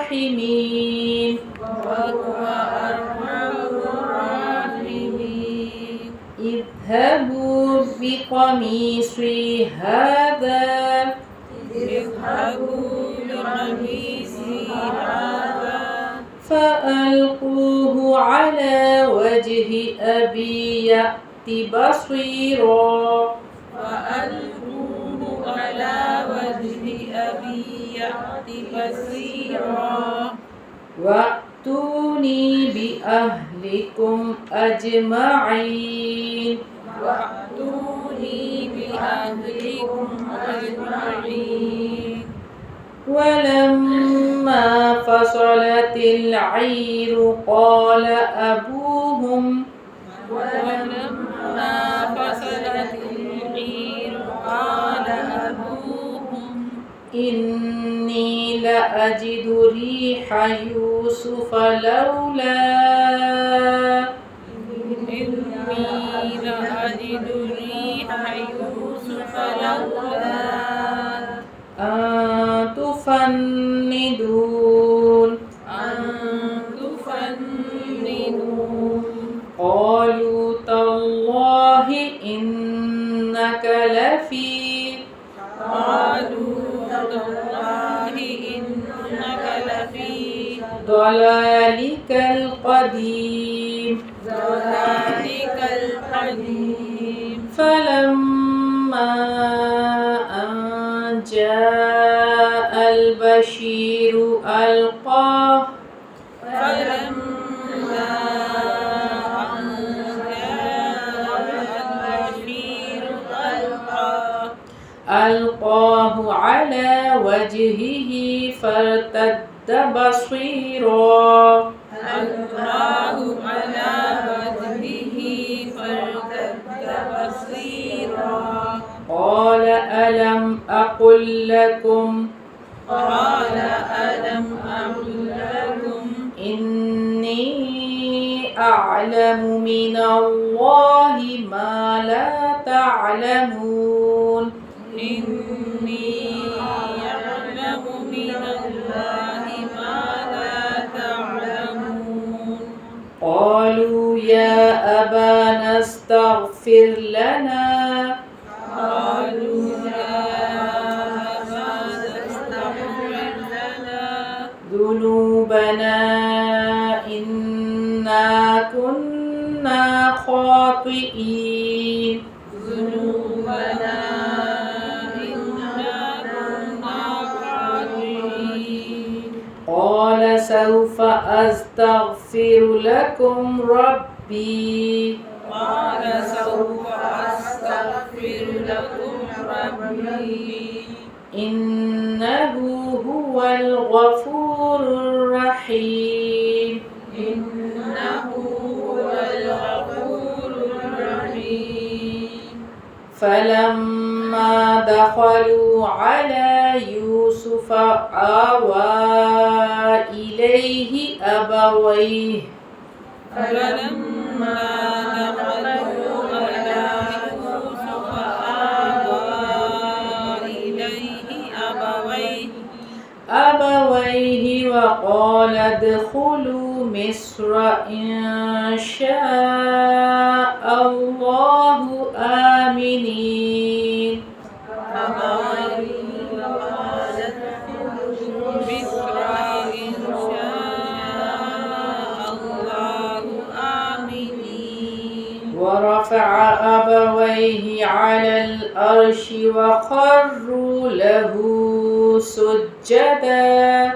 الراحمين وهو أرحم الراحمين اذهبوا بقميصي هذا اذهبوا بقميصي هذا فألقوه على وجه أبي يأت بصيرا فألقوه على وجه أبي يأت بصيرا وأتوني بأهلكم أجمعين وأتوني بأهلكم أجمعين ولما فصلت العير قال أبوهم ولما فصلت العير قال أبوهم إني لأجد ريح يوسف لولا إني لأجد ريح يوسف لولا أن تفندون أن تفندون قالوا تالله إنك لفي قالوا تالله إنك لفي ضلالك القديم ضلالك القديم فلما أن جاء البشير ألقاه فلما أن جاء البشير ألقاه على وجهه فارتد بصيرا ألقاه على وجهه فارتد بصيرا قال ألم أقل لكم قال ألم أقل لكم إني أعلم من الله ما لا تعلمون إني أعلم من الله ما لا تعلمون قالوا يا أبانا استغفر لنا قالوا يا أبانا استغفر لنا ذنوبنا إنا كنا خاطئين ذنوبنا إنا كنا خاطئين قال سوف أستغفر لكم ربي قال سوف أستغفر لكم ربي إنه هو الغفور الرحيم إنه هو الغفور الرحيم فلما دخلوا على يوسف آوى إليه أبويه فلما دخلوا على يوسف آوى إليه أبويه وقال ادخلوا مصر إن شاء الله آمنين ورفع أبويه على الأرش وخروا له سجدا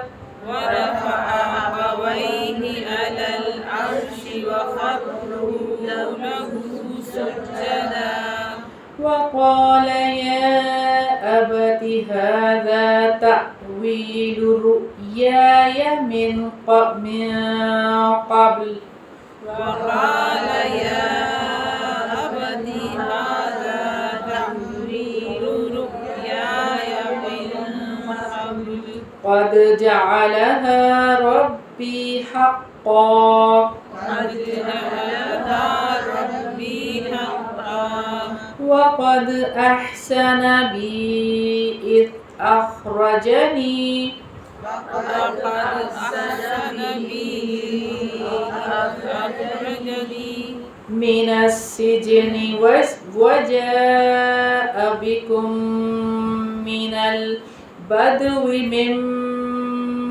ورفع أبويه على العرش وخروا له سجدا وقال يا أبت هذا تأويل رؤياي من قبل وقال يا أبت هذا تأويل قد جعلها ربي حقا قد جعلها ربي حقا وقد أحسن بي إذ أخرجني وقد أحسن بي أخرجني من السجن وجاء بكم من البدو من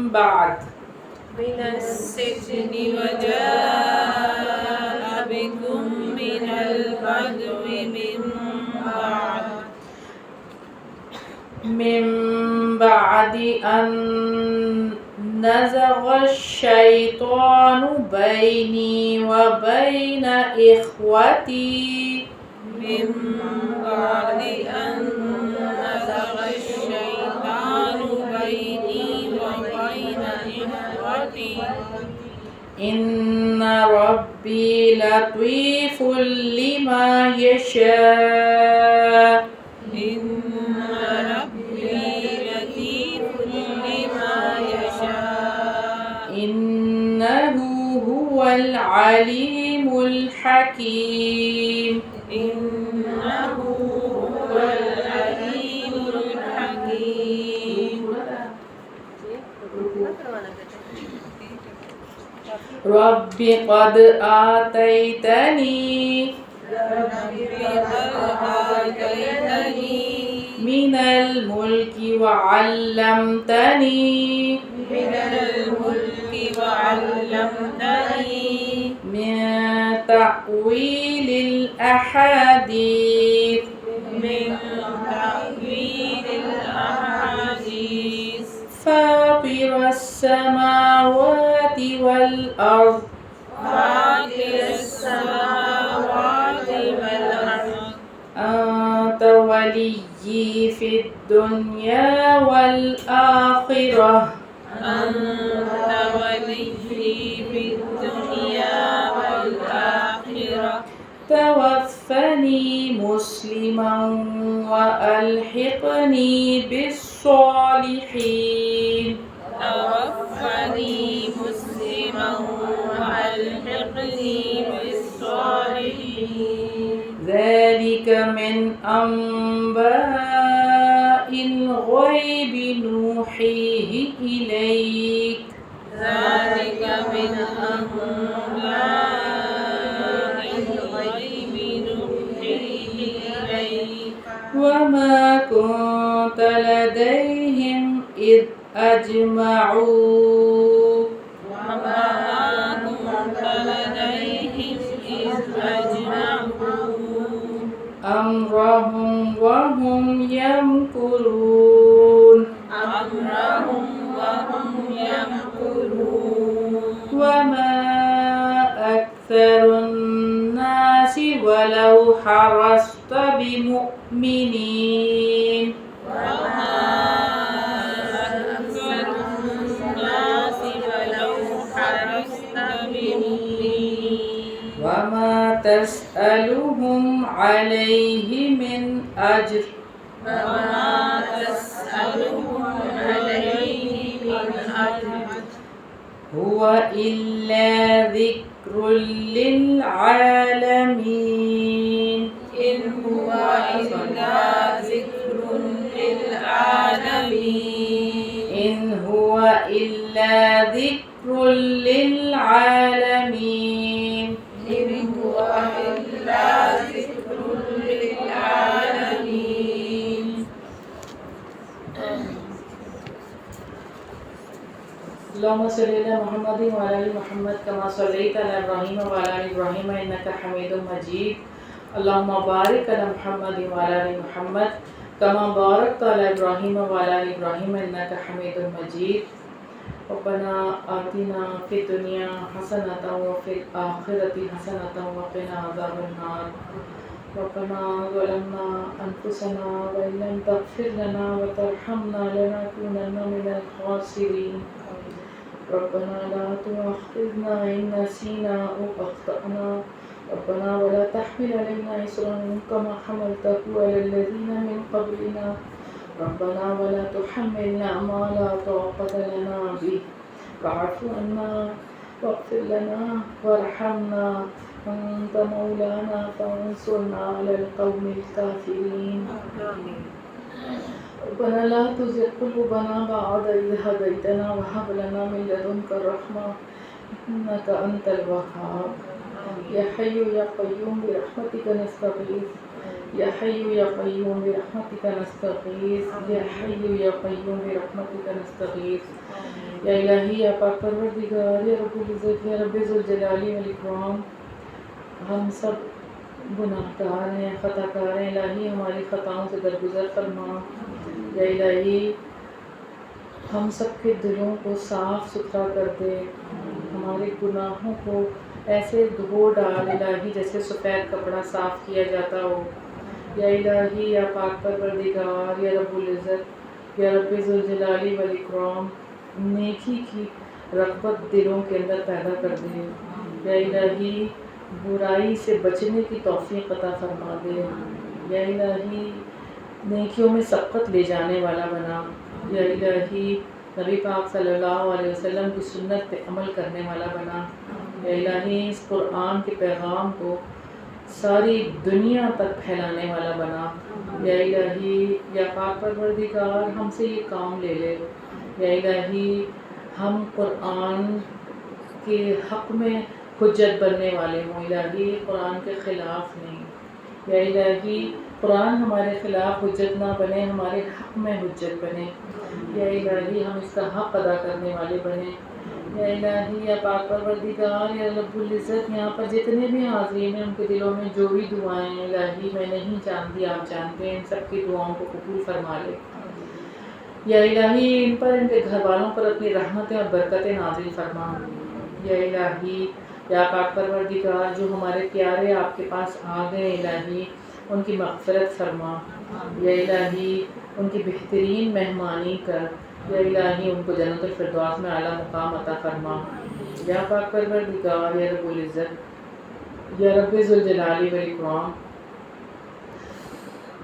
بعد من السجن وجاء بكم من البدو من بعد أن نزغ الشيطان بيني وبين إخوتي من بعد أن نزغ الشيطان بيني وبين إخوتي إن ربي لطيف لما يشاء إن ربي لطيف لما يشاء إنه هو العليم الحكيم إنه هو العليم الحكيم رب قد آتيتني من الملك وعلمتني من تأويل الأحاديث فاطر السماوات والأرض أنت وليي في الدنيا والآخرة توفني مسلما وألحقني بالصالحين ذلك من أنباء الغيب نوحيه إليك وما كنت لديهم إذ أجمعوا أمرهم وهم يمكرون وما أكثر الناس ولو حرصت بمؤمنين وما تسألهم عليه من أجر هو إلا ذكر للعالمين إن هو إلا ذكر للعالمين اللهم صل على محمد وعلى ال محمد كما صليت على ابراهيم وعلى ال ابراهيم انك حميد مجيد اللهم بارك على محمد وعلى ال محمد كما باركت على ابراهيم وعلى ال ابراهيم انك حميد مجيد ربنا آتنا في الدنيا حسنة وفي الآخرة حسنة وقنا عذاب النار ربنا ظلمنا أنفسنا وإن لم تغفر لنا وترحمنا لنكونن من الخاسرين ربنا لا تؤاخذنا إن نسينا أو أخطأنا ربنا ولا تحمل علينا إصرا كما حملته على الذين من قبلنا ربنا ولا تحملنا ما لا طاقة لنا به واعف عنا واغفر لنا وارحمنا أنت مولانا فانصرنا على القوم الكافرين ربنا لا تزغ قلوبنا بعد إذ هديتنا وهب لنا من لدنك الرحمة إنك أنت الوهاب يا حي يا قيوم برحمتك نستغيث يا حي يا قيوم برحمتك نستغيث يا حي يا قيوم برحمتك نستغيث یا الہی یا پاک پروردگار یا رب العزت یا رب ذوالجلال والاکرام، ہم سب گناہ گار ہیں، خطا کار ہیں، الہی ہماری خطاؤں سے درگزر فرما۔ یا الہی ہم سب کے دلوں کو صاف ستھرا کر دے، ہمارے گناہوں کو ایسے دھو ڈال الہی جیسے سفید کپڑا صاف کیا جاتا ہو۔ یا الہی یا پاک پروردگار یا رب العزت یا رب ذوالجلال والاکرام، نیکی کی رغبت دلوں کے اندر پیدا کر دے۔ یا الہی برائی سے بچنے کی توفیق عطا فرما دے۔ یا الہی نیکیوں میں سبقت لے جانے والا بنا۔ یا الہی نبی پاک صلی اللہ علیہ وسلم کی سنت پہ عمل کرنے والا بنا۔ یا الہی اس قرآن کے پیغام کو ساری دنیا تک پھیلانے والا بنا۔ یا الہی یا پاک پروردگار ہم سے یہ کام لے لے۔ یا الہی ہم قرآن کے حق میں حجت بننے والے ہوں، الہی قرآن کے خلاف نہیں۔ یا الہی قرآن ہمارے خلاف حجت نہ بنے، ہمارے حق میں حجت بنے۔ یا الہی ہم اس کا حق ادا کرنے والے بنے۔ یا الہی یا پاک پروردگار یا رب العزت یہاں پر جتنے بھی حاضرین ہیں ان کے دلوں میں جو بھی دعائیں ہیں الہی میں نہیں جانتی، آپ جانتے ہیں، ان سب کی دعاؤں کو قبول فرما لے۔ یا الہی ان پر، ان کے گھر والوں پر اپنی رحمتیں اور برکتیں نازل فرما۔ یا الہی یا پاک پروردگار جو ہمارے پیارے آپ کے پاس آ گئے الہی ان کی مغفرت فرما۔ یا الہی ان کی بہترین مہمانی کر۔ یا الہی ان کو جنت الفردوس میں اعلیٰ مقام عطا فرما۔ یا پاک پروردگار یا رب العزت یا رب ذوالجلال والاکرام،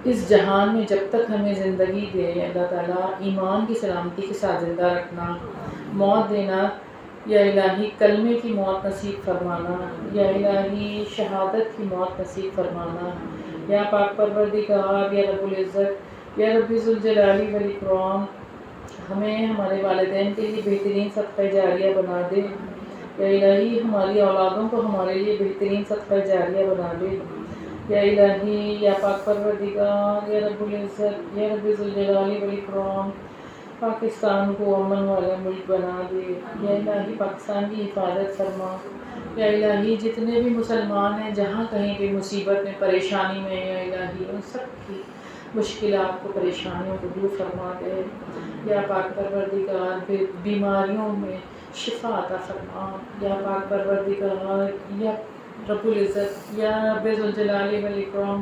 اس جہان میں جب تک ہمیں زندگی دے اللہ تعالیٰ ایمان کی سلامتی کے ساتھ زندہ رکھنا، موت دینا، یا الہی کلمے کی موت نصیب فرمانا، یا الہی شہادت کی موت نصیب فرمانا۔ یا پاک پروردگار یا رب العزت یا رب ذوالجلال والاکرام ہمیں ہمارے والدین کے لیے بہترین صدقہ جاریہ بنا دے۔ یا الہی ہماری اولادوں کو ہمارے لیے بہترین صدقہ جاریہ بنا دے۔ یا الہی یا پاک پروردگار یا رب العزت یا رب ذوالجلال والاکرام پاکستان کو امن والا ملک بنا دے۔ یا الہی پاکستان کی حفاظت فرما۔ یا الہی جتنے بھی مسلمان ہیں جہاں کہیں بھی مصیبت میں پریشانی میں یا الہی ان سب کی مشکلات کو پریشانیوں کو دور فرما دے۔ یا پاک پروردگار بیماریوں میں شفا عطا فرما۔ یا پاک پروردگار یا رب العزت یا رب ذوالجلال والاکرام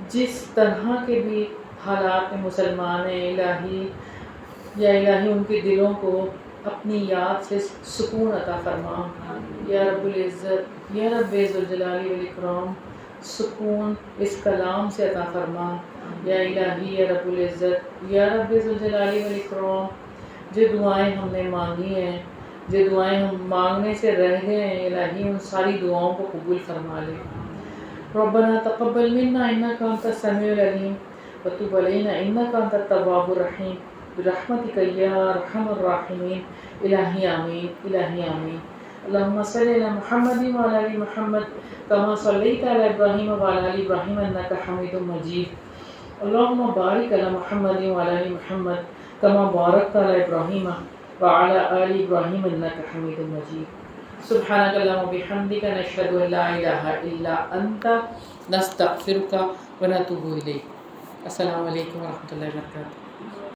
جس طرح کے بھی حالات میں مسلمان ہیں الہی، یا الہی ان کے دلوں کو اپنی یاد سے سکون عطا فرما۔ یا رب العزت یا رب ذوالجلال والاکرام سکون اس کلام سے عطا فرما۔ یا الہی یا رب العزت یا رب ذوالجلال والاکرام جو دعائیں ہم نے مانگی ہیں، جو دعائیں ہم مانگنے سے رہ گئے ہیں الہی ان ساری دعاؤں کو قبول فرما لے۔ ربنا تقبل منا انک انت السمیع العلیم وتب علینا انک انت التواب الرحیم برحمتک یا ارحم الراحمین۔ الہی آمین، الہی آمین۔ اللہم صلی علی محمد وعلی آل محمد کما صلیت علی ابراہیم وعلی آل ابراہیم انک حمید مجید۔ اللہم بارک علی محمد وعلی آل محمد کما بارکت علی ابراہیم وعلی آل ابراہیم انک حمید مجید۔ سبحانک اللہم وبحمدک نشہد ان لا الہ الا انت نستغفرک ونتوب الیک۔ السلام علیکم ورحمۃ اللہ وبرکاتہ۔